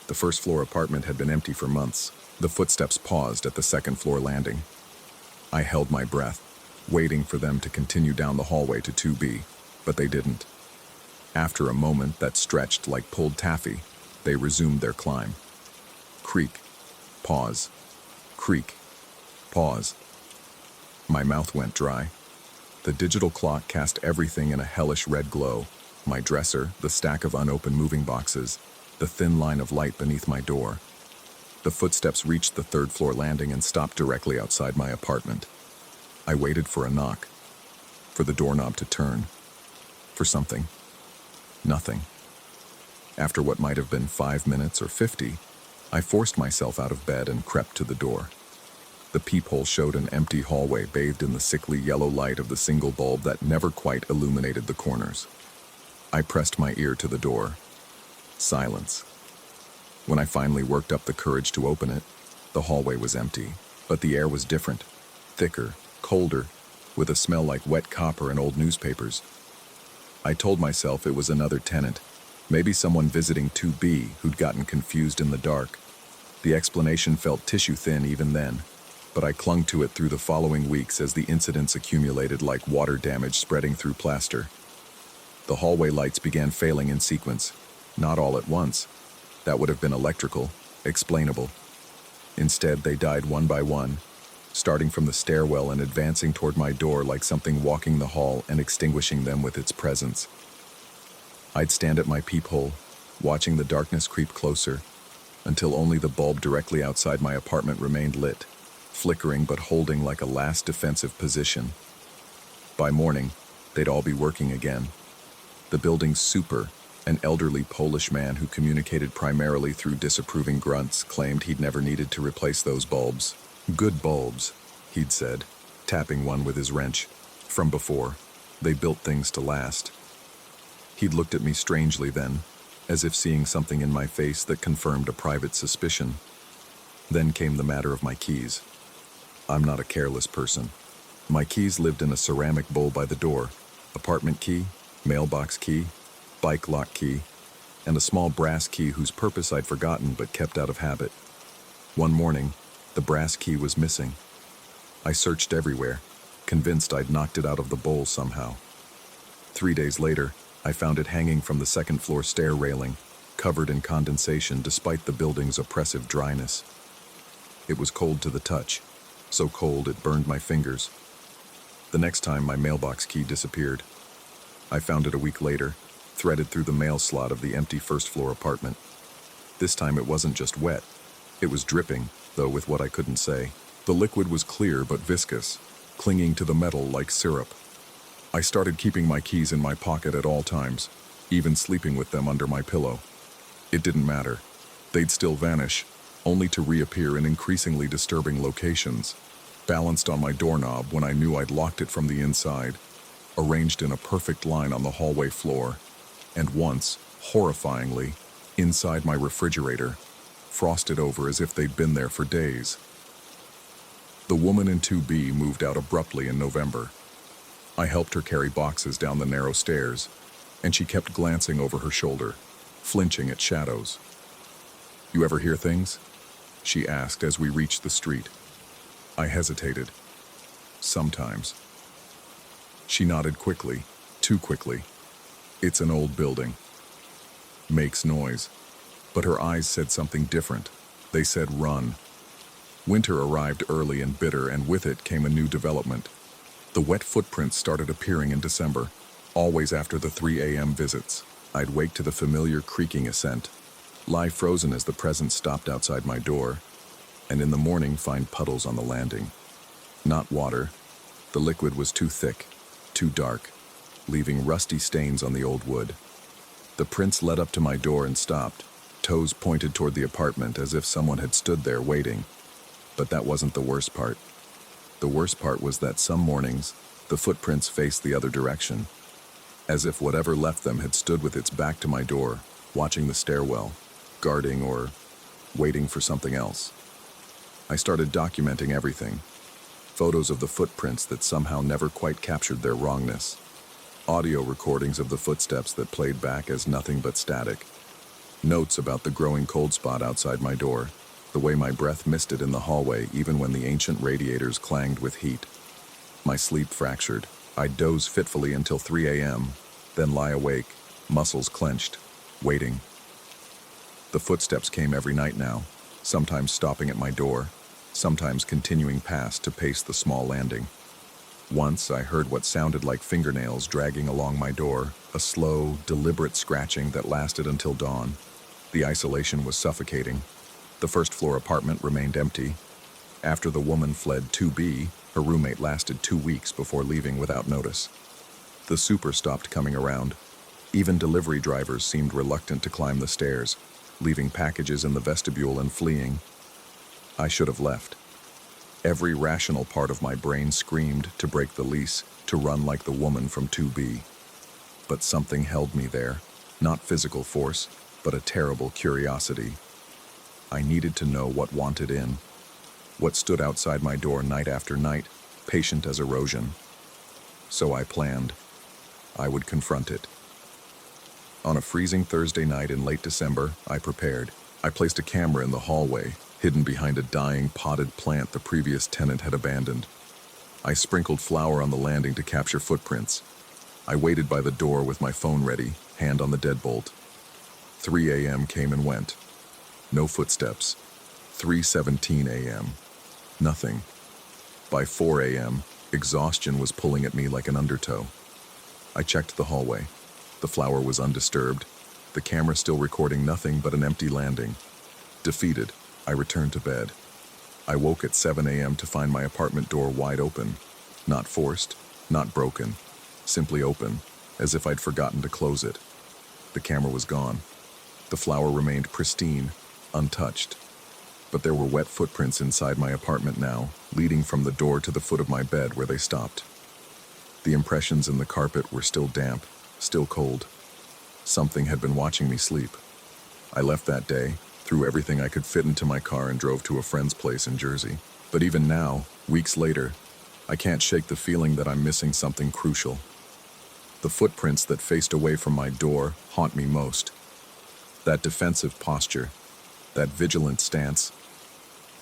The first floor apartment had been empty for months. The footsteps paused at the second floor landing. I held my breath, waiting for them to continue down the hallway to 2B, but they didn't. After a moment that stretched like pulled taffy, they resumed their climb. Creak, pause, creak, pause. My mouth went dry. The digital clock cast everything in a hellish red glow. My dresser, the stack of unopened moving boxes, the thin line of light beneath my door. The footsteps reached the third floor landing and stopped directly outside my apartment. I waited for a knock, for the doorknob to turn, for something. Nothing. After what might have been 5 minutes or 50, I forced myself out of bed and crept to the door. The peephole showed an empty hallway bathed in the sickly yellow light of the single bulb that never quite illuminated the corners. I pressed my ear to the door. Silence. When I finally worked up the courage to open it, the hallway was empty, but the air was different, thicker, colder, with a smell like wet copper and old newspapers. I told myself it was another tenant, maybe someone visiting 2B who'd gotten confused in the dark. The explanation felt tissue-thin even then, but I clung to it through the following weeks as the incidents accumulated like water damage spreading through plaster. The hallway lights began failing in sequence, not all at once. That would have been electrical, explainable. Instead, they died one by one, starting from the stairwell and advancing toward my door like something walking the hall and extinguishing them with its presence. I'd stand at my peephole, watching the darkness creep closer, until only the bulb directly outside my apartment remained lit, flickering but holding like a last defensive position. By morning, they'd all be working again. The building's super, An elderly Polish man who communicated primarily through disapproving grunts claimed he'd never needed to replace those bulbs. Good bulbs, he'd said, tapping one with his wrench. From before, they built things to last. He'd looked at me strangely then, as if seeing something in my face that confirmed a private suspicion. Then came the matter of my keys. I'm not a careless person. My keys lived in a ceramic bowl by the door, apartment key, mailbox key, bike lock key, and a small brass key whose purpose I'd forgotten but kept out of habit. One morning, the brass key was missing. I searched everywhere, convinced I'd knocked it out of the bowl somehow. 3 days later, I found it hanging from the second-floor stair railing, covered in condensation despite the building's oppressive dryness. It was cold to the touch, so cold it burned my fingers. The next time my mailbox key disappeared. I found it a week later, threaded through the mail slot of the empty first-floor apartment. This time it wasn't just wet. It was dripping, though with what I couldn't say. The liquid was clear but viscous, clinging to the metal like syrup. I started keeping my keys in my pocket at all times, even sleeping with them under my pillow. It didn't matter. They'd still vanish, only to reappear in increasingly disturbing locations, balanced on my doorknob when I knew I'd locked it from the inside, arranged in a perfect line on the hallway floor, and once, horrifyingly, inside my refrigerator, frosted over as if they'd been there for days. The woman in 2B moved out abruptly in November. I helped her carry boxes down the narrow stairs, and she kept glancing over her shoulder, flinching at shadows. "You ever hear things?" she asked as we reached the street. I hesitated. "Sometimes." She nodded quickly, too quickly. "It's an old building. Makes noise." But her eyes said something different. They said run. Winter arrived early and bitter, and with it came a new development. The wet footprints started appearing in December, always after the 3 a.m. visits. I'd wake to the familiar creaking ascent, lie frozen as the presence stopped outside my door, and in the morning find puddles on the landing. Not water. The liquid was too thick, too dark, leaving rusty stains on the old wood. The prints led up to my door and stopped, toes pointed toward the apartment as if someone had stood there waiting. But that wasn't the worst part. The worst part was that some mornings, the footprints faced the other direction, as if whatever left them had stood with its back to my door, watching the stairwell, guarding or waiting for something else. I started documenting everything. Photos of the footprints that somehow never quite captured their wrongness. Audio recordings of the footsteps that played back as nothing but static. Notes about the growing cold spot outside my door, the way my breath misted in the hallway even when the ancient radiators clanged with heat. My sleep fractured. I'd doze fitfully until 3 a.m., then lie awake, muscles clenched, waiting. The footsteps came every night now, sometimes stopping at my door, sometimes continuing past to pace the small landing. Once I heard what sounded like fingernails dragging along my door, a slow, deliberate scratching that lasted until dawn. The isolation was suffocating. The first-floor apartment remained empty. After the woman fled 2B, her roommate lasted 2 weeks before leaving without notice. The super stopped coming around. Even delivery drivers seemed reluctant to climb the stairs, leaving packages in the vestibule and fleeing. I should have left. Every rational part of my brain screamed to break the lease, to run like the woman from 2B. But something held me there, not physical force, but a terrible curiosity. I needed to know what wanted in, what stood outside my door night after night, patient as erosion. So I planned. I would confront it. On a freezing Thursday night in late December, I prepared. I placed a camera in the hallway, hidden behind a dying potted plant the previous tenant had abandoned. I sprinkled flour on the landing to capture footprints. I waited by the door with my phone ready, hand on the deadbolt. 3 a.m. came and went. No footsteps. 3:17 a.m. Nothing. By 4 a.m., exhaustion was pulling at me like an undertow. I checked the hallway. The flower was undisturbed, the camera still recording nothing but an empty landing. Defeated, I returned to bed. I woke at 7 a.m. to find my apartment door wide open. Not forced, not broken, simply open, as if I'd forgotten to close it. The camera was gone. The flower remained pristine, untouched. But there were wet footprints inside my apartment now, leading from the door to the foot of my bed where they stopped. The impressions in the carpet were still damp, still cold. Something had been watching me sleep. I left that day, threw everything I could fit into my car and drove to a friend's place in Jersey. But even now, weeks later, I can't shake the feeling that I'm missing something crucial. The footprints that faced away from my door haunt me most. That defensive posture, that vigilant stance.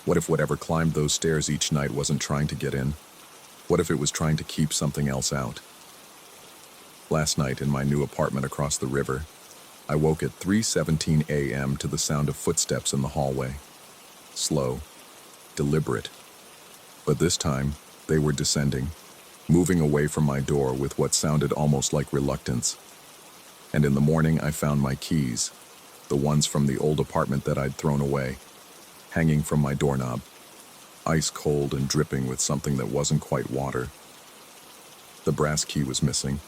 What if whatever climbed those stairs each night wasn't trying to get in? What if it was trying to keep something else out? Last night in my new apartment across the river, I woke at 3:17 a.m. to the sound of footsteps in the hallway. Slow, deliberate. But this time, they were descending, moving away from my door with what sounded almost like reluctance. And in the morning, I found my keys, the ones from the old apartment that I'd thrown away, hanging from my doorknob, ice cold and dripping with something that wasn't quite water. The brass key was missing.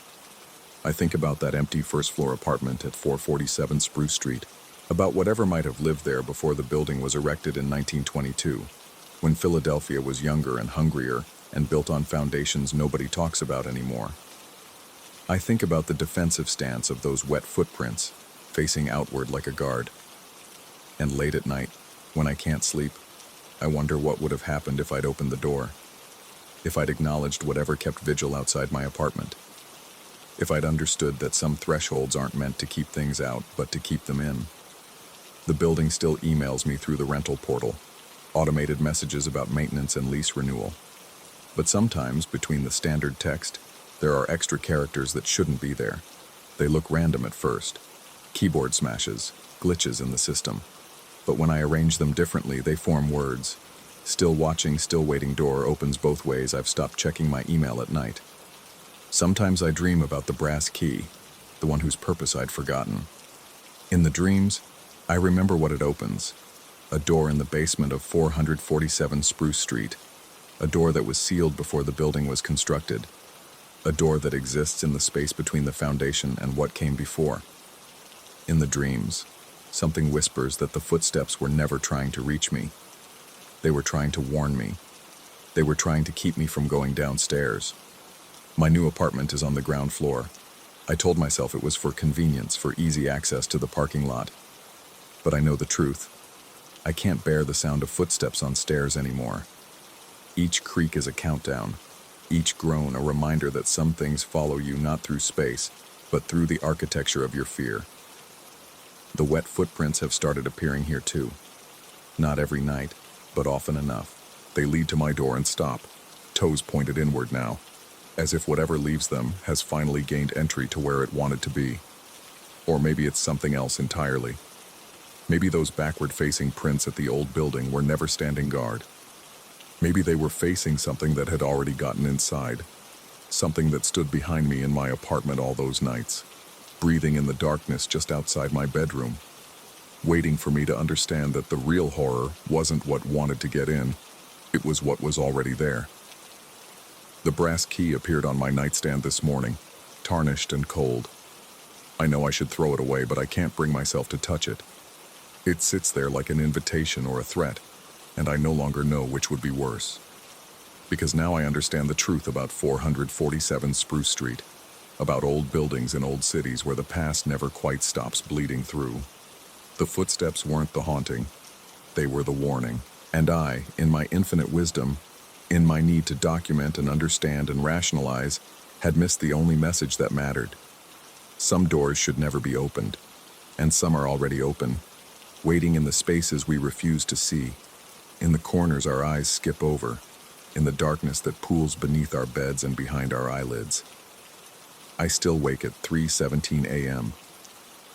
I think about that empty first-floor apartment at 447 Spruce Street, about whatever might have lived there before the building was erected in 1922, when Philadelphia was younger and hungrier and built on foundations nobody talks about anymore. I think about the defensive stance of those wet footprints, facing outward like a guard. And late at night, when I can't sleep, I wonder what would have happened if I'd opened the door, if I'd acknowledged whatever kept vigil outside my apartment, if I'd understood that some thresholds aren't meant to keep things out, but to keep them in. The building still emails me through the rental portal, automated messages about maintenance and lease renewal. But sometimes, between the standard text, there are extra characters that shouldn't be there. They look random at first. Keyboard smashes, glitches in the system. But when I arrange them differently, they form words. Still watching, still waiting door opens both ways. I've stopped checking my email at night. Sometimes I dream about the brass key, the one whose purpose I'd forgotten. In the dreams, I remember what it opens. A door in the basement of 447 Spruce Street. A door that was sealed before the building was constructed. A door that exists in the space between the foundation and what came before. In the dreams, something whispers that the footsteps were never trying to reach me. They were trying to warn me. They were trying to keep me from going downstairs. My new apartment is on the ground floor. I told myself it was for convenience, for easy access to the parking lot. But I know the truth. I can't bear the sound of footsteps on stairs anymore. Each creak is a countdown. Each groan a reminder that some things follow you not through space, but through the architecture of your fear. The wet footprints have started appearing here too. Not every night, but often enough. They lead to my door and stop, toes pointed inward now, as if whatever leaves them has finally gained entry to where it wanted to be. Or maybe it's something else entirely. Maybe those backward-facing prints at the old building were never standing guard. Maybe they were facing something that had already gotten inside, something that stood behind me in my apartment all those nights, breathing in the darkness just outside my bedroom, waiting for me to understand that the real horror wasn't what wanted to get in, it was what was already there. The brass key appeared on my nightstand this morning, tarnished and cold. I know I should throw it away, but I can't bring myself to touch it. It sits there like an invitation or a threat, and I no longer know which would be worse. Because now I understand the truth about 447 Spruce Street, about old buildings in old cities where the past never quite stops bleeding through. The footsteps weren't the haunting, they were the warning. And I, in my infinite wisdom, in my need to document and understand and rationalize, had missed the only message that mattered. Some doors should never be opened, and some are already open, waiting in the spaces we refuse to see, in the corners our eyes skip over, in the darkness that pools beneath our beds and behind our eyelids. I still wake at 3:17 a.m.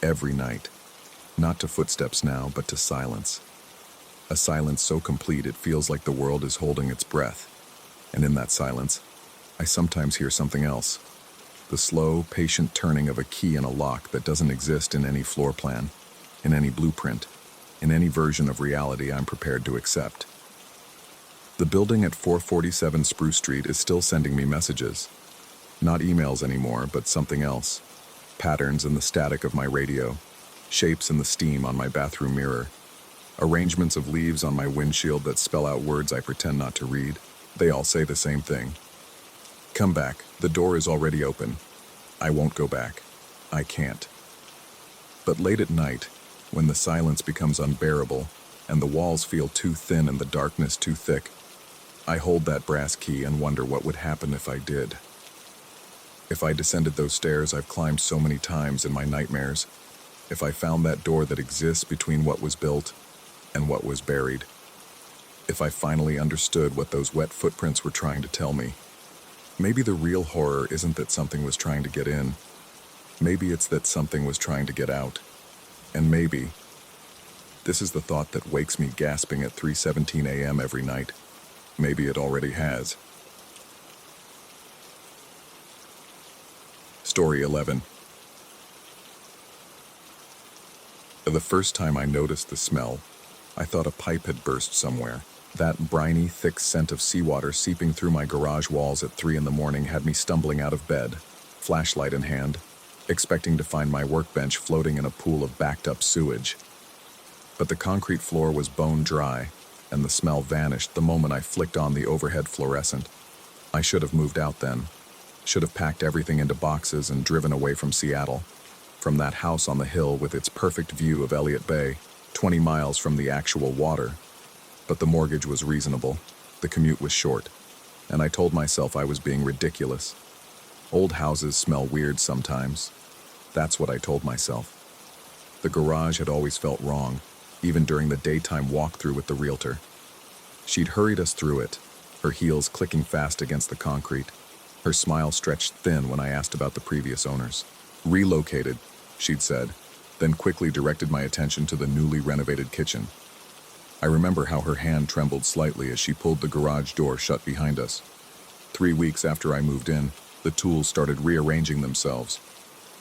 every night, not to footsteps now, but to silence. A silence so complete it feels like the world is holding its breath. And in that silence, I sometimes hear something else. The slow, patient turning of a key in a lock that doesn't exist in any floor plan, in any blueprint, in any version of reality I'm prepared to accept. The building at 447 Spruce Street is still sending me messages. Not emails anymore, but something else. Patterns in the static of my radio, shapes in the steam on my bathroom mirror, arrangements of leaves on my windshield that spell out words I pretend not to read. They all say the same thing. Come back. The door is already open. I won't go back. I can't. But late at night, when the silence becomes unbearable and the walls feel too thin and the darkness too thick, I hold that brass key and wonder what would happen if I did. If I descended those stairs I've climbed so many times in my nightmares, if I found that door that exists between what was built and what was buried, if I finally understood what those wet footprints were trying to tell me. Maybe the real horror isn't that something was trying to get in. Maybe it's that something was trying to get out. And maybe, this is the thought that wakes me gasping at 3:17 a.m. every night. Maybe it already has. Story 11. The first time I noticed the smell, I thought a pipe had burst somewhere. That briny, thick scent of seawater seeping through my garage walls at 3 in the morning had me stumbling out of bed, flashlight in hand, expecting to find my workbench floating in a pool of backed-up sewage. But the concrete floor was bone dry, and the smell vanished the moment I flicked on the overhead fluorescent. I should have moved out then. Should have packed everything into boxes and driven away from Seattle, from that house on the hill with its perfect view of Elliott Bay, 20 miles from the actual water. But the mortgage was reasonable, the commute was short, and I told myself I was being ridiculous. Old houses smell weird sometimes. That's what I told myself. The garage had always felt wrong, even during the daytime walkthrough with the realtor. She'd hurried us through it, her heels clicking fast against the concrete, her smile stretched thin when I asked about the previous owners. Relocated, she'd said, then quickly directed my attention to the newly renovated kitchen. I remember how her hand trembled slightly as she pulled the garage door shut behind us. 3 weeks after I moved in, the tools started rearranging themselves.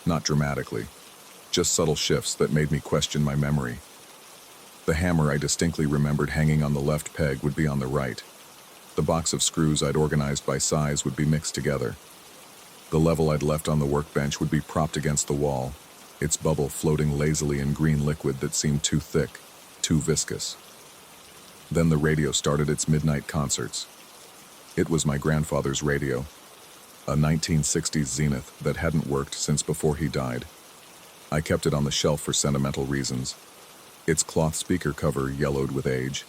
Not dramatically, just subtle shifts that made me question my memory. The hammer I distinctly remembered hanging on the left peg would be on the right. The box of screws I'd organized by size would be mixed together. The level I'd left on the workbench would be propped against the wall, its bubble floating lazily in green liquid that seemed too thick, too viscous. Then the radio started its midnight concerts. It was my grandfather's radio, a 1960s Zenith that hadn't worked since before he died. I kept it on the shelf for sentimental reasons. Its cloth speaker cover yellowed with age,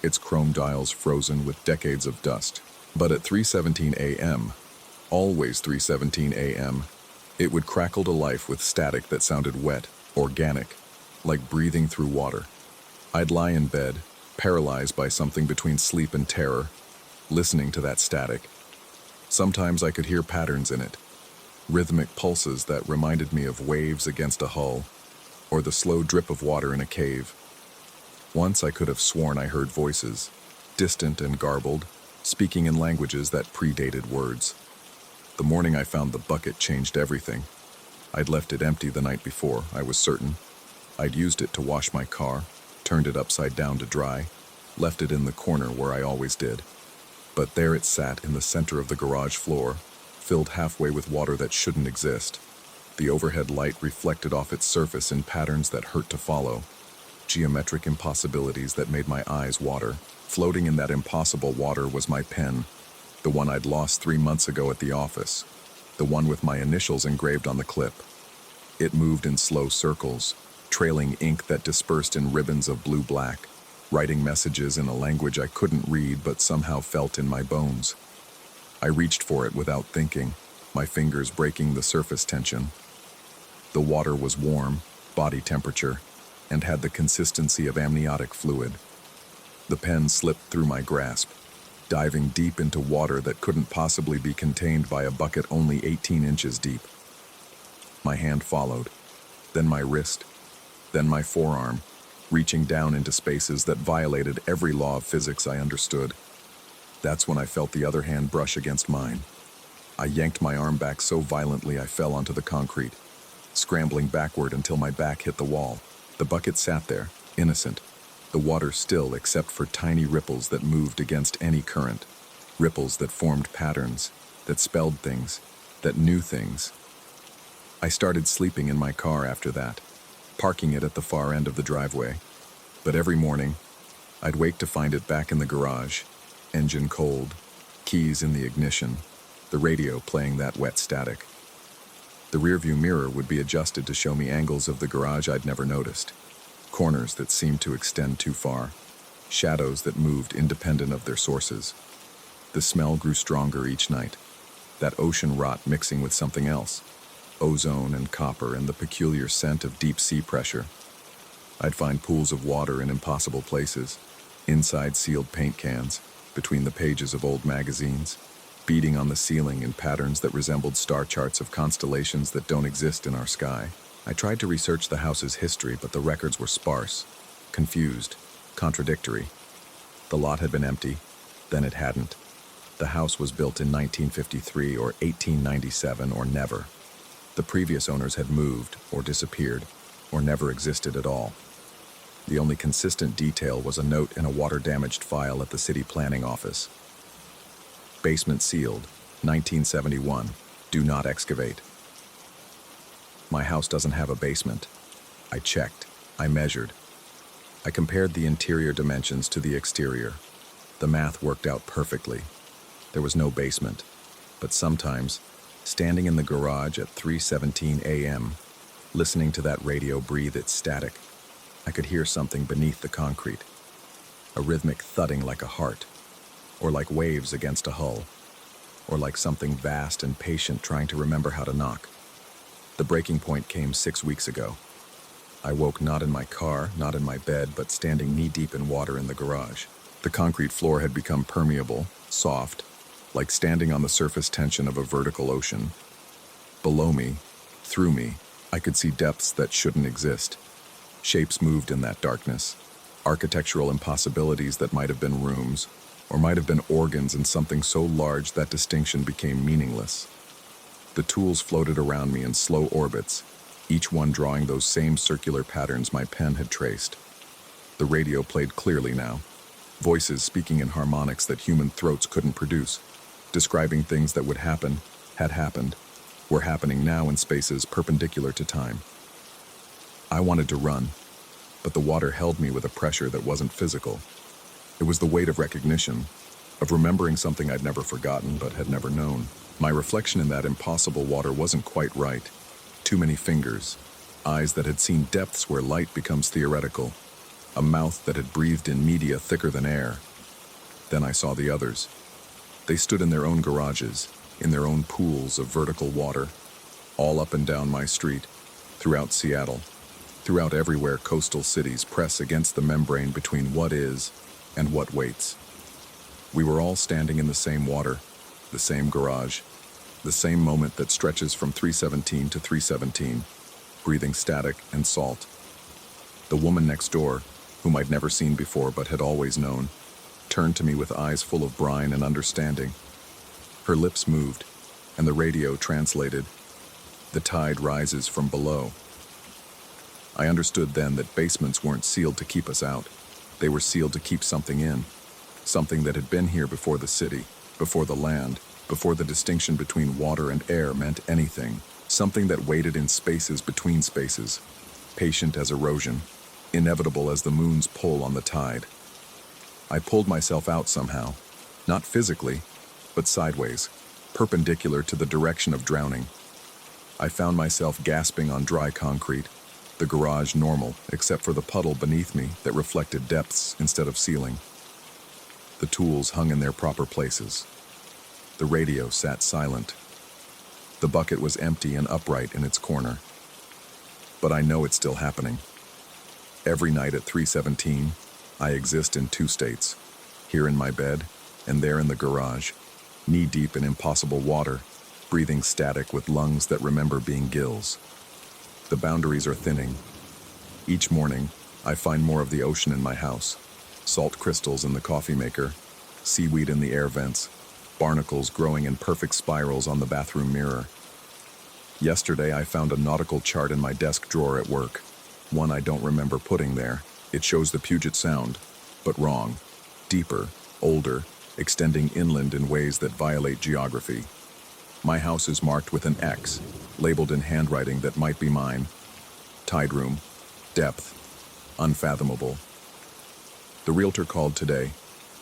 its chrome dials frozen with decades of dust. But at 3:17 a.m., always 3:17 a.m., it would crackle to life with static that sounded wet, organic, like breathing through water. I'd lie in bed, paralyzed by something between sleep and terror, listening to that static. Sometimes I could hear patterns in it, rhythmic pulses that reminded me of waves against a hull, or the slow drip of water in a cave. Once I could have sworn I heard voices, distant and garbled, speaking in languages that predated words. The morning I found the bucket changed everything. I'd left it empty the night before, I was certain. I'd used it to wash my car, turned it upside down to dry, left it in the corner where I always did. But there it sat in the center of the garage floor, filled halfway with water that shouldn't exist. The overhead light reflected off its surface in patterns that hurt to follow, geometric impossibilities that made my eyes water. Floating in that impossible water was my pen, the one I'd lost 3 months ago at the office, the one with my initials engraved on the clip. It moved in slow circles, trailing ink that dispersed in ribbons of blue-black, writing messages in a language I couldn't read but somehow felt in my bones. I reached for it without thinking, my fingers breaking the surface tension. The water was warm, body temperature, and had the consistency of amniotic fluid. The pen slipped through my grasp, diving deep into water that couldn't possibly be contained by a bucket only 18 inches deep. My hand followed, then my wrist, then my forearm, reaching down into spaces that violated every law of physics I understood. That's when I felt the other hand brush against mine. I yanked my arm back so violently I fell onto the concrete, scrambling backward until my back hit the wall. The bucket sat there, innocent, the water still except for tiny ripples that moved against any current, ripples that formed patterns, that spelled things, that knew things. I started sleeping in my car after that, parking it at the far end of the driveway. But every morning, I'd wake to find it back in the garage, engine cold, keys in the ignition, the radio playing that wet static. The rearview mirror would be adjusted to show me angles of the garage I'd never noticed, corners that seemed to extend too far, shadows that moved independent of their sources. The smell grew stronger each night, that ocean rot mixing with something else, ozone and copper and the peculiar scent of deep sea pressure. I'd find pools of water in impossible places, inside sealed paint cans, between the pages of old magazines, beading on the ceiling in patterns that resembled star charts of constellations that don't exist in our sky. I tried to research the house's history, but the records were sparse, confused, contradictory. The lot had been empty, then it hadn't. The house was built in 1953 or 1897 or never. The previous owners had moved or disappeared or never existed at all. The only consistent detail was a note in a water-damaged file at the city planning office. Basement sealed, 1971. Do not excavate. My house doesn't have a basement. I checked. I measured. I compared the interior dimensions to the exterior. The math worked out perfectly. There was no basement. But sometimes, standing in the garage at 3:17 a.m., listening to that radio breathe its static, I could hear something beneath the concrete. A rhythmic thudding like a heart, or like waves against a hull, or like something vast and patient trying to remember how to knock. The breaking point came 6 weeks ago. I woke not in my car, not in my bed, but standing knee-deep in water in the garage. The concrete floor had become permeable, soft, like standing on the surface tension of a vertical ocean. Below me, through me, I could see depths that shouldn't exist. Shapes moved in that darkness, architectural impossibilities that might have been rooms, or might have been organs in something so large that distinction became meaningless. The tools floated around me in slow orbits, each one drawing those same circular patterns my pen had traced. The radio played clearly now, voices speaking in harmonics that human throats couldn't produce, describing things that would happen, had happened, were happening now in spaces perpendicular to time. I wanted to run, but the water held me with a pressure that wasn't physical. It was the weight of recognition, of remembering something I'd never forgotten but had never known. My reflection in that impossible water wasn't quite right. Too many fingers, eyes that had seen depths where light becomes theoretical, a mouth that had breathed in media thicker than air. Then I saw the others. They stood in their own garages, in their own pools of vertical water, all up and down my street, throughout Seattle, throughout everywhere coastal cities press against the membrane between what is and what waits. We were all standing in the same water, the same garage, the same moment that stretches from 317 to 317, breathing static and salt. The woman next door, whom I'd never seen before but had always known, turned to me with eyes full of brine and understanding. Her lips moved, and the radio translated, "The tide rises from below." I understood then that basements weren't sealed to keep us out. They were sealed to keep something in, something that had been here before the city, before the land, before the distinction between water and air meant anything, something that waited in spaces between spaces, patient as erosion, inevitable as the moon's pull on the tide. I pulled myself out somehow, not physically, but sideways, perpendicular to the direction of drowning. I found myself gasping on dry concrete, the garage normal except for the puddle beneath me that reflected depths instead of ceiling. The tools hung in their proper places. The radio sat silent. The bucket was empty and upright in its corner. But I know it's still happening. Every night at 3:17, I exist in two states, here in my bed and there in the garage, knee-deep in impossible water, breathing static with lungs that remember being gills. The boundaries are thinning. Each morning, I find more of the ocean in my house, salt crystals in the coffee maker, seaweed in the air vents, barnacles growing in perfect spirals on the bathroom mirror. Yesterday, I found a nautical chart in my desk drawer at work, one I don't remember putting there. It shows the Puget Sound, but wrong, deeper, older, extending inland in ways that violate geography. My house is marked with an X, labeled in handwriting that might be mine. Tide room, depth, unfathomable. The realtor called today,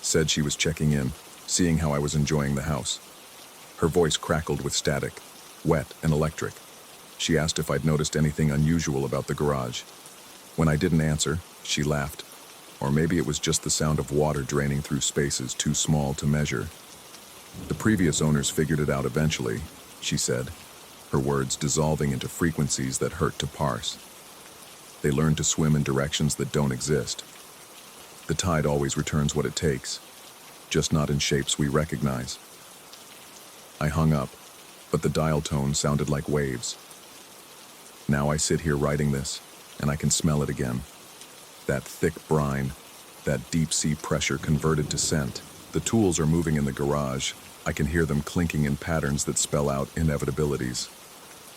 said she was checking in, seeing how I was enjoying the house. Her voice crackled with static, wet and electric. She asked if I'd noticed anything unusual about the garage. When I didn't answer, she laughed. Or maybe it was just the sound of water draining through spaces too small to measure. The previous owners figured it out eventually, she said, her words dissolving into frequencies that hurt to parse. They learned to swim in directions that don't exist. The tide always returns what it takes, just not in shapes we recognize. I hung up, but the dial tone sounded like waves. Now I sit here writing this, and I can smell it again. That thick brine, that deep-sea pressure converted to scent. The tools are moving in the garage. I can hear them clinking in patterns that spell out inevitabilities.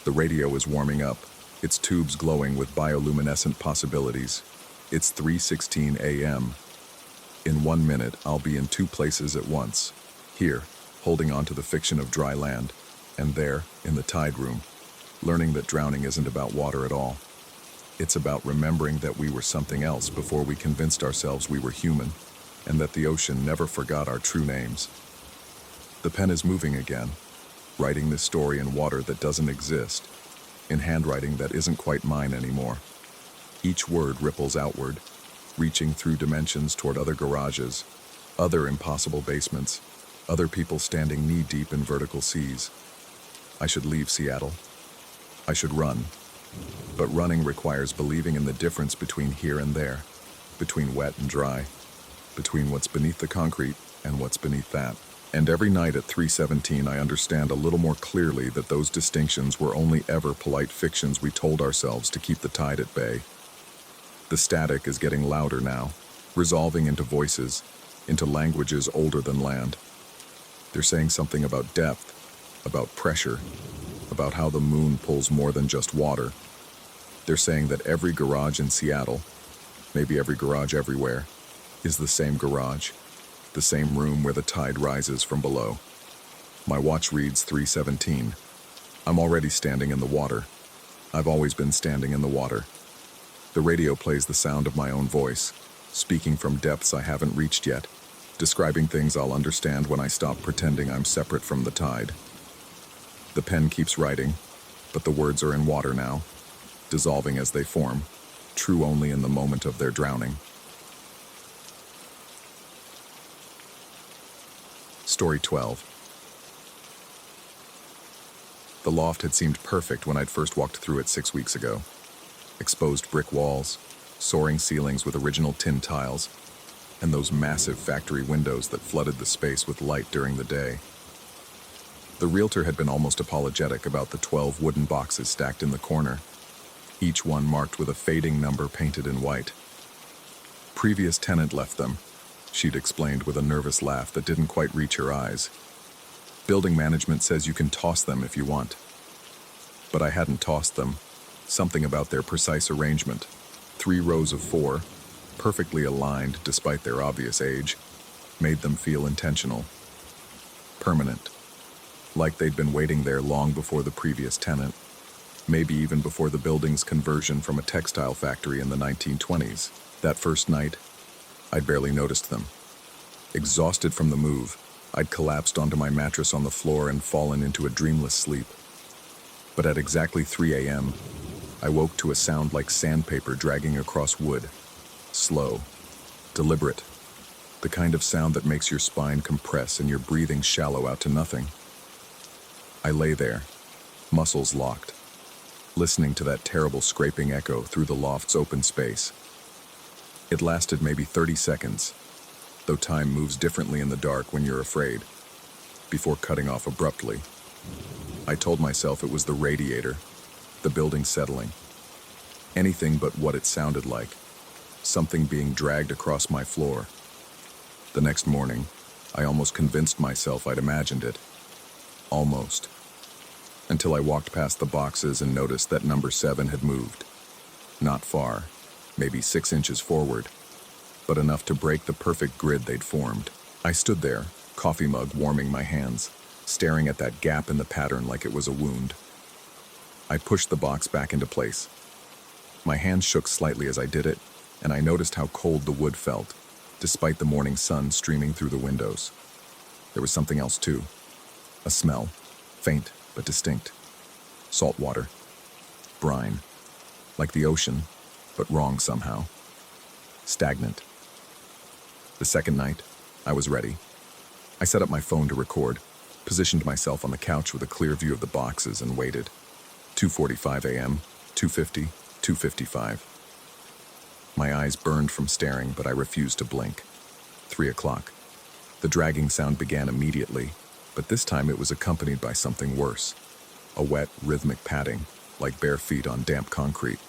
The radio is warming up, its tubes glowing with bioluminescent possibilities. It's 3:16 a.m. In 1 minute, I'll be in 2 places at once. Here, holding on to the fiction of dry land, and there, in the tide room, learning that drowning isn't about water at all. It's about remembering that we were something else before we convinced ourselves we were human, and that the ocean never forgot our true names. The pen is moving again, writing this story in water that doesn't exist, in handwriting that isn't quite mine anymore. Each word ripples outward, reaching through dimensions toward other garages, other impossible basements, other people standing knee-deep in vertical seas. I should leave Seattle. I should run. But running requires believing in the difference between here and there, between wet and dry, between what's beneath the concrete and what's beneath that. And every night at 3:17 I understand a little more clearly that those distinctions were only ever polite fictions we told ourselves to keep the tide at bay. The static is getting louder now, resolving into voices, into languages older than land. They're saying something about depth, about pressure, about how the moon pulls more than just water. They're saying that every garage in Seattle, maybe every garage everywhere, is the same garage, the same room where the tide rises from below. My watch reads 3:17. I'm already standing in the water. I've always been standing in the water. The radio plays the sound of my own voice, speaking from depths I haven't reached yet, describing things I'll understand when I stop pretending I'm separate from the tide. The pen keeps writing, but the words are in water now, dissolving as they form, true only in the moment of their drowning. Story 12. The loft had seemed perfect when I'd first walked through it 6 weeks ago. Exposed brick walls, soaring ceilings with original tin tiles, and those massive factory windows that flooded the space with light during the day. The realtor had been almost apologetic about the 12 wooden boxes stacked in the corner, each one marked with a fading number painted in white. Previous tenant left them, she'd explained with a nervous laugh that didn't quite reach her eyes. Building management says you can toss them if you want. But I hadn't tossed them. Something about their precise arrangement, 3 rows of 4, perfectly aligned despite their obvious age, made them feel intentional, permanent, like they'd been waiting there long before the previous tenant, maybe even before the building's conversion from a textile factory in the 1920s. That first night, I'd barely noticed them. Exhausted from the move, I'd collapsed onto my mattress on the floor and fallen into a dreamless sleep. But at exactly 3 a.m., I woke to a sound like sandpaper dragging across wood. Slow, deliberate, the kind of sound that makes your spine compress and your breathing shallow out to nothing. I lay there, muscles locked, listening to that terrible scraping echo through the loft's open space. It lasted maybe 30 seconds, though time moves differently in the dark when you're afraid, before cutting off abruptly. I told myself it was the radiator, the building settling. Anything but what it sounded like, something being dragged across my floor. The next morning, I almost convinced myself I'd imagined it. Almost. Until I walked past the boxes and noticed that number 7 had moved. Not far, maybe 6 inches forward, but enough to break the perfect grid they'd formed. I stood there, coffee mug warming my hands, staring at that gap in the pattern like it was a wound. I pushed the box back into place. My hands shook slightly as I did it, and I noticed how cold the wood felt, despite the morning sun streaming through the windows. There was something else too. A smell, faint but distinct. Salt water. Brine. Like the ocean, but wrong somehow. Stagnant. The second night, I was ready. I set up my phone to record, positioned myself on the couch with a clear view of the boxes, and waited. 2:45 a.m., 2:50, 2:55. My eyes burned from staring, but I refused to blink. 3 o'clock. The dragging sound began immediately, but this time it was accompanied by something worse. A wet, rhythmic padding, like bare feet on damp concrete.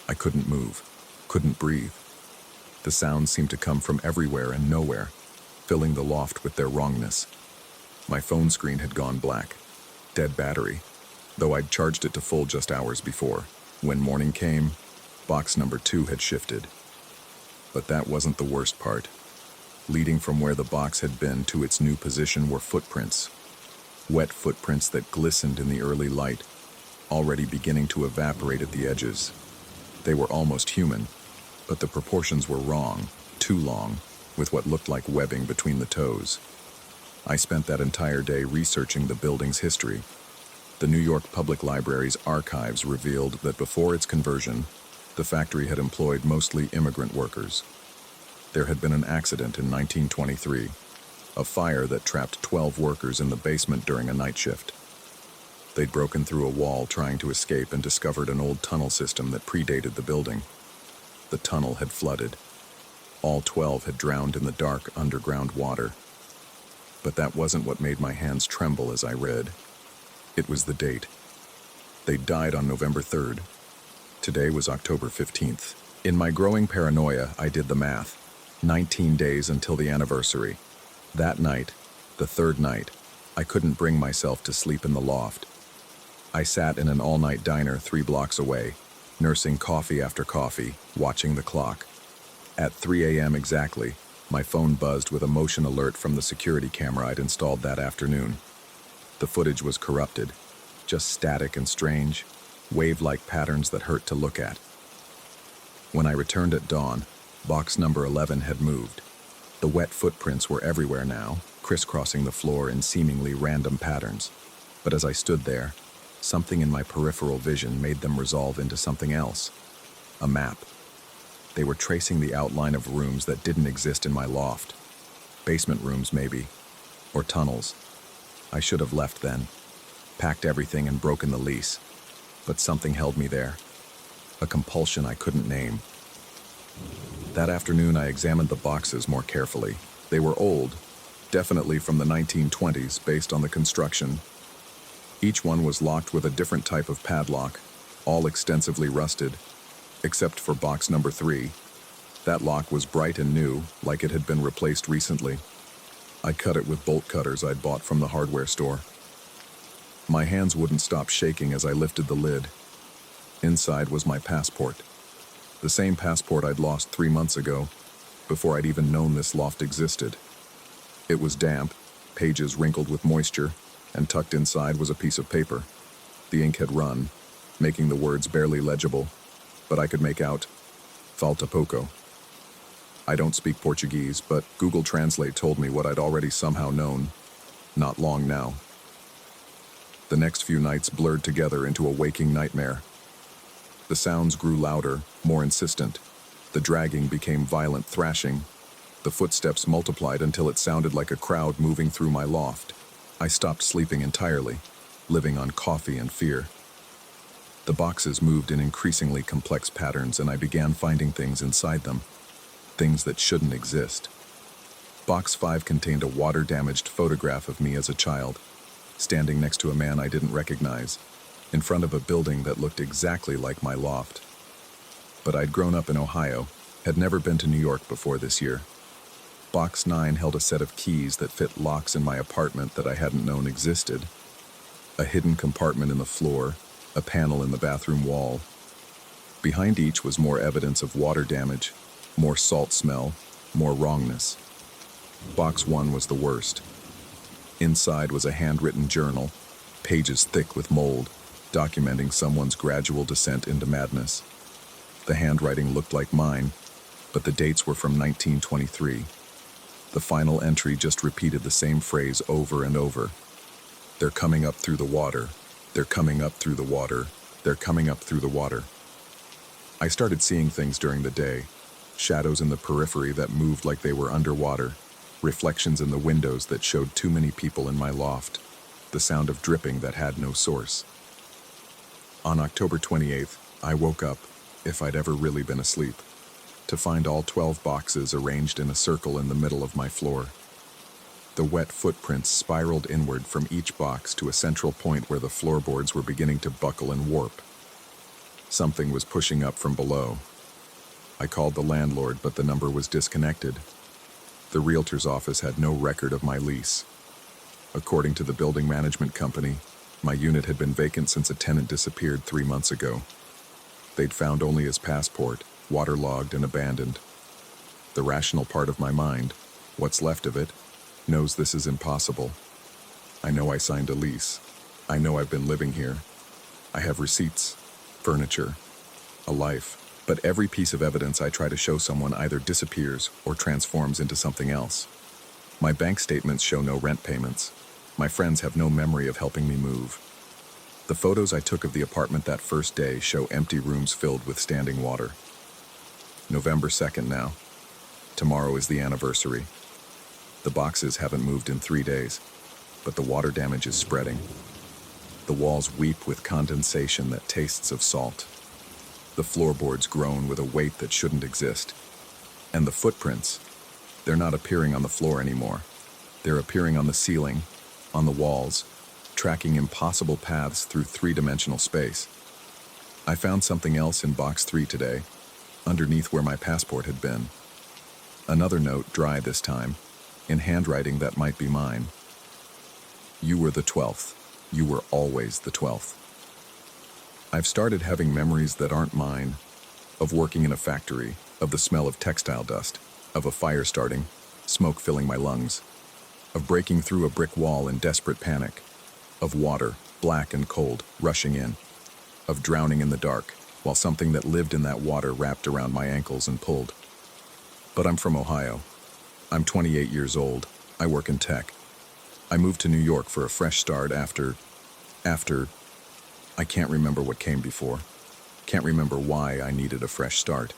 I couldn't move, couldn't breathe. The sounds seemed to come from everywhere and nowhere, filling the loft with their wrongness. My phone screen had gone black. Dead battery, though I'd charged it to full just hours before. When morning came, box number 2 had shifted. But that wasn't the worst part. Leading from where the box had been to its new position were footprints. Wet footprints that glistened in the early light, already beginning to evaporate at the edges. They were almost human, but the proportions were wrong, too long, with what looked like webbing between the toes. I spent that entire day researching the building's history. The New York Public Library's archives revealed that before its conversion, the factory had employed mostly immigrant workers. There had been an accident in 1923, a fire that trapped 12 workers in the basement during a night shift. They'd broken through a wall trying to escape and discovered an old tunnel system that predated the building. The tunnel had flooded. All 12 had drowned in the dark underground water. But that wasn't what made my hands tremble as I read. It was the date. They died on November 3rd. Today was October 15th. In my growing paranoia, I did the math. 19 days until the anniversary. That night, the third night, I couldn't bring myself to sleep in the loft. I sat in an all-night diner 3 blocks away, nursing coffee after coffee, watching the clock. At 3 a.m. exactly, my phone buzzed with a motion alert from the security camera I'd installed that afternoon. The footage was corrupted, just static and strange, wave-like patterns that hurt to look at. When I returned at dawn, box number 11 had moved. The wet footprints were everywhere now, crisscrossing the floor in seemingly random patterns. But as I stood there, something in my peripheral vision made them resolve into something else. A map. They were tracing the outline of rooms that didn't exist in my loft. Basement rooms, maybe. Or tunnels. I should have left then, packed everything and broken the lease. But something held me there. A compulsion I couldn't name. That afternoon I examined the boxes more carefully. They were old, definitely from the 1920s based on the construction. Each one was locked with a different type of padlock, all extensively rusted, except for box number 3. That lock was bright and new, like it had been replaced recently. I cut it with bolt cutters I'd bought from the hardware store. My hands wouldn't stop shaking as I lifted the lid. Inside was my passport. The same passport I'd lost 3 months ago, before I'd even known this loft existed. It was damp, pages wrinkled with moisture, and tucked inside was a piece of paper. The ink had run, making the words barely legible, but I could make out, "Falta pouco." I don't speak Portuguese, but Google Translate told me what I'd already somehow known. Not long now. The next few nights blurred together into a waking nightmare. The sounds grew louder, more insistent. The dragging became violent thrashing. The footsteps multiplied until it sounded like a crowd moving through my loft. I stopped sleeping entirely, living on coffee and fear. The boxes moved in increasingly complex patterns, and I began finding things inside them. Things that shouldn't exist. Box 5 contained a water-damaged photograph of me as a child, standing next to a man I didn't recognize, in front of a building that looked exactly like my loft. But I'd grown up in Ohio, had never been to New York before this year. Box 9 held a set of keys that fit locks in my apartment that I hadn't known existed. A hidden compartment in the floor, a panel in the bathroom wall. Behind each was more evidence of water damage, more salt smell, more wrongness. Box 1 was the worst. Inside was a handwritten journal, pages thick with mold, documenting someone's gradual descent into madness. The handwriting looked like mine, but the dates were from 1923. The final entry just repeated the same phrase over and over. They're coming up through the water. They're coming up through the water. They're coming up through the water. I started seeing things during the day. Shadows in the periphery that moved like they were underwater. Reflections in the windows that showed too many people in my loft. The sound of dripping that had no source. On October 28th, I woke up, if I'd ever really been asleep, to find all 12 boxes arranged in a circle in the middle of my floor. The wet footprints spiraled inward from each box to a central point where the floorboards were beginning to buckle and warp. Something was pushing up from below. I called the landlord, but the number was disconnected. The realtor's office had no record of my lease. According to the building management company, my unit had been vacant since a tenant disappeared 3 months ago. They'd found only his passport, waterlogged and abandoned. The rational part of my mind, what's left of it, knows this is impossible. I know I signed a lease. I know I've been living here. I have receipts, furniture, a life. But every piece of evidence I try to show someone either disappears or transforms into something else. My bank statements show no rent payments. My friends have no memory of helping me move. The photos I took of the apartment that first day show empty rooms filled with standing water. November 2nd now. Tomorrow is the anniversary. The boxes haven't moved in 3 days, but the water damage is spreading. The walls weep with condensation that tastes of salt. The floorboards groan with a weight that shouldn't exist. And the footprints, they're not appearing on the floor anymore. They're appearing on the ceiling, on the walls, tracking impossible paths through three-dimensional space. I found something else in box 3 today, underneath where my passport had been. Another note, dry this time, in handwriting that might be mine. You were the 12th. You were always the 12th. I've started having memories that aren't mine, of working in a factory, of the smell of textile dust, of a fire starting, smoke filling my lungs, of breaking through a brick wall in desperate panic, of water, black and cold, rushing in, of drowning in the dark, while something that lived in that water wrapped around my ankles and pulled. But I'm from Ohio. I'm 28 years old. I work in tech. I moved to New York for a fresh start after I can't remember what came before. Can't remember why I needed a fresh start.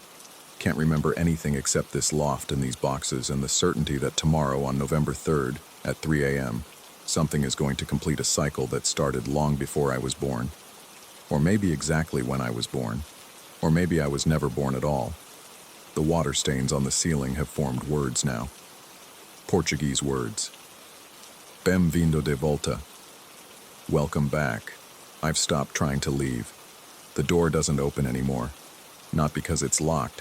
Can't remember anything except this loft and these boxes and the certainty that tomorrow on November 3rd at 3 a.m., something is going to complete a cycle that started long before I was born. Or maybe exactly when I was born. Or maybe I was never born at all. The water stains on the ceiling have formed words now. Portuguese words. Bem-vindo de volta. Welcome back. I've stopped trying to leave. The door doesn't open anymore. Not because it's locked,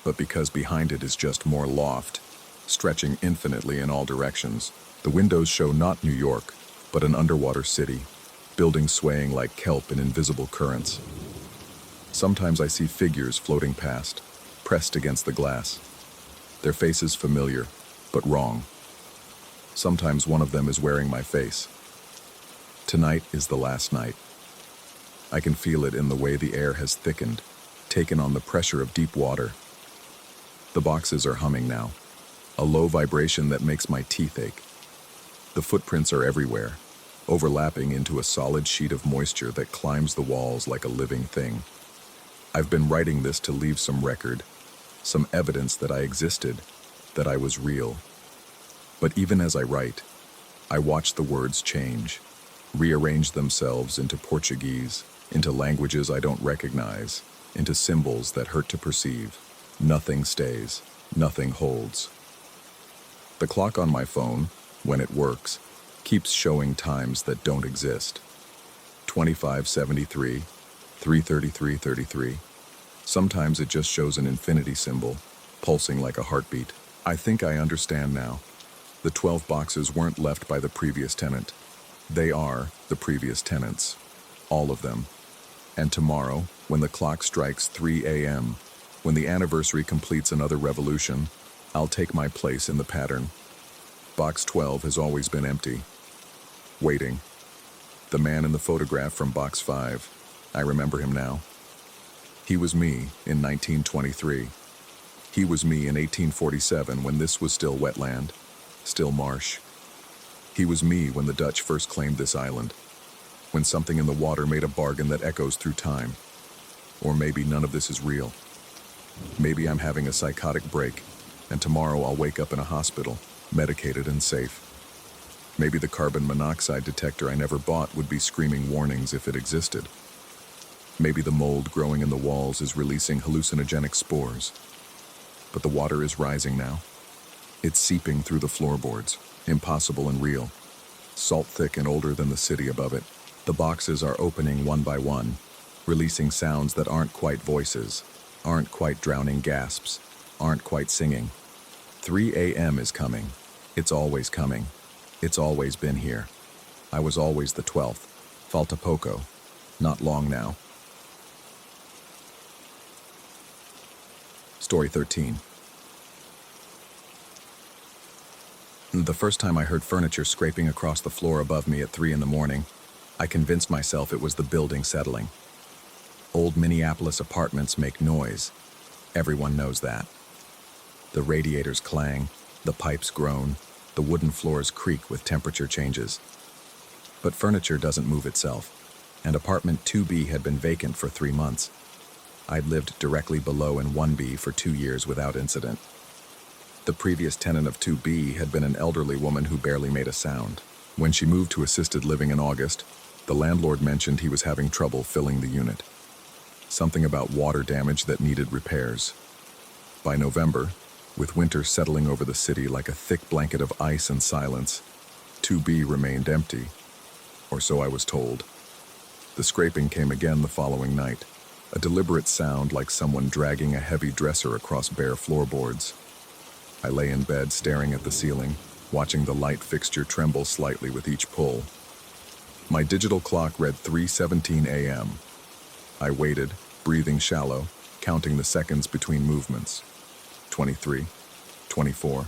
but because behind it is just more loft, stretching infinitely in all directions. The windows show not New York, but an underwater city, buildings swaying like kelp in invisible currents. Sometimes I see figures floating past, pressed against the glass. Their faces familiar, but wrong. Sometimes one of them is wearing my face. Tonight is the last night. I can feel it in the way the air has thickened, taken on the pressure of deep water. The boxes are humming now, a low vibration that makes my teeth ache. The footprints are everywhere, overlapping into a solid sheet of moisture that climbs the walls like a living thing. I've been writing this to leave some record, some evidence that I existed, that I was real. But even as I write, I watch the words change, rearrange themselves into Portuguese, into languages I don't recognize, into symbols that hurt to perceive. Nothing stays, nothing holds. The clock on my phone, when it works, keeps showing times that don't exist. 25:73, 3:33:33. Sometimes it just shows an infinity symbol, pulsing like a heartbeat. I think I understand now. The 12 boxes weren't left by the previous tenant. They are the previous tenants. All of them. And tomorrow, when the clock strikes 3 a.m., when the anniversary completes another revolution, I'll take my place in the pattern. Box 12 has always been empty. waiting. The man in the photograph from box 5. I remember him now. He was me in 1923. He was me in 1847 when this was still wetland, still marsh. He was me when the Dutch first claimed this island, when something in the water made a bargain that echoes through time. Or maybe none of this is real. Maybe I'm having a psychotic break, and tomorrow I'll wake up in a hospital, medicated and safe. Maybe the carbon monoxide detector I never bought would be screaming warnings if it existed. Maybe the mold growing in the walls is releasing hallucinogenic spores. But the water is rising now. It's seeping through the floorboards, impossible and real. Salt thick and older than the city above it. The boxes are opening one by one, releasing sounds that aren't quite voices, aren't quite drowning gasps, aren't quite singing. 3 a.m. is coming. It's always coming. It's always been here. I was always the 12th. Falta poco. Not long now. Story 13. The first time I heard furniture scraping across the floor above me at 3 in the morning, I convinced myself it was the building settling. Old Minneapolis apartments make noise. Everyone knows that. The radiators clang, the pipes groan, the wooden floors creak with temperature changes. But furniture doesn't move itself, and apartment 2B had been vacant for 3 months. I'd lived directly below in 1B for 2 years without incident. The previous tenant of 2B had been an elderly woman who barely made a sound. When she moved to assisted living in August, the landlord mentioned he was having trouble filling the unit. Something about water damage that needed repairs. By November, with winter settling over the city like a thick blanket of ice and silence, 2B remained empty, or so I was told. The scraping came again the following night, a deliberate sound like someone dragging a heavy dresser across bare floorboards. I lay in bed staring at the ceiling, watching the light fixture tremble slightly with each pull. My digital clock read 3:17 a.m. I waited, breathing shallow, counting the seconds between movements. 23, 24,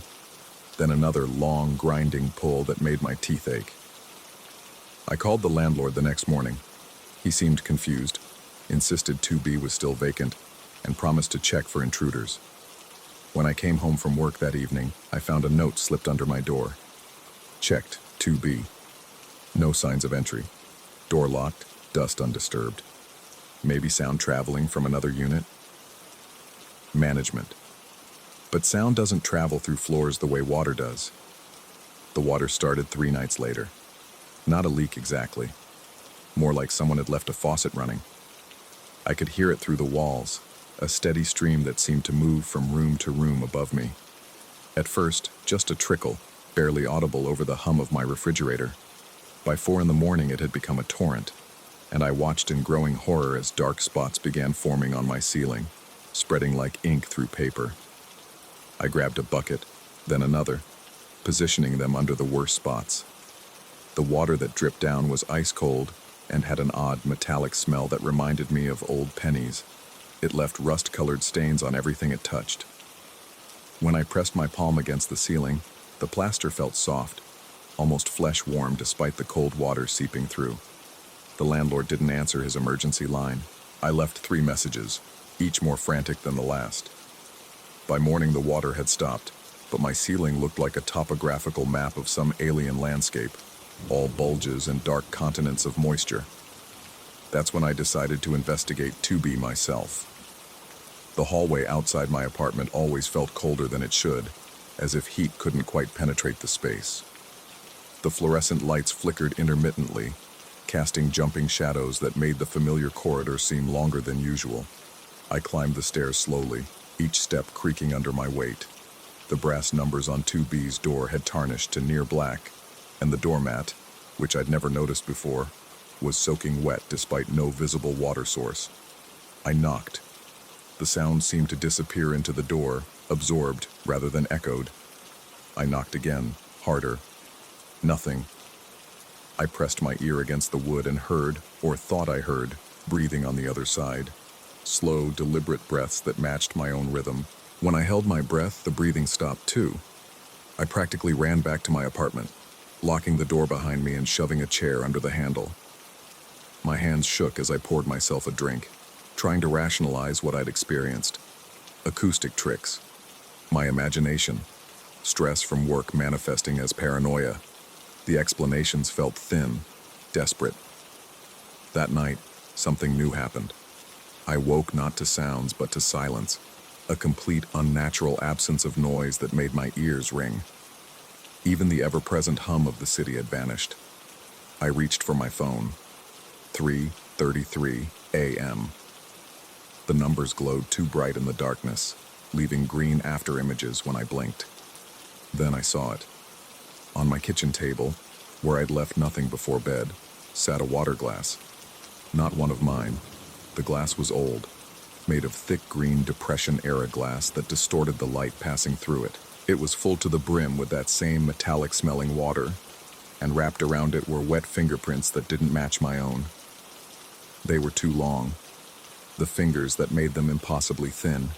then another long, grinding pull that made my teeth ache. I called the landlord the next morning. He seemed confused, insisted 2B was still vacant, and promised to check for intruders. When I came home from work that evening, I found a note slipped under my door. Checked, 2B. No signs of entry. Door locked, dust undisturbed. Maybe sound traveling from another unit? Management. But sound doesn't travel through floors the way water does. The water started 3 nights later. Not a leak exactly. More like someone had left a faucet running. I could hear it through the walls, a steady stream that seemed to move from room to room above me. At first, just a trickle, barely audible over the hum of my refrigerator. By 4 in the morning it had become a torrent, and I watched in growing horror as dark spots began forming on my ceiling, spreading like ink through paper. I grabbed a bucket, then another, positioning them under the worst spots. The water that dripped down was ice cold and had an odd metallic smell that reminded me of old pennies. It left rust-colored stains on everything it touched. When I pressed my palm against the ceiling, the plaster felt soft, almost flesh-warm despite the cold water seeping through. The landlord didn't answer his emergency line. I left 3 messages, each more frantic than the last. By morning the water had stopped, but my ceiling looked like a topographical map of some alien landscape, all bulges and dark continents of moisture. That's when I decided to investigate 2B myself. The hallway outside my apartment always felt colder than it should, as if heat couldn't quite penetrate the space. The fluorescent lights flickered intermittently, casting jumping shadows that made the familiar corridor seem longer than usual. I climbed the stairs slowly, each step creaking under my weight. The brass numbers on 2B's door had tarnished to near black, and the doormat, which I'd never noticed before, was soaking wet despite no visible water source. I knocked. The sound seemed to disappear into the door, absorbed rather than echoed. I knocked again, harder. Nothing. I pressed my ear against the wood and heard, or thought I heard, breathing on the other side. Slow, deliberate breaths that matched my own rhythm. When I held my breath, the breathing stopped too. I practically ran back to my apartment, locking the door behind me and shoving a chair under the handle. My hands shook as I poured myself a drink, trying to rationalize what I'd experienced. Acoustic tricks, my imagination, stress from work manifesting as paranoia. The explanations felt thin, desperate. That night, something new happened. I woke not to sounds but to silence, a complete unnatural absence of noise that made my ears ring. Even the ever-present hum of the city had vanished. I reached for my phone. 3:33 a.m. The numbers glowed too bright in the darkness, leaving green after-images when I blinked. Then I saw it. On my kitchen table, where I'd left nothing before bed, sat a water glass. Not one of mine. The glass was old, made of thick green Depression-era glass that distorted the light passing through it. It was full to the brim with that same metallic-smelling water, and wrapped around it were wet fingerprints that didn't match my own. They were too long, the fingers that made them impossibly thin.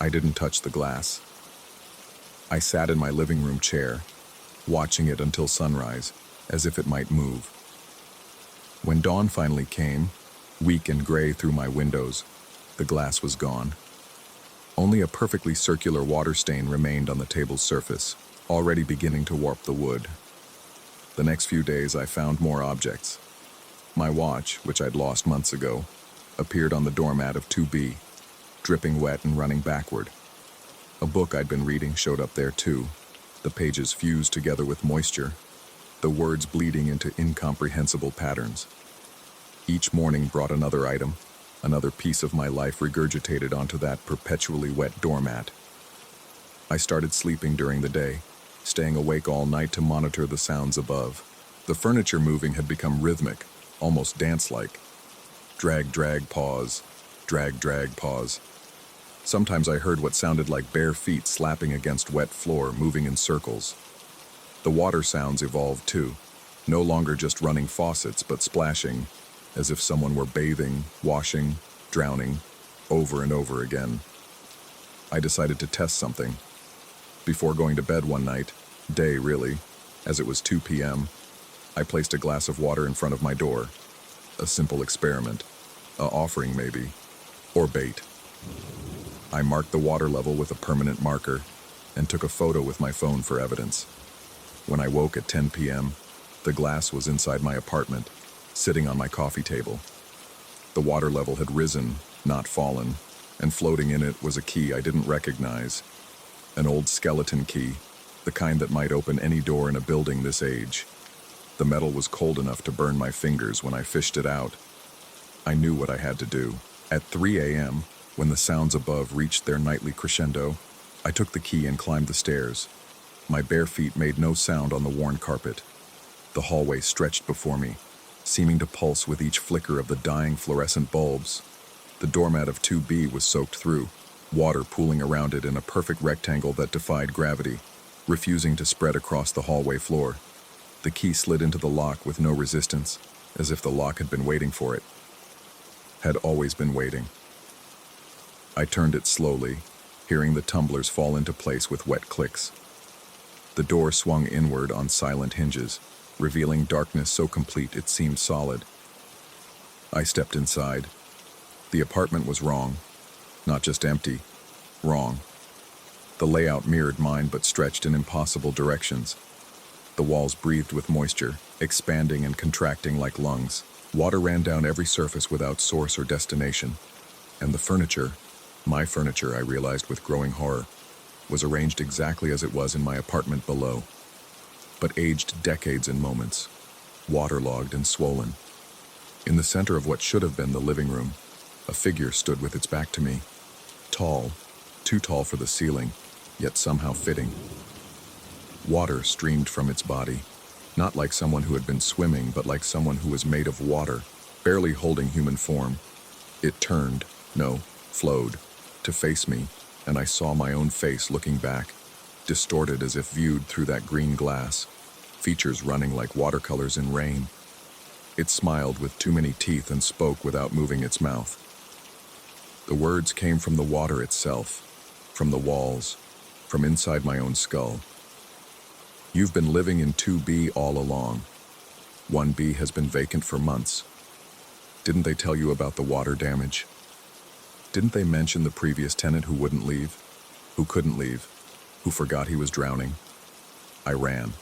I didn't touch the glass. I sat in my living room chair, watching it until sunrise, as if it might move. When dawn finally came, weak and gray through my windows, the glass was gone. Only a perfectly circular water stain remained on the table's surface, already beginning to warp the wood. The next few days I found more objects. My watch, which I'd lost months ago, appeared on the doormat of 2B, dripping wet and running backward. A book I'd been reading showed up there too, the pages fused together with moisture, the words bleeding into incomprehensible patterns. Each morning brought another item, another piece of my life regurgitated onto that perpetually wet doormat. I started sleeping during the day, staying awake all night to monitor the sounds above. The furniture moving had become rhythmic, almost dance-like. Drag, drag, pause. Drag, drag, pause. Sometimes I heard what sounded like bare feet slapping against wet floor, moving in circles. The water sounds evolved too, no longer just running faucets, but splashing, as if someone were bathing, washing, drowning, over and over again. I decided to test something. Before going to bed one night, day really, as it was 2 p.m., I placed a glass of water in front of my door. A simple experiment, a offering maybe, or bait. I marked the water level with a permanent marker and took a photo with my phone for evidence. When I woke at 10 p.m., the glass was inside my apartment, sitting on my coffee table. The water level had risen, not fallen, and floating in it was a key I didn't recognize. An old skeleton key, the kind that might open any door in a building this age. The metal was cold enough to burn my fingers when I fished it out. I knew what I had to do. At 3 a.m., when the sounds above reached their nightly crescendo, I took the key and climbed the stairs. My bare feet made no sound on the worn carpet. The hallway stretched before me, seeming to pulse with each flicker of the dying fluorescent bulbs. The doormat of 2B was soaked through, water pooling around it in a perfect rectangle that defied gravity, refusing to spread across the hallway floor. The key slid into the lock with no resistance, as if the lock had been waiting for it. Had always been waiting. I turned it slowly, hearing the tumblers fall into place with wet clicks. The door swung inward on silent hinges, revealing darkness so complete it seemed solid. I stepped inside. The apartment was wrong. Not just empty, wrong. The layout mirrored mine but stretched in impossible directions. The walls breathed with moisture, expanding and contracting like lungs. Water ran down every surface without source or destination. And the furniture, my furniture, I realized with growing horror, was arranged exactly as it was in my apartment below, but aged decades in moments, waterlogged and swollen. In the center of what should have been the living room, a figure stood with its back to me. Tall, too tall for the ceiling, yet somehow fitting. Water streamed from its body, not like someone who had been swimming, but like someone who was made of water, barely holding human form. It turned, no, flowed, to face me, and I saw my own face looking back, distorted as if viewed through that green glass, features running like watercolors in rain. It smiled with too many teeth and spoke without moving its mouth. The words came from the water itself, from the walls, from inside my own skull. You've been living in 2B all along. 1B has been vacant for months. Didn't they tell you about the water damage? Didn't they mention the previous tenant who wouldn't leave? Who couldn't leave? Who forgot he was drowning? I ran.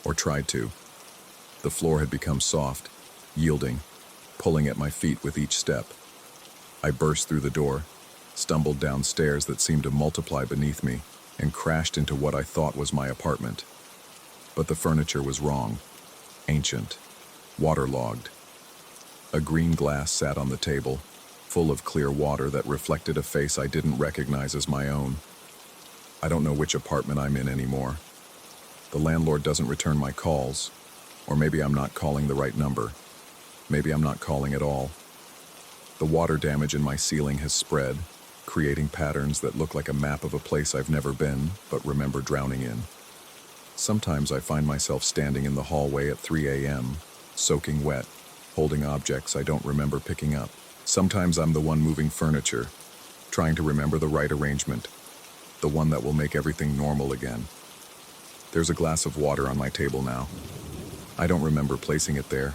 Or tried to. The floor had become soft, yielding, pulling at my feet with each step. I burst through the door, stumbled down stairs that seemed to multiply beneath me, and crashed into what I thought was my apartment. But the furniture was wrong. Ancient. Waterlogged. A green glass sat on the table, full of clear water that reflected a face I didn't recognize as my own. I don't know which apartment I'm in anymore. The landlord doesn't return my calls, or maybe I'm not calling the right number. Maybe I'm not calling at all. The water damage in my ceiling has spread, creating patterns that look like a map of a place I've never been, but remember drowning in. Sometimes I find myself standing in the hallway at 3 a.m., soaking wet, holding objects I don't remember picking up. Sometimes I'm the one moving furniture, trying to remember the right arrangement, the one that will make everything normal again. There's a glass of water on my table now. I don't remember placing it there,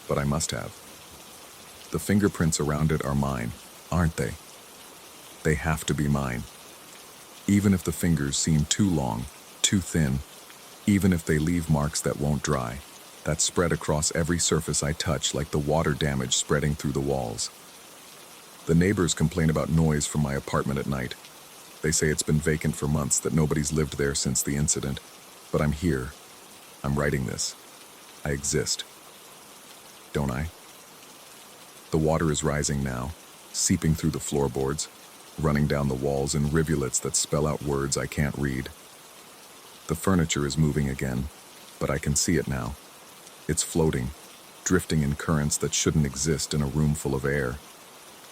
but I must have. The fingerprints around it are mine, aren't they? They have to be mine. Even if the fingers seem too long, too thin, even if they leave marks that won't dry, that spread across every surface I touch like the water damage spreading through the walls. The neighbors complain about noise from my apartment at night. They say it's been vacant for months, that nobody's lived there since the incident. But I'm here. I'm writing this. I exist. Don't I? The water is rising now, seeping through the floorboards, running down the walls in rivulets that spell out words I can't read. The furniture is moving again, but I can see it now. It's floating, drifting in currents that shouldn't exist in a room full of air.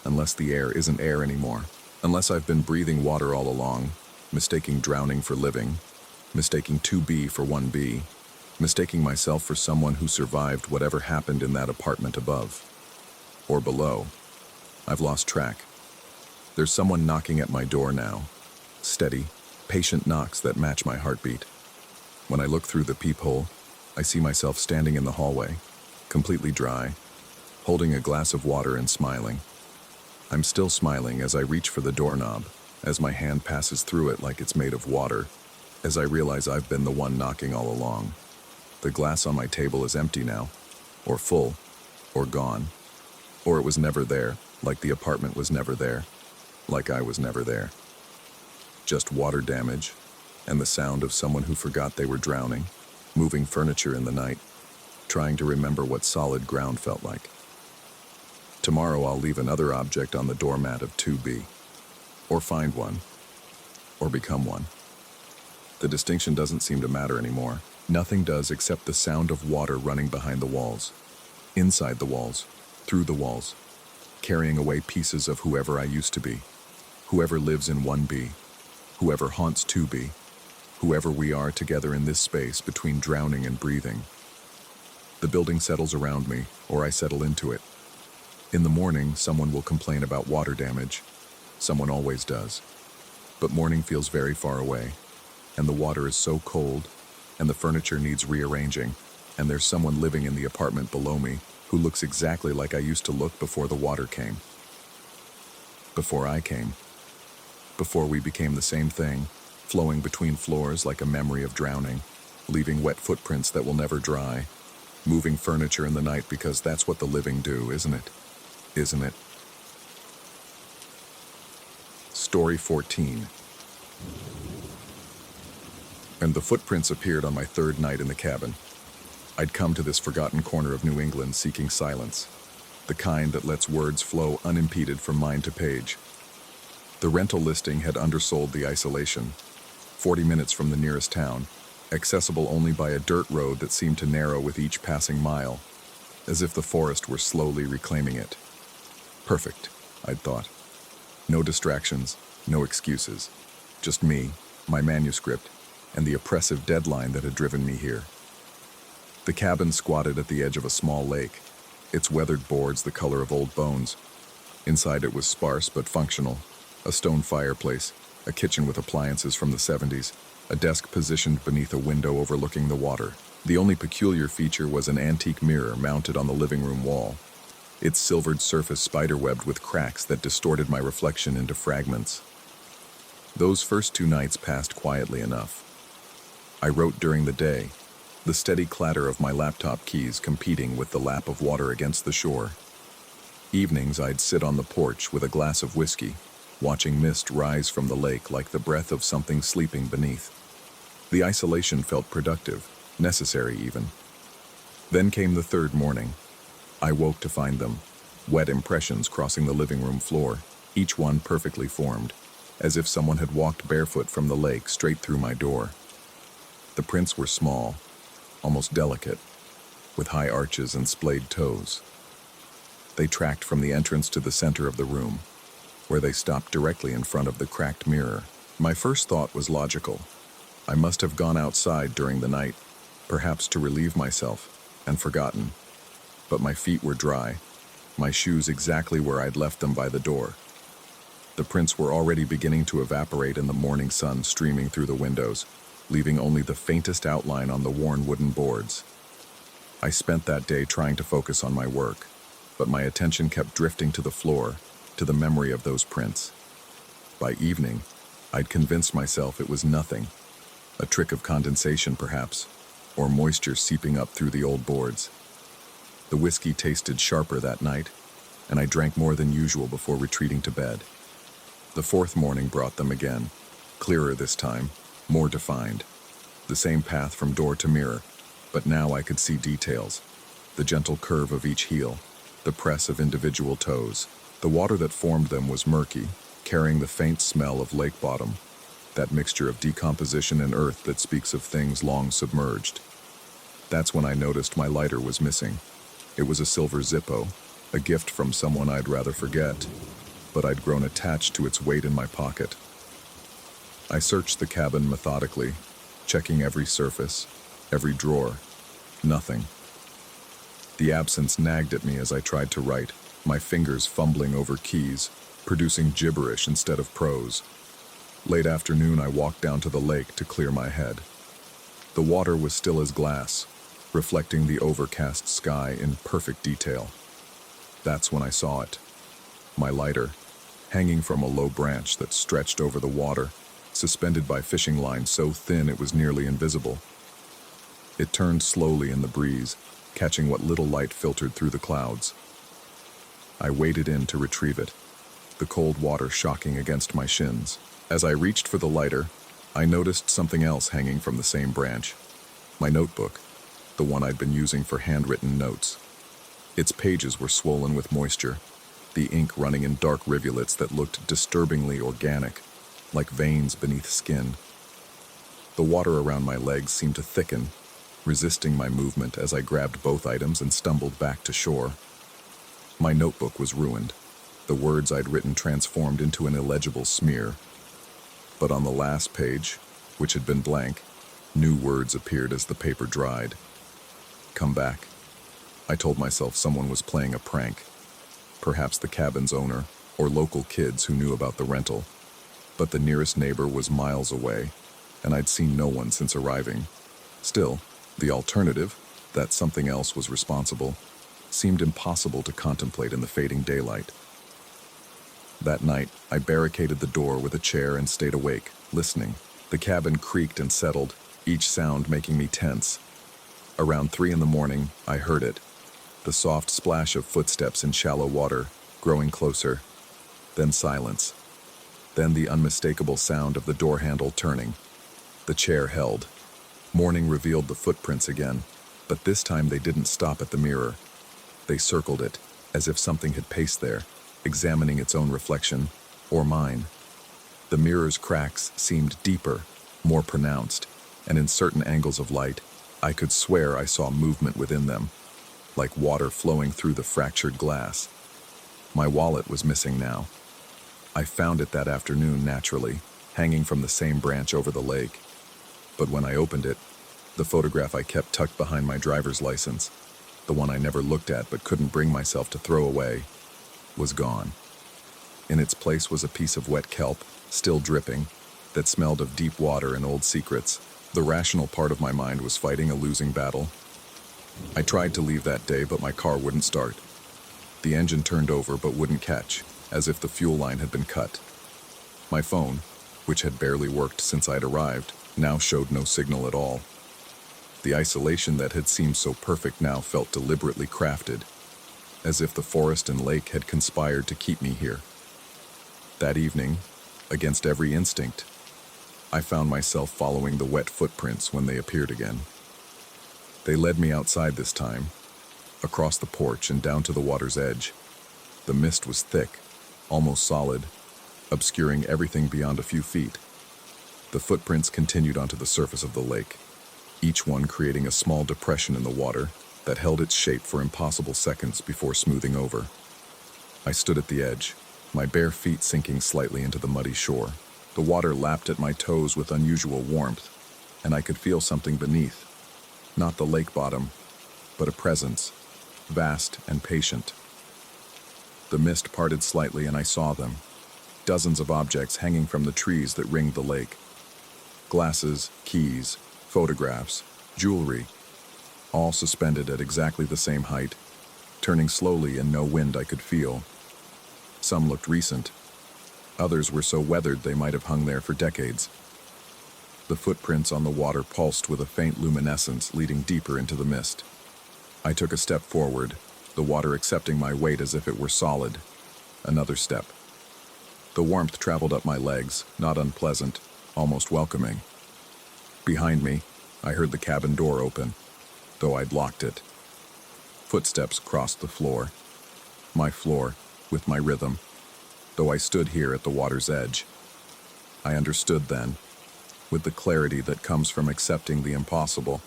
Unless the air isn't air anymore. Unless I've been breathing water all along, mistaking drowning for living, mistaking 2B for 1B, mistaking myself for someone who survived whatever happened in that apartment above. Or below. I've lost track. There's someone knocking at my door now. Steady, patient knocks that match my heartbeat. When I look through the peephole, I see myself standing in the hallway, completely dry, holding a glass of water and smiling. I'm still smiling as I reach for the doorknob, as my hand passes through it like it's made of water, as I realize I've been the one knocking all along. The glass on my table is empty now, or full, or gone, or it was never there, like the apartment was never there, like I was never there. Just water damage, and the sound of someone who forgot they were drowning, moving furniture in the night, trying to remember what solid ground felt like. Tomorrow I'll leave another object on the doormat of 2B, or find one, or become one. The distinction doesn't seem to matter anymore. Nothing does except the sound of water running behind the walls, inside the walls, through the walls, carrying away pieces of whoever I used to be, whoever lives in 1B, whoever haunts 2B, whoever we are together in this space between drowning and breathing. The building settles around me, or I settle into it. In the morning, someone will complain about water damage. Someone always does. But morning feels very far away, and the water is so cold, and the furniture needs rearranging, and there's someone living in the apartment below me who looks exactly like I used to look before the water came. Before I came. Before we became the same thing, flowing between floors like a memory of drowning, leaving wet footprints that will never dry, moving furniture in the night because that's what the living do, isn't it? Isn't it? Story 14. And the footprints appeared on my third night in the cabin. I'd come to this forgotten corner of New England seeking silence, the kind that lets words flow unimpeded from mind to page. The rental listing had undersold the isolation, 40 minutes from the nearest town, accessible only by a dirt road that seemed to narrow with each passing mile, as if the forest were slowly reclaiming it. Perfect, I'd thought. No distractions, no excuses. Just me, my manuscript, and the oppressive deadline that had driven me here. The cabin squatted at the edge of a small lake, its weathered boards the color of old bones. Inside it was sparse but functional, a stone fireplace, a kitchen with appliances from the 70s, a desk positioned beneath a window overlooking the water. The only peculiar feature was an antique mirror mounted on the living room wall, its silvered surface spiderwebbed with cracks that distorted my reflection into fragments. Those first 2 nights passed quietly enough. I wrote during the day, the steady clatter of my laptop keys competing with the lap of water against the shore. Evenings I'd sit on the porch with a glass of whiskey, watching mist rise from the lake like the breath of something sleeping beneath. The isolation felt productive, necessary even. Then came the 3rd morning. I woke to find them, wet impressions crossing the living room floor, each one perfectly formed, as if someone had walked barefoot from the lake straight through my door. The prints were small, almost delicate, with high arches and splayed toes. They tracked from the entrance to the center of the room, where they stopped directly in front of the cracked mirror. My first thought was logical. I must have gone outside during the night, perhaps to relieve myself, and forgotten. But my feet were dry, my shoes exactly where I'd left them by the door. The prints were already beginning to evaporate in the morning sun streaming through the windows, leaving only the faintest outline on the worn wooden boards. I spent that day trying to focus on my work, but my attention kept drifting to the floor, to the memory of those prints. By evening, I'd convinced myself it was nothing, a trick of condensation perhaps, or moisture seeping up through the old boards. The whiskey tasted sharper that night, and I drank more than usual before retreating to bed. The 4th morning brought them again, clearer this time, more defined. The same path from door to mirror, but now I could see details. The gentle curve of each heel, the press of individual toes. The water that formed them was murky, carrying the faint smell of lake bottom, that mixture of decomposition and earth that speaks of things long submerged. That's when I noticed my lighter was missing. It was a silver Zippo, a gift from someone I'd rather forget, but I'd grown attached to its weight in my pocket. I searched the cabin methodically, checking every surface, every drawer. Nothing. The absence nagged at me as I tried to write, my fingers fumbling over keys, producing gibberish instead of prose. Late afternoon, I walked down to the lake to clear my head. The water was still as glass, reflecting the overcast sky in perfect detail. That's when I saw it. My lighter, hanging from a low branch that stretched over the water, suspended by fishing line so thin it was nearly invisible. It turned slowly in the breeze, catching what little light filtered through the clouds. I waded in to retrieve it, the cold water shocking against my shins. As I reached for the lighter, I noticed something else hanging from the same branch. My notebook, the one I'd been using for handwritten notes. Its pages were swollen with moisture, the ink running in dark rivulets that looked disturbingly organic, like veins beneath skin. The water around my legs seemed to thicken, resisting my movement as I grabbed both items and stumbled back to shore. My notebook was ruined, the words I'd written transformed into an illegible smear. But on the last page, which had been blank, new words appeared as the paper dried. Come back. I told myself someone was playing a prank. Perhaps the cabin's owner, or local kids who knew about the rental. But the nearest neighbor was miles away, and I'd seen no one since arriving. Still, the alternative, that something else was responsible, seemed impossible to contemplate in the fading daylight. That night, I barricaded the door with a chair and stayed awake, listening. The cabin creaked and settled, each sound making me tense. Around 3 a.m, I heard it. The soft splash of footsteps in shallow water, growing closer. Then silence. Then the unmistakable sound of the door handle turning. The chair held. Morning revealed the footprints again, but this time they didn't stop at the mirror. They circled it, as if something had paced there, examining its own reflection, or mine. The mirror's cracks seemed deeper, more pronounced, and in certain angles of light, I could swear I saw movement within them, like water flowing through the fractured glass. My wallet was missing now. I found it that afternoon naturally, hanging from the same branch over the lake. But when I opened it, the photograph I kept tucked behind my driver's license, the one I never looked at but couldn't bring myself to throw away, was gone. In its place was a piece of wet kelp, still dripping, that smelled of deep water and old secrets. The rational part of my mind was fighting a losing battle. I tried to leave that day, but my car wouldn't start. The engine turned over but wouldn't catch, as if the fuel line had been cut. My phone, which had barely worked since I'd arrived, now showed no signal at all. The isolation that had seemed so perfect now felt deliberately crafted, as if the forest and lake had conspired to keep me here. That evening, against every instinct, I found myself following the wet footprints when they appeared again. They led me outside this time, across the porch and down to the water's edge. The mist was thick, almost solid, obscuring everything beyond a few feet. The footprints continued onto the surface of the lake, each one creating a small depression in the water that held its shape for impossible seconds before smoothing over. I stood at the edge, my bare feet sinking slightly into the muddy shore. The water lapped at my toes with unusual warmth, and I could feel something beneath. Not the lake bottom, but a presence, vast and patient. The mist parted slightly and I saw them, dozens of objects hanging from the trees that ringed the lake. Glasses, keys, photographs, jewelry, all suspended at exactly the same height, turning slowly in no wind I could feel. Some looked recent. Others were so weathered they might have hung there for decades. The footprints on the water pulsed with a faint luminescence leading deeper into the mist. I took a step forward, the water accepting my weight as if it were solid. Another step. The warmth traveled up my legs, not unpleasant, almost welcoming. Behind me, I heard the cabin door open, though I'd locked it. Footsteps crossed the floor. My floor, with my rhythm, though I stood here at the water's edge. I understood then, with the clarity that comes from accepting the impossible,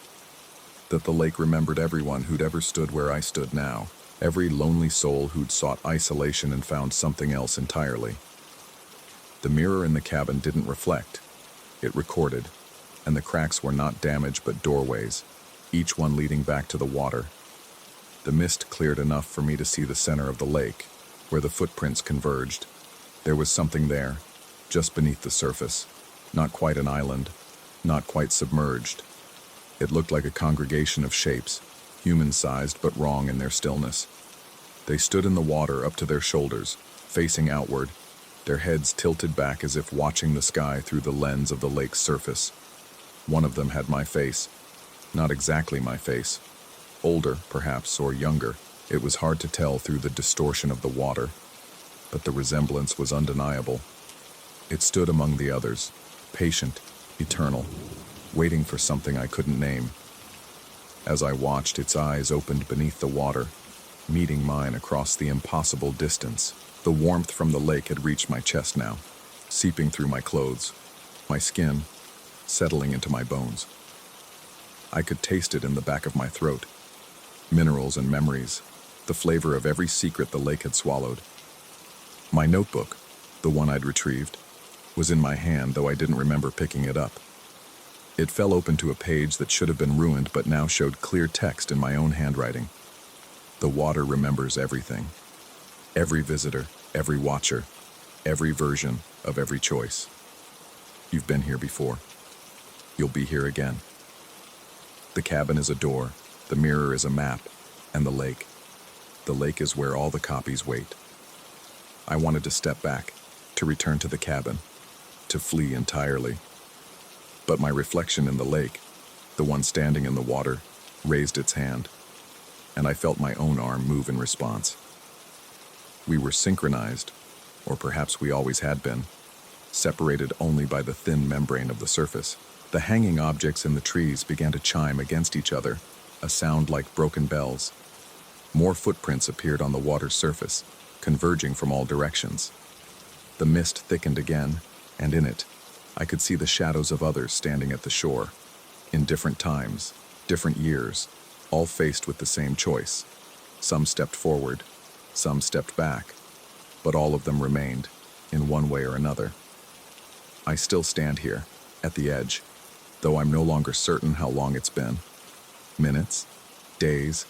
that the lake remembered everyone who'd ever stood where I stood now, every lonely soul who'd sought isolation and found something else entirely. The mirror in the cabin didn't reflect, it recorded, and the cracks were not damage but doorways, each one leading back to the water. The mist cleared enough for me to see the center of the lake, where the footprints converged. There was something there, just beneath the surface, not quite an island, not quite submerged. It looked like a congregation of shapes, human-sized but wrong in their stillness. They stood in the water up to their shoulders, facing outward, their heads tilted back as if watching the sky through the lens of the lake's surface. One of them had my face. Not exactly my face. Older, perhaps, or younger. It was hard to tell through the distortion of the water, but the resemblance was undeniable. It stood among the others, patient, eternal, waiting for something I couldn't name. As I watched, its eyes opened beneath the water, meeting mine across the impossible distance. The warmth from the lake had reached my chest now, seeping through my clothes, my skin, settling into my bones. I could taste it in the back of my throat. Minerals and memories, the flavor of every secret the lake had swallowed. My notebook, the one I'd retrieved, was in my hand, though I didn't remember picking it up. It fell open to a page that should have been ruined but now showed clear text in my own handwriting. The water remembers everything. Every visitor, every watcher, every version of every choice. You've been here before. You'll be here again. The cabin is a door, the mirror is a map, and the lake. The lake is where all the copies wait. I wanted to step back, to return to the cabin, to flee entirely. But my reflection in the lake, the one standing in the water, raised its hand, and I felt my own arm move in response. We were synchronized, or perhaps we always had been, separated only by the thin membrane of the surface. The hanging objects in the trees began to chime against each other, a sound like broken bells. More footprints appeared on the water's surface, converging from all directions. The mist thickened again, and in it, I could see the shadows of others standing at the shore, in different times, different years, all faced with the same choice. Some stepped forward, some stepped back, but all of them remained, in one way or another. I still stand here, at the edge, though I'm no longer certain how long it's been. Minutes? Days?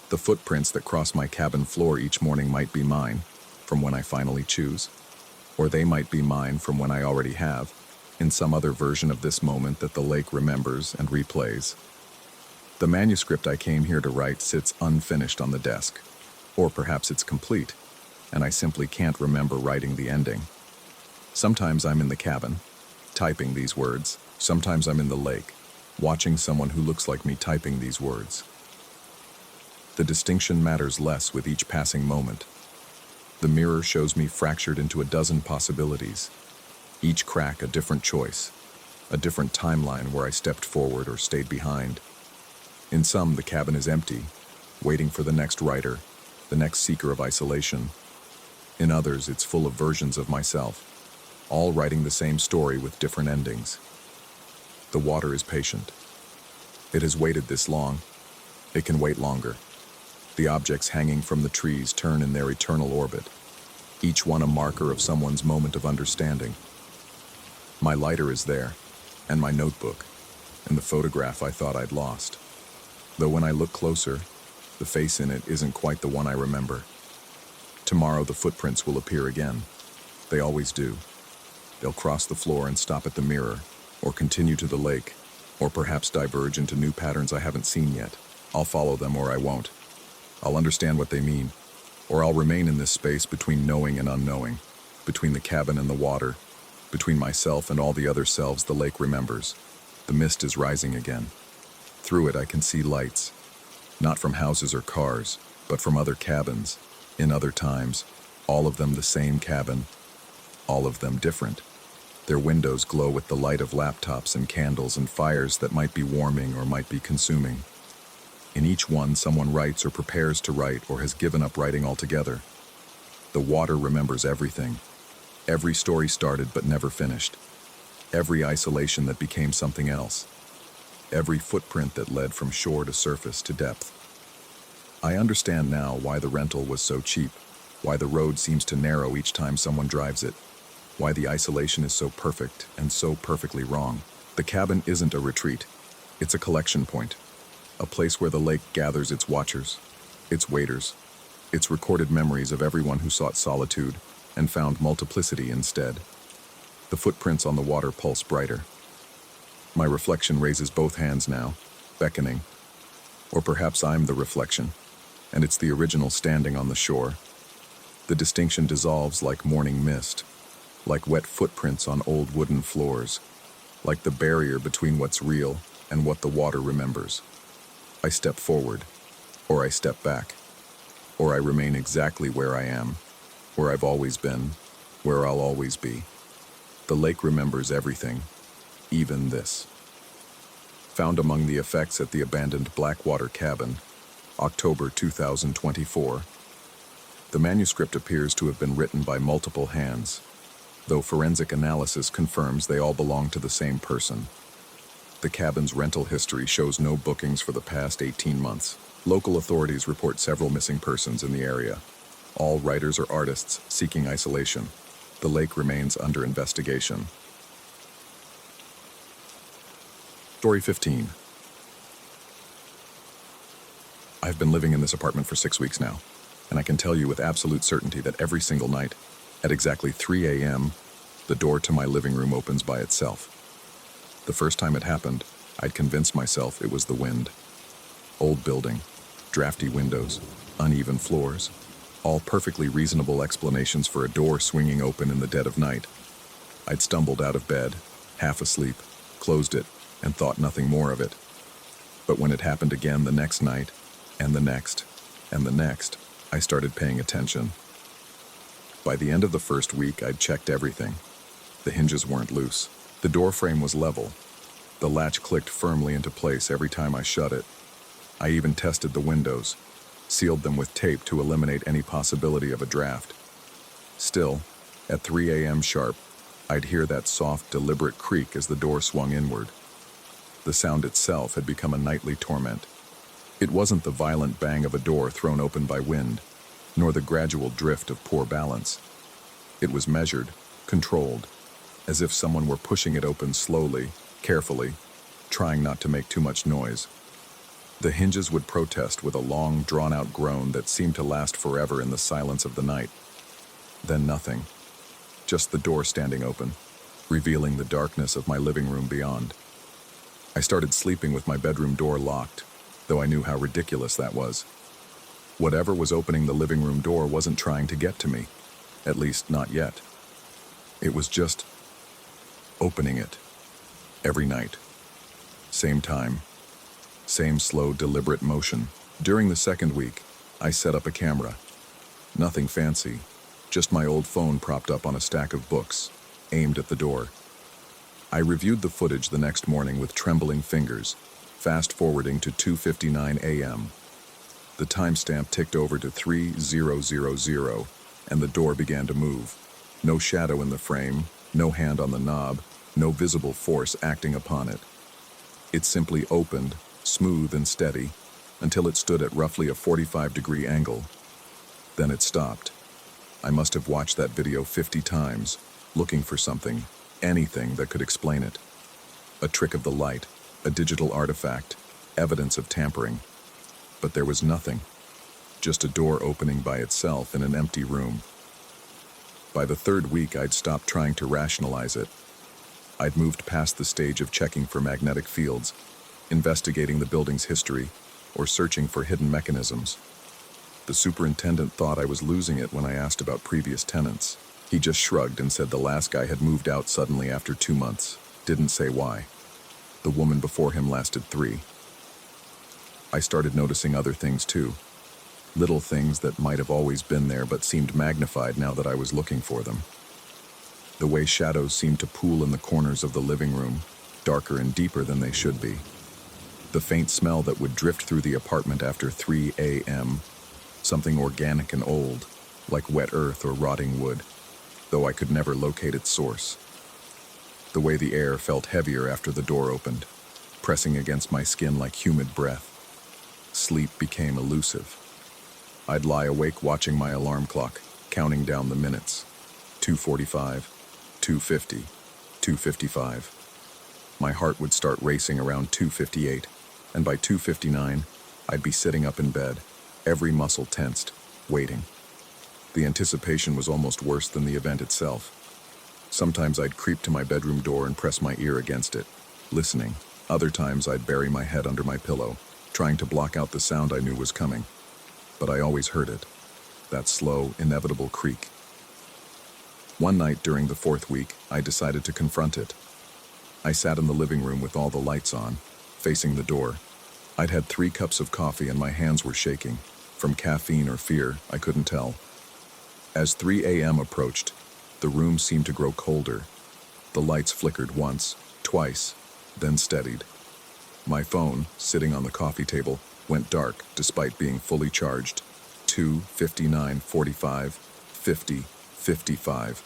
The footprints that cross my cabin floor each morning might be mine, from when I finally choose. Or they might be mine from when I already have. in some other version of this moment that the lake remembers and replays. The manuscript I came here to write sits unfinished on the desk. Or perhaps it's complete, and I simply can't remember writing the ending. Sometimes I'm in the cabin, typing these words. Sometimes I'm in the lake, watching someone who looks like me typing these words. The distinction matters less with each passing moment. The mirror shows me fractured into a dozen possibilities, each crack a different choice, a different timeline where I stepped forward or stayed behind. In some, the cabin is empty, waiting for the next writer, the next seeker of isolation. In others, it's full of versions of myself, all writing the same story with different endings. The water is patient. It has waited this long. It can wait longer. The objects hanging from the trees turn in their eternal orbit, each one a marker of someone's moment of understanding. My lighter is there, and my notebook, and the photograph I thought I'd lost. Though when I look closer, the face in it isn't quite the one I remember. Tomorrow the footprints will appear again. They always do. They'll cross the floor and stop at the mirror, or continue to the lake, or perhaps diverge into new patterns I haven't seen yet. I'll follow them or I won't. I'll understand what they mean, or I'll remain in this space between knowing and unknowing, between the cabin and the water, between myself and all the other selves the lake remembers. The mist is rising again. Through it I can see lights, not from houses or cars, but from other cabins, in other times, all of them the same cabin, all of them different. Their windows glow with the light of laptops and candles and fires that might be warming or might be consuming. In each one, someone writes or prepares to write or has given up writing altogether. The water remembers everything. Every story started but never finished. Every isolation that became something else. Every footprint that led from shore to surface to depth. I understand now why the rental was so cheap, why the road seems to narrow each time someone drives it, why the isolation is so perfect and so perfectly wrong. The cabin isn't a retreat. It's a collection point. A place where the lake gathers its watchers, its waiters, its recorded memories of everyone who sought solitude and found multiplicity instead. The footprints on the water pulse brighter. My reflection raises both hands now, beckoning. Or perhaps I'm the reflection, and it's the original standing on the shore. The distinction dissolves like morning mist, like wet footprints on old wooden floors, like the barrier between what's real and what the water remembers. I step forward, or I step back, or I remain exactly where I am, where I've always been, where I'll always be. The lake remembers everything, even this. Found among the effects at the abandoned Blackwater cabin, October 2024. The manuscript appears to have been written by multiple hands, though forensic analysis confirms they all belong to the same person. The cabin's rental history shows no bookings for the past 18 months. Local authorities report several missing persons in the area. All writers or artists seeking isolation. The lake remains under investigation. Story 15. I've been living in this apartment for 6 weeks now, and I can tell you with absolute certainty that every single night, at exactly 3 a.m., the door to my living room opens by itself. The first time it happened, I'd convinced myself it was the wind. Old building, drafty windows, uneven floors, all perfectly reasonable explanations for a door swinging open in the dead of night. I'd stumbled out of bed, half asleep, closed it, and thought nothing more of it. But when it happened again the next night, and the next, and the next, I started paying attention. By the end of the first week, I'd checked everything. The hinges weren't loose. The door frame was level. The latch clicked firmly into place every time I shut it. I even tested the windows, sealed them with tape to eliminate any possibility of a draft. Still, at 3 a.m. sharp, I'd hear that soft, deliberate creak as the door swung inward. The sound itself had become a nightly torment. It wasn't the violent bang of a door thrown open by wind, nor the gradual drift of poor balance. It was measured, controlled, as if someone were pushing it open slowly, carefully, trying not to make too much noise. The hinges would protest with a long, drawn-out groan that seemed to last forever in the silence of the night. Then nothing. Just the door standing open, revealing the darkness of my living room beyond. I started sleeping with my bedroom door locked, though I knew how ridiculous that was. Whatever was opening the living room door wasn't trying to get to me, at least not yet. It was just opening it every night. Same time, same slow, deliberate motion. During the second week, I set up a camera. Nothing fancy, just my old phone propped up on a stack of books, aimed at the door. I reviewed the footage the next morning with trembling fingers, fast-forwarding to 2:59 a.m. The timestamp ticked over to 3000, and the door began to move. No shadow in the frame, no hand on the knob, no visible force acting upon it. It simply opened, smooth and steady, until it stood at roughly a 45-degree angle. Then it stopped. I must have watched that video 50 times, looking for something, anything that could explain it. A trick of the light, a digital artifact, evidence of tampering. But there was nothing. Just a door opening by itself in an empty room. By the third week, I'd stopped trying to rationalize it. I'd moved past the stage of checking for magnetic fields, investigating the building's history, or searching for hidden mechanisms. The superintendent thought I was losing it when I asked about previous tenants. He just shrugged and said the last guy had moved out suddenly after 2 months. Didn't say why. The woman before him lasted 3. I started noticing other things too. Little things that might have always been there but seemed magnified now that I was looking for them. The way shadows seemed to pool in the corners of the living room, darker and deeper than they should be. The faint smell that would drift through the apartment after 3 a.m., something organic and old, like wet earth or rotting wood, though I could never locate its source. The way the air felt heavier after the door opened, pressing against my skin like humid breath. Sleep became elusive. I'd lie awake watching my alarm clock, counting down the minutes. 2:45, 2:50, 2:55. My heart would start racing around 2:58, and by 2:59, I'd be sitting up in bed, every muscle tensed, waiting. The anticipation was almost worse than the event itself. Sometimes I'd creep to my bedroom door and press my ear against it, listening. Other times I'd bury my head under my pillow, trying to block out the sound I knew was coming. But I always heard it, that slow, inevitable creak. One night during the 4th week, I decided to confront it. I sat in the living room with all the lights on, facing the door. I'd had 3 cups of coffee and my hands were shaking. From caffeine or fear, I couldn't tell. As 3 a.m. approached, the room seemed to grow colder. The lights flickered once, twice, then steadied. My phone, sitting on the coffee table, went dark despite being fully charged. 2:59, 45, 50, 55.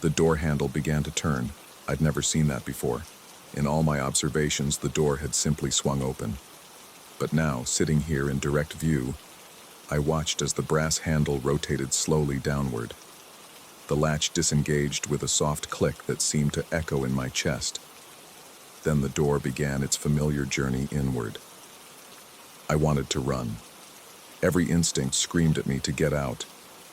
The door handle began to turn. I'd never seen that before. In all my observations, the door had simply swung open. But now, sitting here in direct view, I watched as the brass handle rotated slowly downward. The latch disengaged with a soft click that seemed to echo in my chest. Then the door began its familiar journey inward. I wanted to run. Every instinct screamed at me to get out,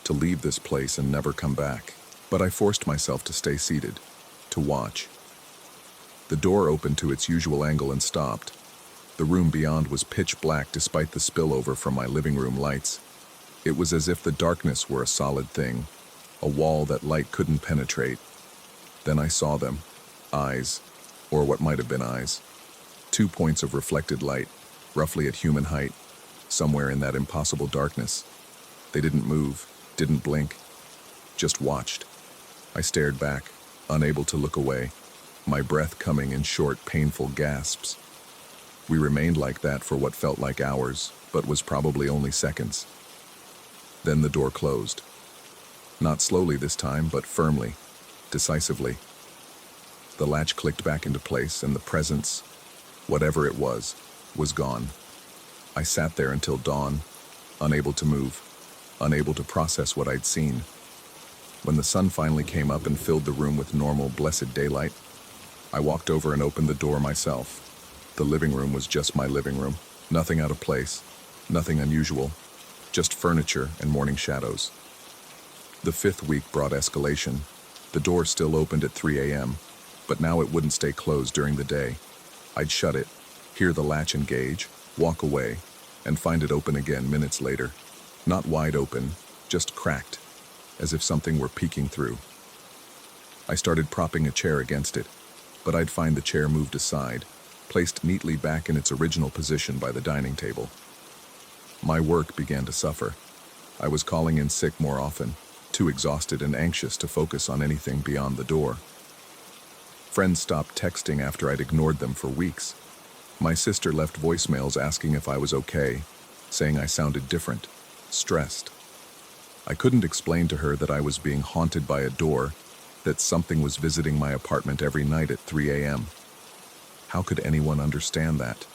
to leave this place and never come back. But I forced myself to stay seated, to watch. The door opened to its usual angle and stopped. The room beyond was pitch black despite the spillover from my living room lights. It was as if the darkness were a solid thing, a wall that light couldn't penetrate. Then I saw them, eyes, or what might have been eyes. 2 points of reflected light, roughly at human height, somewhere in that impossible darkness. They didn't move, didn't blink, just watched. I stared back, unable to look away, my breath coming in short, painful gasps. We remained like that for what felt like hours, but was probably only seconds. Then the door closed. Not slowly this time, but firmly, decisively. The latch clicked back into place, and the presence, whatever it was gone. I sat there until dawn, unable to move, unable to process what I'd seen. When the sun finally came up and filled the room with normal, blessed daylight, I walked over and opened the door myself. The living room was just my living room, nothing out of place, nothing unusual, just furniture and morning shadows. The 5th week brought escalation. The door still opened at 3 a.m., but now it wouldn't stay closed during the day. I'd shut it, hear the latch engage, walk away, and find it open again minutes later. Not wide open, just cracked, as if something were peeking through. I started propping a chair against it, but I'd find the chair moved aside, placed neatly back in its original position by the dining table. My work began to suffer. I was calling in sick more often, too exhausted and anxious to focus on anything beyond the door. Friends stopped texting after I'd ignored them for weeks. My sister left voicemails asking if I was okay, saying I sounded different, stressed. I couldn't explain to her that I was being haunted by a door, that something was visiting my apartment every night at 3 a.m. How could anyone understand that?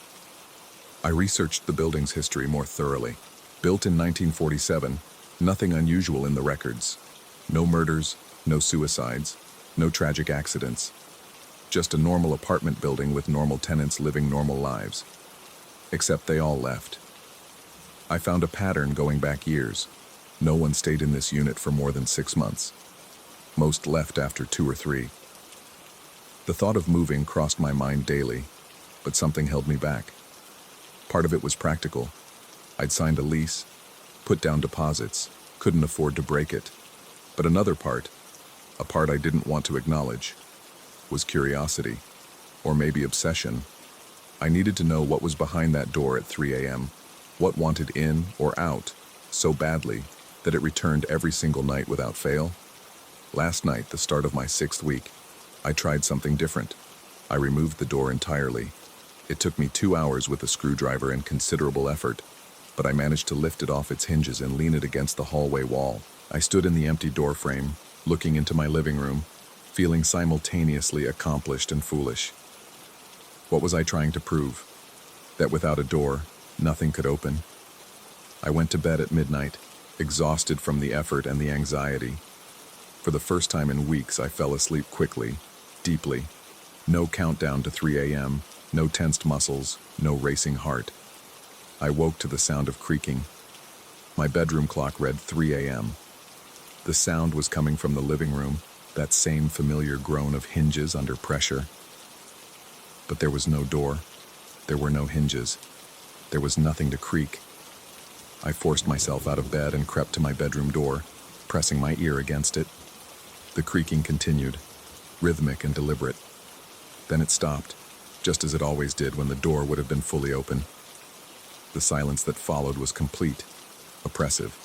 I researched the building's history more thoroughly. Built in 1947, nothing unusual in the records. No murders, no suicides, no tragic accidents. Just a normal apartment building with normal tenants living normal lives. Except they all left. I found a pattern going back years. No one stayed in this unit for more than 6 months. Most left after 2 or 3. The thought of moving crossed my mind daily, but something held me back. Part of it was practical. I'd signed a lease, put down deposits, couldn't afford to break it. But another part, a part I didn't want to acknowledge, was curiosity, or maybe obsession. I needed to know what was behind that door at 3 a.m., what wanted in or out so badly that it returned every single night without fail. Last night, the start of my 6th week, I tried something different. I removed the door entirely. It took me 2 hours with a screwdriver and considerable effort, but I managed to lift it off its hinges and lean it against the hallway wall. I stood in the empty door frame, looking into my living room, feeling simultaneously accomplished and foolish. What was I trying to prove? That without a door, nothing could open? I went to bed at midnight, exhausted from the effort and the anxiety. For the first time in weeks, I fell asleep quickly, deeply. No countdown to 3 a.m., no tensed muscles, no racing heart. I woke to the sound of creaking. My bedroom clock read 3 a.m. The sound was coming from the living room, that same familiar groan of hinges under pressure. But there was no door. There were no hinges. There was nothing to creak. I forced myself out of bed and crept to my bedroom door, pressing my ear against it. The creaking continued, rhythmic and deliberate. Then it stopped, just as it always did when the door would have been fully open. The silence that followed was complete, oppressive.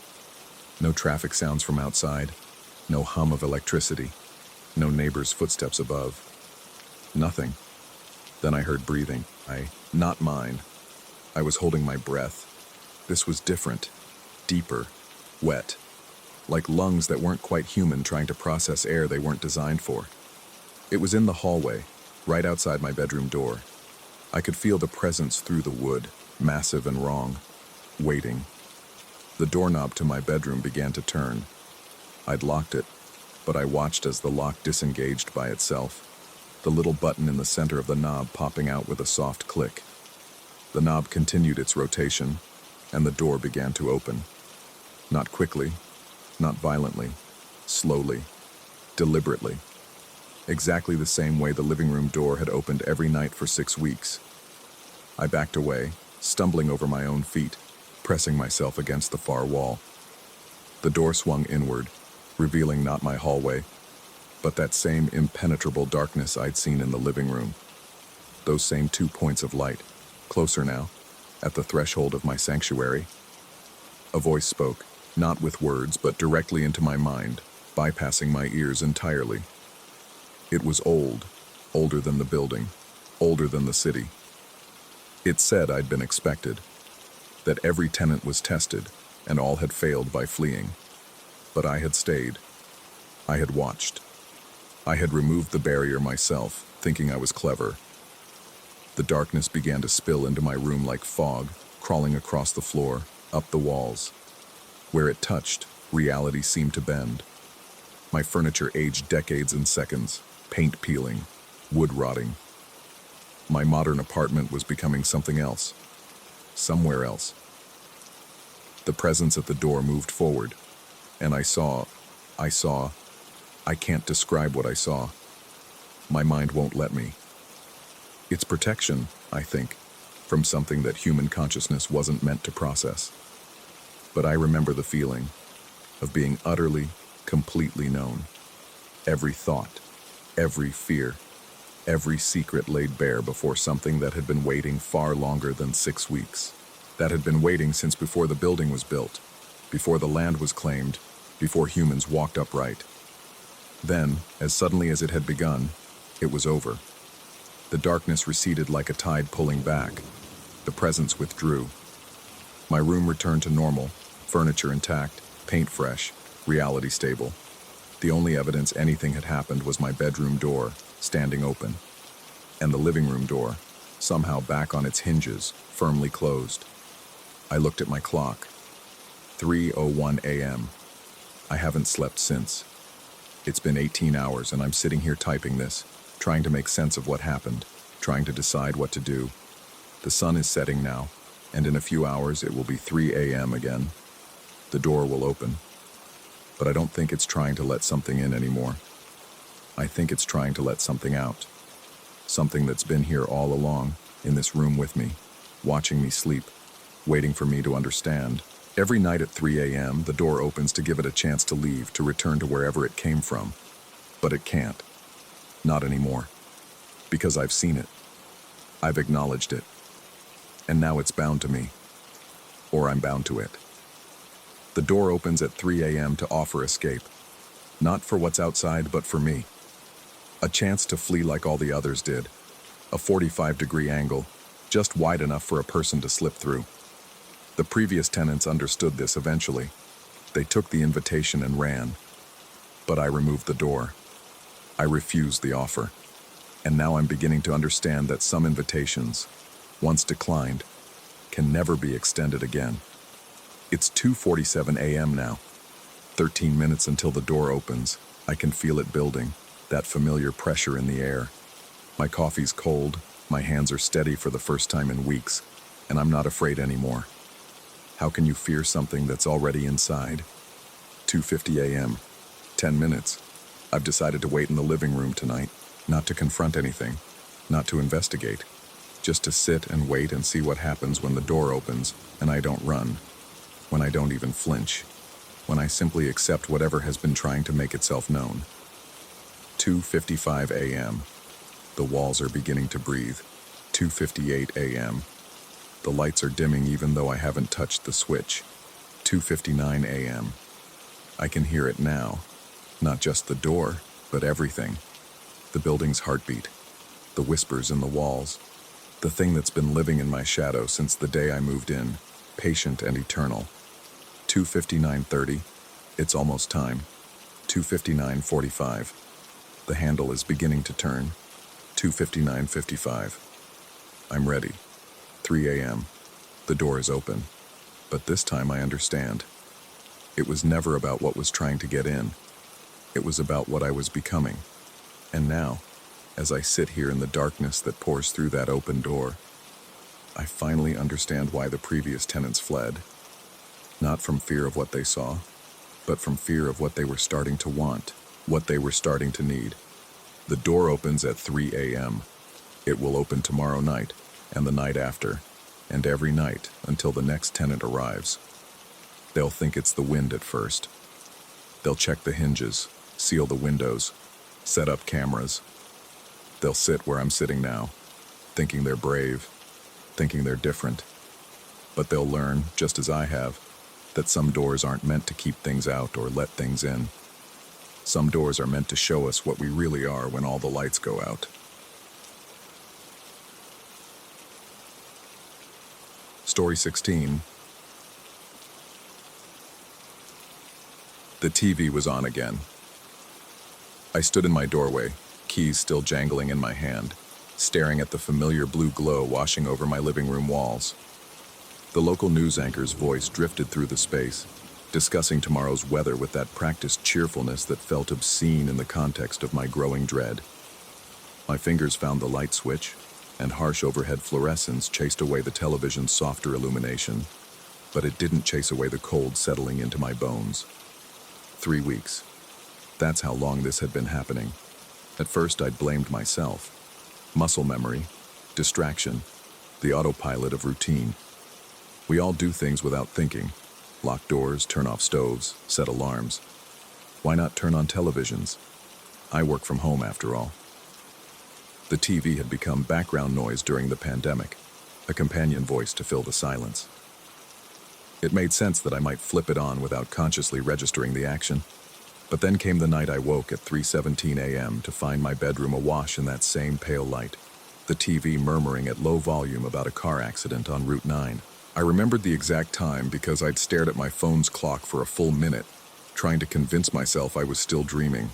No traffic sounds from outside, no hum of electricity, no neighbor's footsteps above. Nothing. Then I heard breathing. Not mine. I was holding my breath. This was different, deeper, wet, like lungs that weren't quite human trying to process air they weren't designed for. It was in the hallway, right outside my bedroom door. I could feel the presence through the wood, massive and wrong, waiting. The doorknob to my bedroom began to turn. I'd locked it, but I watched as the lock disengaged by itself, the little button in the center of the knob popping out with a soft click. The knob continued its rotation, and the door began to open. Not quickly, not violently, slowly, deliberately. Exactly the same way the living room door had opened every night for 6 weeks. I backed away, stumbling over my own feet, pressing myself against the far wall. The door swung inward, revealing not my hallway, but that same impenetrable darkness I'd seen in the living room. Those same 2 points of light, closer now, at the threshold of my sanctuary. A voice spoke, not with words, but directly into my mind, bypassing my ears entirely. It was old, older than the building, older than the city. It said I'd been expected, that every tenant was tested, and all had failed by fleeing. But I had stayed. I had watched. I had removed the barrier myself, thinking I was clever. The darkness began to spill into my room like fog, crawling across the floor, up the walls. Where it touched, reality seemed to bend. My furniture aged decades in seconds, paint peeling, wood rotting. My modern apartment was becoming something else, somewhere else. The presence at the door moved forward, and I saw, I can't describe what I saw. My mind won't let me. It's protection, I think, from something that human consciousness wasn't meant to process. But I remember the feeling of being utterly, completely known. Every thought, every fear, every secret laid bare before something that had been waiting far longer than 6 weeks. That had been waiting since before the building was built, before the land was claimed, before humans walked upright. Then, as suddenly as it had begun, it was over. The darkness receded like a tide pulling back. The presence withdrew. My room returned to normal, furniture intact, paint fresh, reality stable. The only evidence anything had happened was my bedroom door, standing open, and the living room door, somehow back on its hinges, firmly closed. I looked at my clock. 3:01 a.m. I haven't slept since. It's been 18 hours and I'm sitting here typing this, trying to make sense of what happened, trying to decide what to do. The sun is setting now, and in a few hours it will be 3 a.m. again. The door will open. But I don't think it's trying to let something in anymore. I think it's trying to let something out. Something that's been here all along, in this room with me, watching me sleep, waiting for me to understand. Every night at 3 a.m., the door opens to give it a chance to leave, to return to wherever it came from. But it can't. Not anymore. Because I've seen it. I've acknowledged it. And now it's bound to me. Or I'm bound to it. The door opens at 3 a.m. to offer escape. Not for what's outside, but for me. A chance to flee like all the others did. A 45-degree angle, just wide enough for a person to slip through. The previous tenants understood this eventually. They took the invitation and ran. But I removed the door. I refused the offer. And now I'm beginning to understand that some invitations, once declined, can never be extended again. It's 2:47 a.m. now. 13 minutes until the door opens. I can feel it building, that familiar pressure in the air. My coffee's cold, my hands are steady for the first time in weeks, and I'm not afraid anymore. How can you fear something that's already inside? 2:50 a.m. 10 minutes. I've decided to wait in the living room tonight, not to confront anything, not to investigate, just to sit and wait and see what happens when the door opens and I don't run, when I don't even flinch, when I simply accept whatever has been trying to make itself known. 2:55 a.m. The walls are beginning to breathe. 2:58 a.m. The lights are dimming even though I haven't touched the switch. 2:59 a.m. I can hear it now. Not just the door, but everything. The building's heartbeat. The whispers in the walls. The thing that's been living in my shadow since the day I moved in. Patient and eternal. 2:59:30. It's almost time. 2:59:45. The handle is beginning to turn. 2:59:55. I'm ready. 3 a.m. The door is open. But this time I understand. It was never about what was trying to get in. It was about what I was becoming. And now, as I sit here in the darkness that pours through that open door, I finally understand why the previous tenants fled. Not from fear of what they saw, but from fear of what they were starting to want, what they were starting to need. The door opens at 3 a.m. It will open tomorrow night, and the night after, and every night until the next tenant arrives. They'll think it's the wind at first. They'll check the hinges, seal the windows, set up cameras. They'll sit where I'm sitting now, thinking they're brave, thinking they're different. But they'll learn, just as I have, that some doors aren't meant to keep things out or let things in. Some doors are meant to show us what we really are when all the lights go out. Story 16. The TV was on again. I stood in my doorway, keys still jangling in my hand, staring at the familiar blue glow washing over my living room walls. The local news anchor's voice drifted through the space, discussing tomorrow's weather with that practiced cheerfulness that felt obscene in the context of my growing dread. My fingers found the light switch, and harsh overhead fluorescence chased away the television's softer illumination, but it didn't chase away the cold settling into my bones. 3 weeks. That's how long this had been happening. At first, I'd blamed myself. Muscle memory, distraction, the autopilot of routine. We all do things without thinking. Lock doors, turn off stoves, set alarms. Why not turn on televisions? I work from home after all. The TV had become background noise during the pandemic, a companion voice to fill the silence. It made sense that I might flip it on without consciously registering the action. But then came the night I woke at 3:17 a.m. to find my bedroom awash in that same pale light, the TV murmuring at low volume about a car accident on Route 9. I remembered the exact time because I'd stared at my phone's clock for a full minute, trying to convince myself I was still dreaming.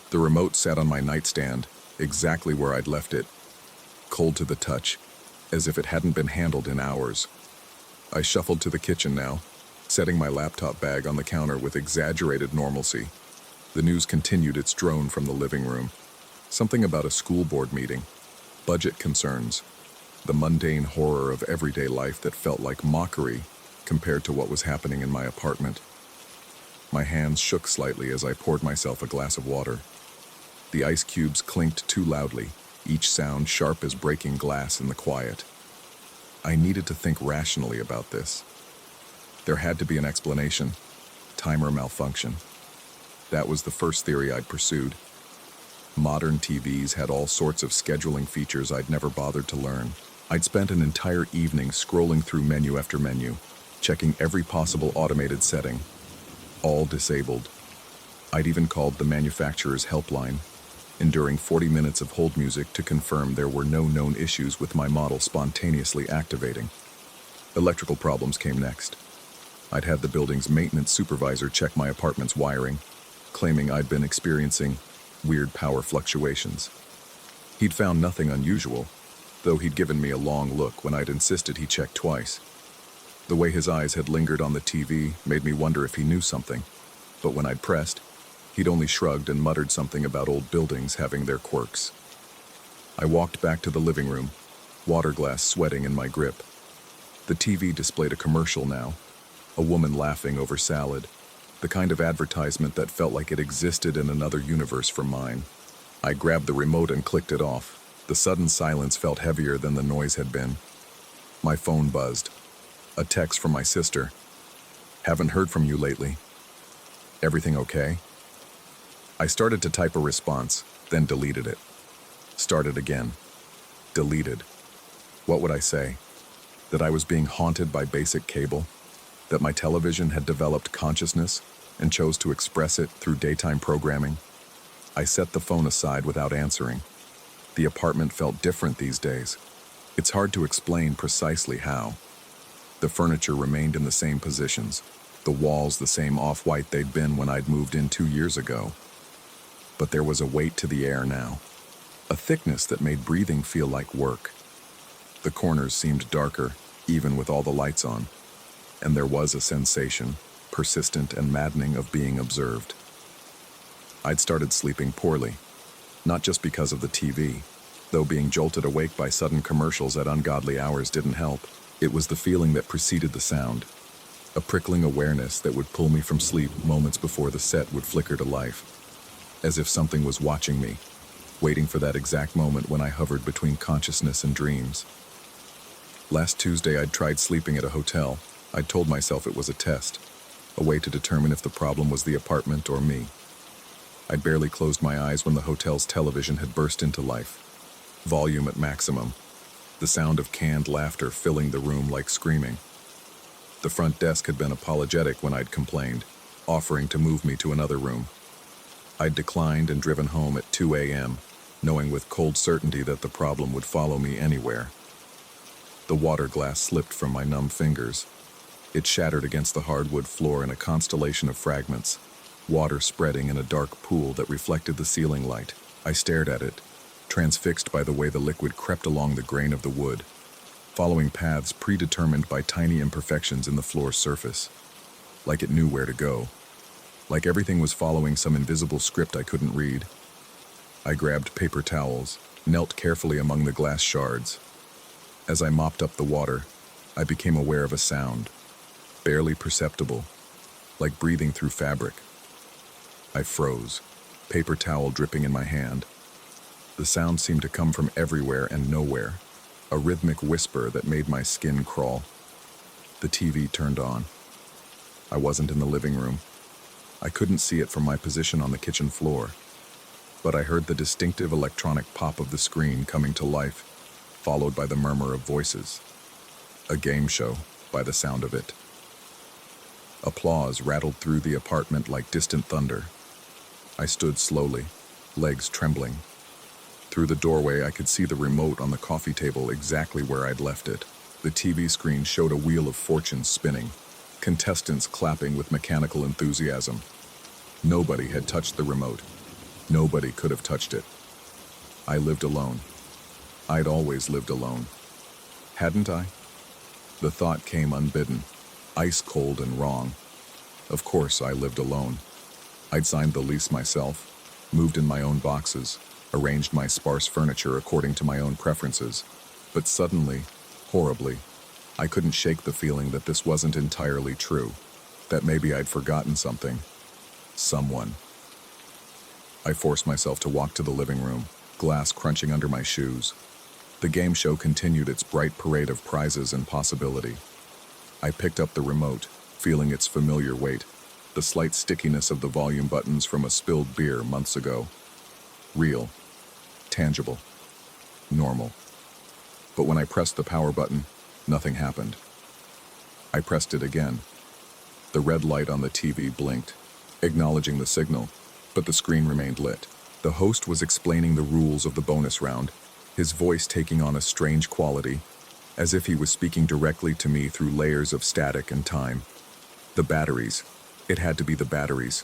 The remote sat on my nightstand, exactly where I'd left it, cold to the touch, as if it hadn't been handled in hours. I shuffled to the kitchen now, setting my laptop bag on the counter with exaggerated normalcy. The news continued its drone from the living room. Something about a school board meeting, budget concerns, the mundane horror of everyday life that felt like mockery compared to what was happening in my apartment. My hands shook slightly as I poured myself a glass of water. The ice cubes clinked too loudly, each sound sharp as breaking glass in the quiet. I needed to think rationally about this. There had to be an explanation. Timer malfunction. That was the first theory I'd pursued. Modern TVs had all sorts of scheduling features I'd never bothered to learn. I'd spent an entire evening scrolling through menu after menu, checking every possible automated setting. All disabled. I'd even called the manufacturer's helpline, enduring 40 minutes of hold music to confirm there were no known issues with my model spontaneously activating. Electrical problems came next. I'd had the building's maintenance supervisor check my apartment's wiring, claiming I'd been experiencing weird power fluctuations. He'd found nothing unusual, though he'd given me a long look when I'd insisted he check twice. The way his eyes had lingered on the TV made me wonder if he knew something, but when I'd pressed, he'd only shrugged and muttered something about old buildings having their quirks. I walked back to the living room, water glass sweating in my grip. The TV displayed a commercial now, a woman laughing over salad, the kind of advertisement that felt like it existed in another universe from mine. I grabbed the remote and clicked it off. The sudden silence felt heavier than the noise had been. My phone buzzed. A text from my sister. "Haven't heard from you lately. Everything okay?" I started to type a response, then deleted it. Started again. Deleted. What would I say? That I was being haunted by basic cable? That my television had developed consciousness and chose to express it through daytime programming? I set the phone aside without answering. The apartment felt different these days. It's hard to explain precisely how. The furniture remained in the same positions, the walls the same off-white they'd been when I'd moved in 2 years ago. But there was a weight to the air now, a thickness that made breathing feel like work. The corners seemed darker, even with all the lights on, and there was a sensation, persistent and maddening, of being observed. I'd started sleeping poorly, not just because of the TV, though being jolted awake by sudden commercials at ungodly hours didn't help. It was the feeling that preceded the sound, a prickling awareness that would pull me from sleep moments before the set would flicker to life, as if something was watching me, waiting for that exact moment when I hovered between consciousness and dreams. Last Tuesday, I'd tried sleeping at a hotel. I'd told myself it was a test, a way to determine if the problem was the apartment or me. I'd barely closed my eyes when the hotel's television had burst into life, volume at maximum, the sound of canned laughter filling the room like screaming. The front desk had been apologetic when I'd complained, offering to move me to another room. I'd declined and driven home at 2 a.m., knowing with cold certainty that the problem would follow me anywhere. The water glass slipped from my numb fingers. It shattered against the hardwood floor in a constellation of fragments, water spreading in a dark pool that reflected the ceiling light. I stared at it, transfixed by the way the liquid crept along the grain of the wood, following paths predetermined by tiny imperfections in the floor's surface, like it knew where to go, like everything was following some invisible script I couldn't read. I grabbed paper towels, knelt carefully among the glass shards. As I mopped up the water, I became aware of a sound, barely perceptible, like breathing through fabric. I froze, paper towel dripping in my hand. The sound seemed to come from everywhere and nowhere, a rhythmic whisper that made my skin crawl. The TV turned on. I wasn't in the living room. I couldn't see it from my position on the kitchen floor, but I heard the distinctive electronic pop of the screen coming to life, followed by the murmur of voices. A game show, by the sound of it. Applause rattled through the apartment like distant thunder. I stood slowly, legs trembling. Through the doorway, I could see the remote on the coffee table exactly where I'd left it. The TV screen showed a wheel of fortune spinning, contestants clapping with mechanical enthusiasm. Nobody had touched the remote. Nobody could have touched it. I lived alone. I'd always lived alone. Hadn't I? The thought came unbidden, ice cold and wrong. Of course I lived alone. I'd signed the lease myself, moved in my own boxes, arranged my sparse furniture according to my own preferences. But suddenly, horribly, I couldn't shake the feeling that this wasn't entirely true, that maybe I'd forgotten something. Someone. I forced myself to walk to the living room, glass crunching under my shoes. The game show continued its bright parade of prizes and possibility. I picked up the remote, feeling its familiar weight, the slight stickiness of the volume buttons from a spilled beer months ago. Real, tangible, normal. But when I pressed the power button, nothing happened. I pressed it again. The red light on the TV blinked, acknowledging the signal, but the screen remained lit. The host was explaining the rules of the bonus round, his voice taking on a strange quality, as if he was speaking directly to me through layers of static and time. The batteries. It had to be the batteries.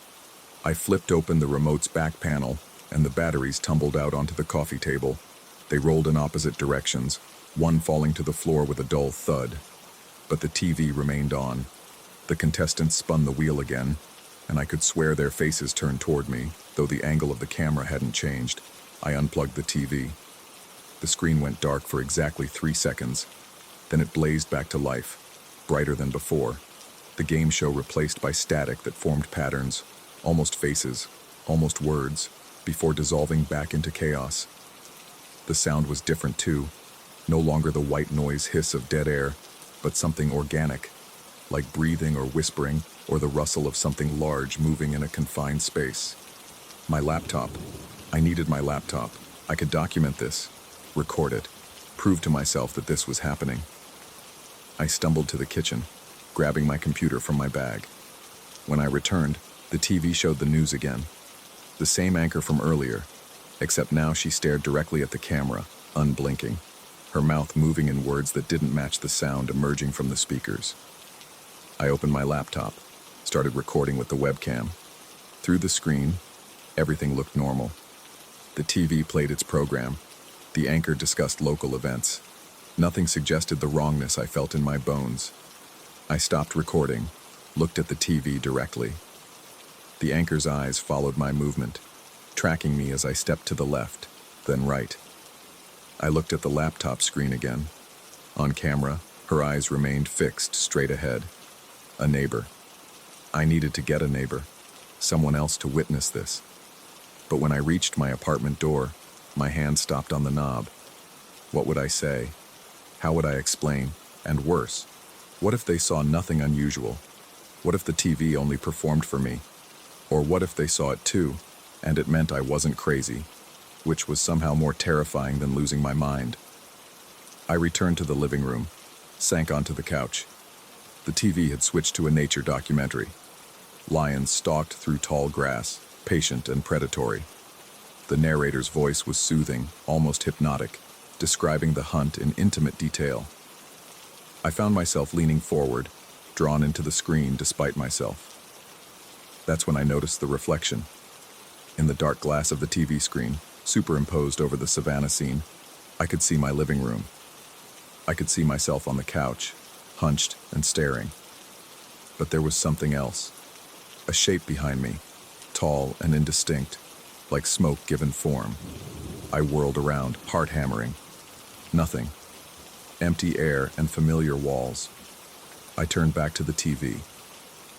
I flipped open the remote's back panel, and the batteries tumbled out onto the coffee table. They rolled in opposite directions, one falling to the floor with a dull thud. But the TV remained on. The contestants spun the wheel again, and I could swear their faces turned toward me, though the angle of the camera hadn't changed. I unplugged the TV. The screen went dark for exactly 3 seconds. Then it blazed back to life, brighter than before. The game show replaced by static that formed patterns, almost faces, almost words, before dissolving back into chaos. The sound was different too, no longer the white noise hiss of dead air, but something organic, like breathing or whispering, or the rustle of something large moving in a confined space. My laptop. I needed my laptop. I could document this, record it, prove to myself that this was happening. I stumbled to the kitchen, grabbing my computer from my bag. When I returned, the TV showed the news again. The same anchor from earlier, except now she stared directly at the camera, unblinking, her mouth moving in words that didn't match the sound emerging from the speakers. I opened my laptop, started recording with the webcam. Through the screen, everything looked normal. The TV played its program. The anchor discussed local events. Nothing suggested the wrongness I felt in my bones. I stopped recording, looked at the TV directly. The anchor's eyes followed my movement, tracking me as I stepped to the left, then right. I looked at the laptop screen again. On camera, her eyes remained fixed straight ahead. A neighbor. I needed to get a neighbor, someone else to witness this. But when I reached my apartment door, my hand stopped on the knob. What would I say? How would I explain? And worse, what if they saw nothing unusual? What if the TV only performed for me? Or what if they saw it too, and it meant I wasn't crazy, which was somehow more terrifying than losing my mind? I returned to the living room, sank onto the couch. The TV had switched to a nature documentary. Lions stalked through tall grass, patient and predatory. The narrator's voice was soothing, almost hypnotic, describing the hunt in intimate detail. I found myself leaning forward, drawn into the screen despite myself. That's when I noticed the reflection. In the dark glass of the TV screen, superimposed over the savannah scene, I could see my living room. I could see myself on the couch, hunched and staring. But there was something else. A shape behind me, tall and indistinct, like smoke given form. I whirled around, heart hammering. Nothing. Empty air and familiar walls. I turned back to the TV.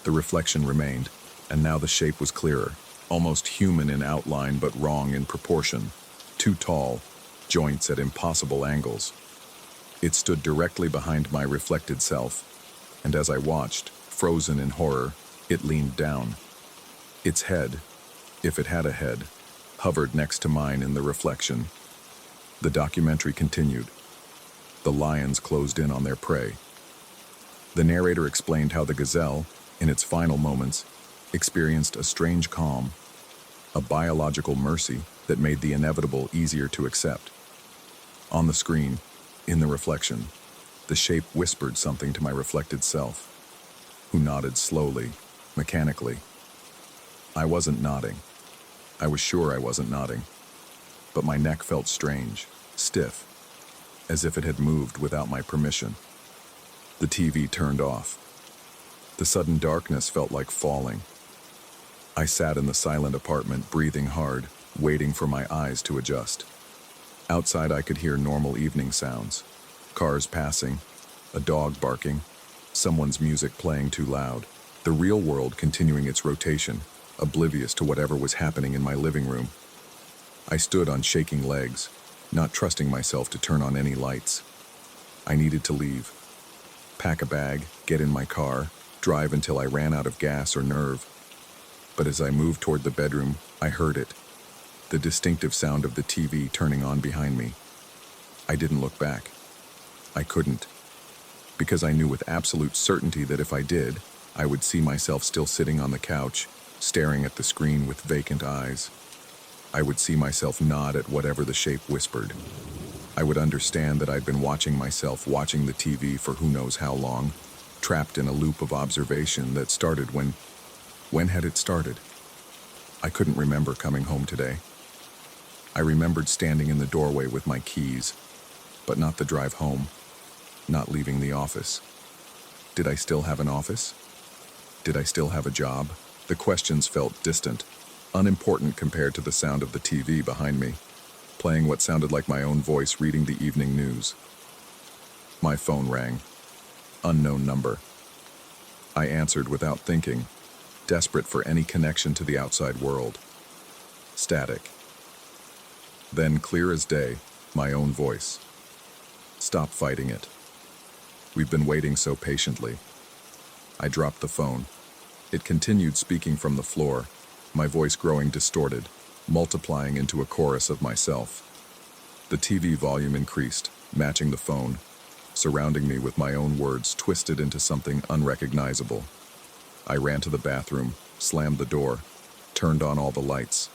The reflection remained, and now the shape was clearer, almost human in outline but wrong in proportion, too tall, joints at impossible angles. It stood directly behind my reflected self, and as I watched, frozen in horror, it leaned down. Its head, if it had a head, hovered next to mine in the reflection. The documentary continued. The lions closed in on their prey. The narrator explained how the gazelle, in its final moments, experienced a strange calm, a biological mercy that made the inevitable easier to accept. On the screen, in the reflection, the shape whispered something to my reflected self, who nodded slowly, mechanically. I wasn't nodding. I was sure I wasn't nodding, but my neck felt strange, stiff, as if it had moved without my permission. The TV turned off. The sudden darkness felt like falling. I sat in the silent apartment, breathing hard, waiting for my eyes to adjust. Outside, I could hear normal evening sounds. Cars passing, a dog barking, someone's music playing too loud. The real world continuing its rotation, oblivious to whatever was happening in my living room. I stood on shaking legs, not trusting myself to turn on any lights. I needed to leave. Pack a bag, get in my car, drive until I ran out of gas or nerve. But as I moved toward the bedroom, I heard it. The distinctive sound of the TV turning on behind me. I didn't look back. I couldn't. Because I knew with absolute certainty that if I did, I would see myself still sitting on the couch, staring at the screen with vacant eyes. I would see myself nod at whatever the shape whispered. I would understand that I'd been watching myself watching the TV for who knows how long, trapped in a loop of observation that started when had it started? I couldn't remember coming home today. I remembered standing in the doorway with my keys, but not the drive home, not leaving the office. Did I still have an office? Did I still have a job? The questions felt distant, unimportant compared to the sound of the TV behind me, playing what sounded like my own voice reading the evening news. My phone rang. Unknown number. I answered without thinking, desperate for any connection to the outside world. Static. Then, clear as day, my own voice. Stop fighting it. We've been waiting so patiently. I dropped the phone. It continued speaking from the floor, my voice growing distorted, multiplying into a chorus of myself. The TV volume increased, matching the phone, surrounding me with my own words twisted into something unrecognizable. I ran to the bathroom, slammed the door, turned on all the lights.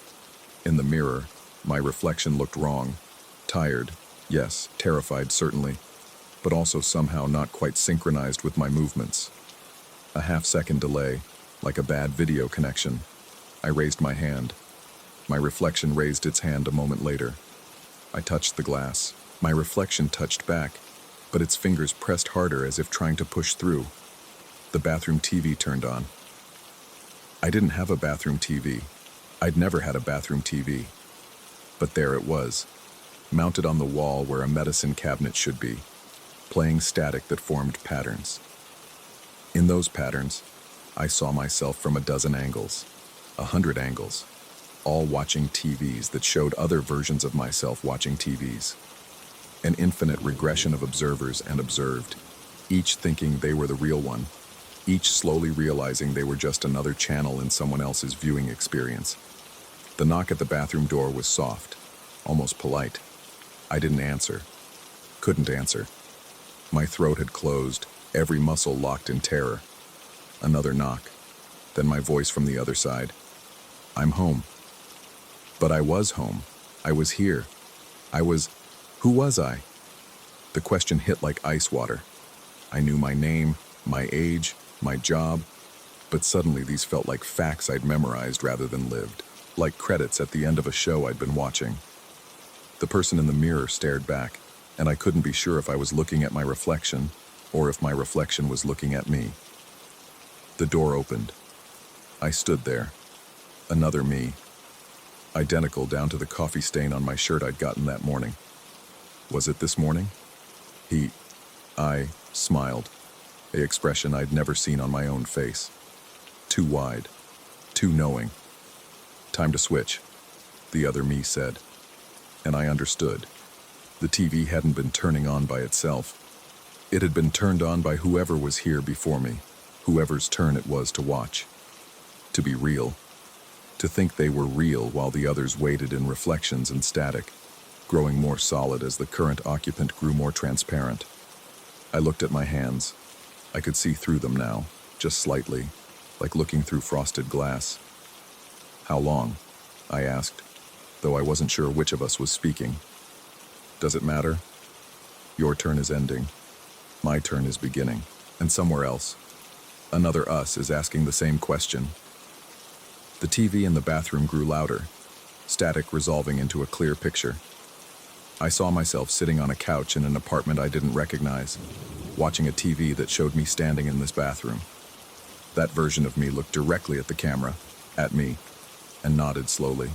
In the mirror, my reflection looked wrong, tired, yes, terrified certainly, but also somehow not quite synchronized with my movements. A half-second delay, like a bad video connection. I raised my hand. My reflection raised its hand a moment later. I touched the glass. My reflection touched back, but its fingers pressed harder as if trying to push through. The bathroom TV turned on. I didn't have a bathroom TV. I'd never had a bathroom TV. But there it was, mounted on the wall where a medicine cabinet should be, playing static that formed patterns. In those patterns, I saw myself from a dozen angles, 100 angles, all watching TVs that showed other versions of myself watching TVs. An infinite regression of observers and observed, each thinking they were the real one, each slowly realizing they were just another channel in someone else's viewing experience. The knock at the bathroom door was soft, almost polite. I didn't answer, couldn't answer. My throat had closed, every muscle locked in terror. Another knock, then my voice from the other side. I'm home. But I was home. I was here. Who was I? The question hit like ice water. I knew my name, my age, my job, but suddenly these felt like facts I'd memorized rather than lived, like credits at the end of a show I'd been watching. The person in the mirror stared back, and I couldn't be sure if I was looking at my reflection or if my reflection was looking at me. The door opened. I stood there. Another me. Identical down to the coffee stain on my shirt I'd gotten that morning. Was it this morning? I smiled, an expression I'd never seen on my own face. Too wide, too knowing. Time to switch, the other me said. And I understood. The TV hadn't been turning on by itself. It had been turned on by whoever was here before me, whoever's turn it was to watch. To be real. To think they were real while the others waited in reflections and static, growing more solid as the current occupant grew more transparent. I looked at my hands. I could see through them now, just slightly, like looking through frosted glass. How long? I asked, though I wasn't sure which of us was speaking. Does it matter? Your turn is ending. My turn is beginning. And somewhere else, another us is asking the same question. The TV in the bathroom grew louder, static resolving into a clear picture. I saw myself sitting on a couch in an apartment I didn't recognize, watching a TV that showed me standing in this bathroom. That version of me looked directly at the camera, at me, and nodded slowly.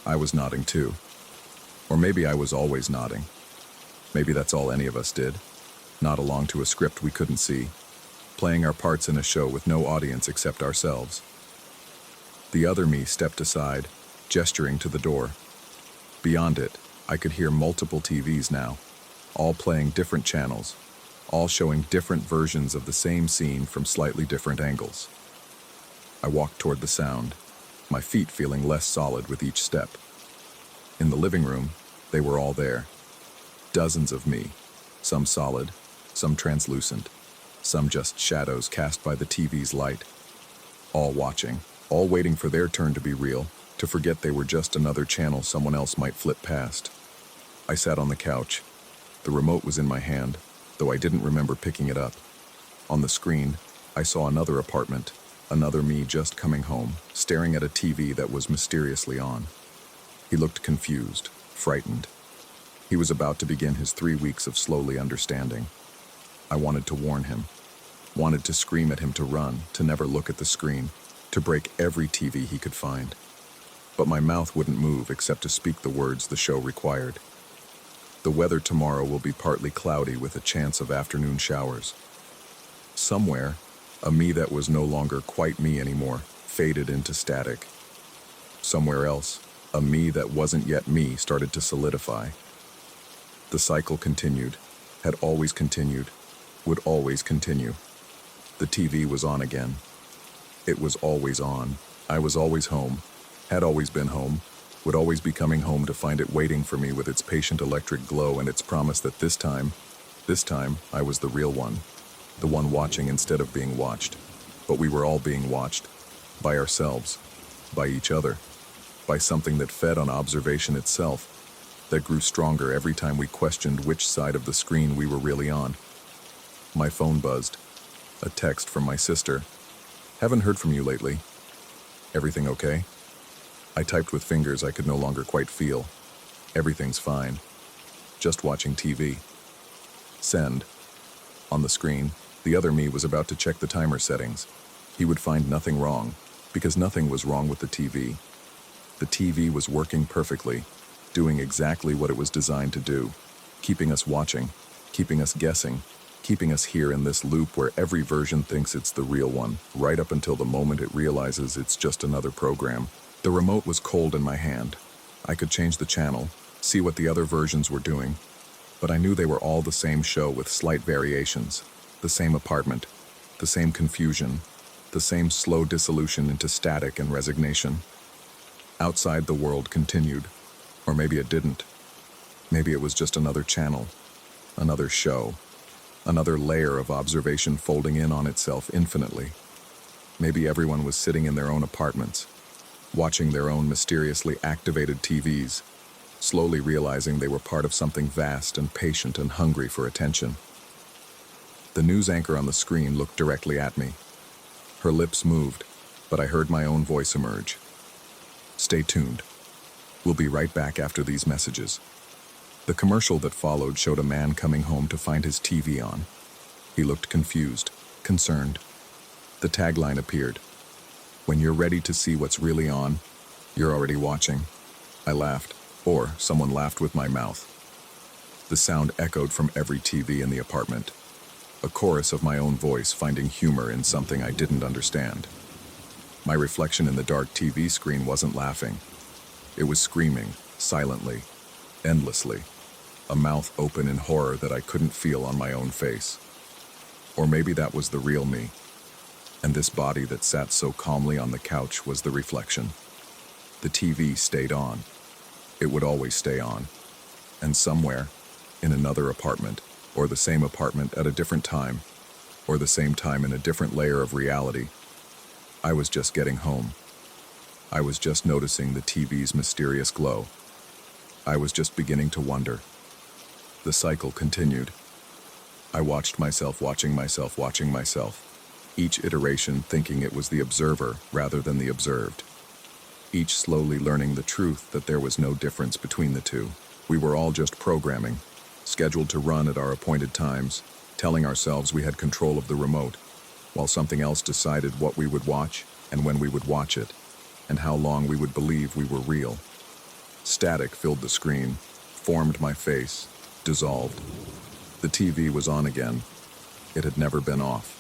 I was nodding too. Or maybe I was always nodding. Maybe that's all any of us did. Nod along to a script we couldn't see, playing our parts in a show with no audience except ourselves. The other me stepped aside, gesturing to the door. Beyond it, I could hear multiple TVs now, all playing different channels, all showing different versions of the same scene from slightly different angles. I walked toward the sound, my feet feeling less solid with each step. In the living room, they were all there. Dozens of me, some solid, some translucent, some just shadows cast by the TV's light. All watching, all waiting for their turn to be real, to forget they were just another channel someone else might flip past. I sat on the couch. The remote was in my hand, though I didn't remember picking it up. On the screen, I saw another apartment, another me just coming home, staring at a TV that was mysteriously on. He looked confused, frightened. He was about to begin his 3 weeks of slowly understanding. I wanted to warn him, wanted to scream at him to run, to never look at the screen, to break every TV he could find. But my mouth wouldn't move except to speak the words the show required. The weather tomorrow will be partly cloudy with a chance of afternoon showers. Somewhere, a me that was no longer quite me anymore faded into static. Somewhere else, a me that wasn't yet me started to solidify. The cycle continued, had always continued, would always continue. The TV was on again. It was always on. I was always home, had always been home, would always be coming home to find it waiting for me with its patient electric glow and its promise that this time, I was the real one, the one watching instead of being watched. But we were all being watched, by ourselves, by each other, by something that fed on observation itself, that grew stronger every time we questioned which side of the screen we were really on. My phone buzzed. A text from my sister. Haven't heard from you lately. Everything okay? I typed with fingers I could no longer quite feel. Everything's fine. Just watching TV. Send. On the screen, the other me was about to check the timer settings. He would find nothing wrong, because nothing was wrong with the TV. The TV was working perfectly, doing exactly what it was designed to do, keeping us watching, keeping us guessing, keeping us here in this loop where every version thinks it's the real one, right up until the moment it realizes it's just another program. The remote was cold in my hand. I could change the channel, see what the other versions were doing, but I knew they were all the same show with slight variations, the same apartment, the same confusion, the same slow dissolution into static and resignation. Outside, the world continued, or maybe it didn't. Maybe it was just another channel, another show, another layer of observation folding in on itself infinitely. Maybe everyone was sitting in their own apartments, watching their own mysteriously activated TVs, slowly realizing they were part of something vast and patient and hungry for attention. The news anchor on the screen looked directly at me. Her lips moved, but I heard my own voice emerge. Stay tuned. We'll be right back after these messages. The commercial that followed showed a man coming home to find his TV on. He looked confused, concerned. The tagline appeared. When you're ready to see what's really on, you're already watching. I laughed, or someone laughed with my mouth. The sound echoed from every TV in the apartment. A chorus of my own voice finding humor in something I didn't understand. My reflection in the dark TV screen wasn't laughing. It was screaming, silently, endlessly, a mouth open in horror that I couldn't feel on my own face. Or maybe that was the real me, and this body that sat so calmly on the couch was the reflection. The TV stayed on. It would always stay on. And somewhere, in another apartment, or the same apartment at a different time, or the same time in a different layer of reality, I was just getting home. I was just noticing the TV's mysterious glow. I was just beginning to wonder. The cycle continued. I watched myself watching myself watching myself, each iteration thinking it was the observer rather than the observed, each slowly learning the truth that there was no difference between the two. We were all just programming, scheduled to run at our appointed times, telling ourselves we had control of the remote, while something else decided what we would watch and when we would watch it, and how long we would believe we were real. Static filled the screen, formed my face, dissolved. The TV was on again. It had never been off.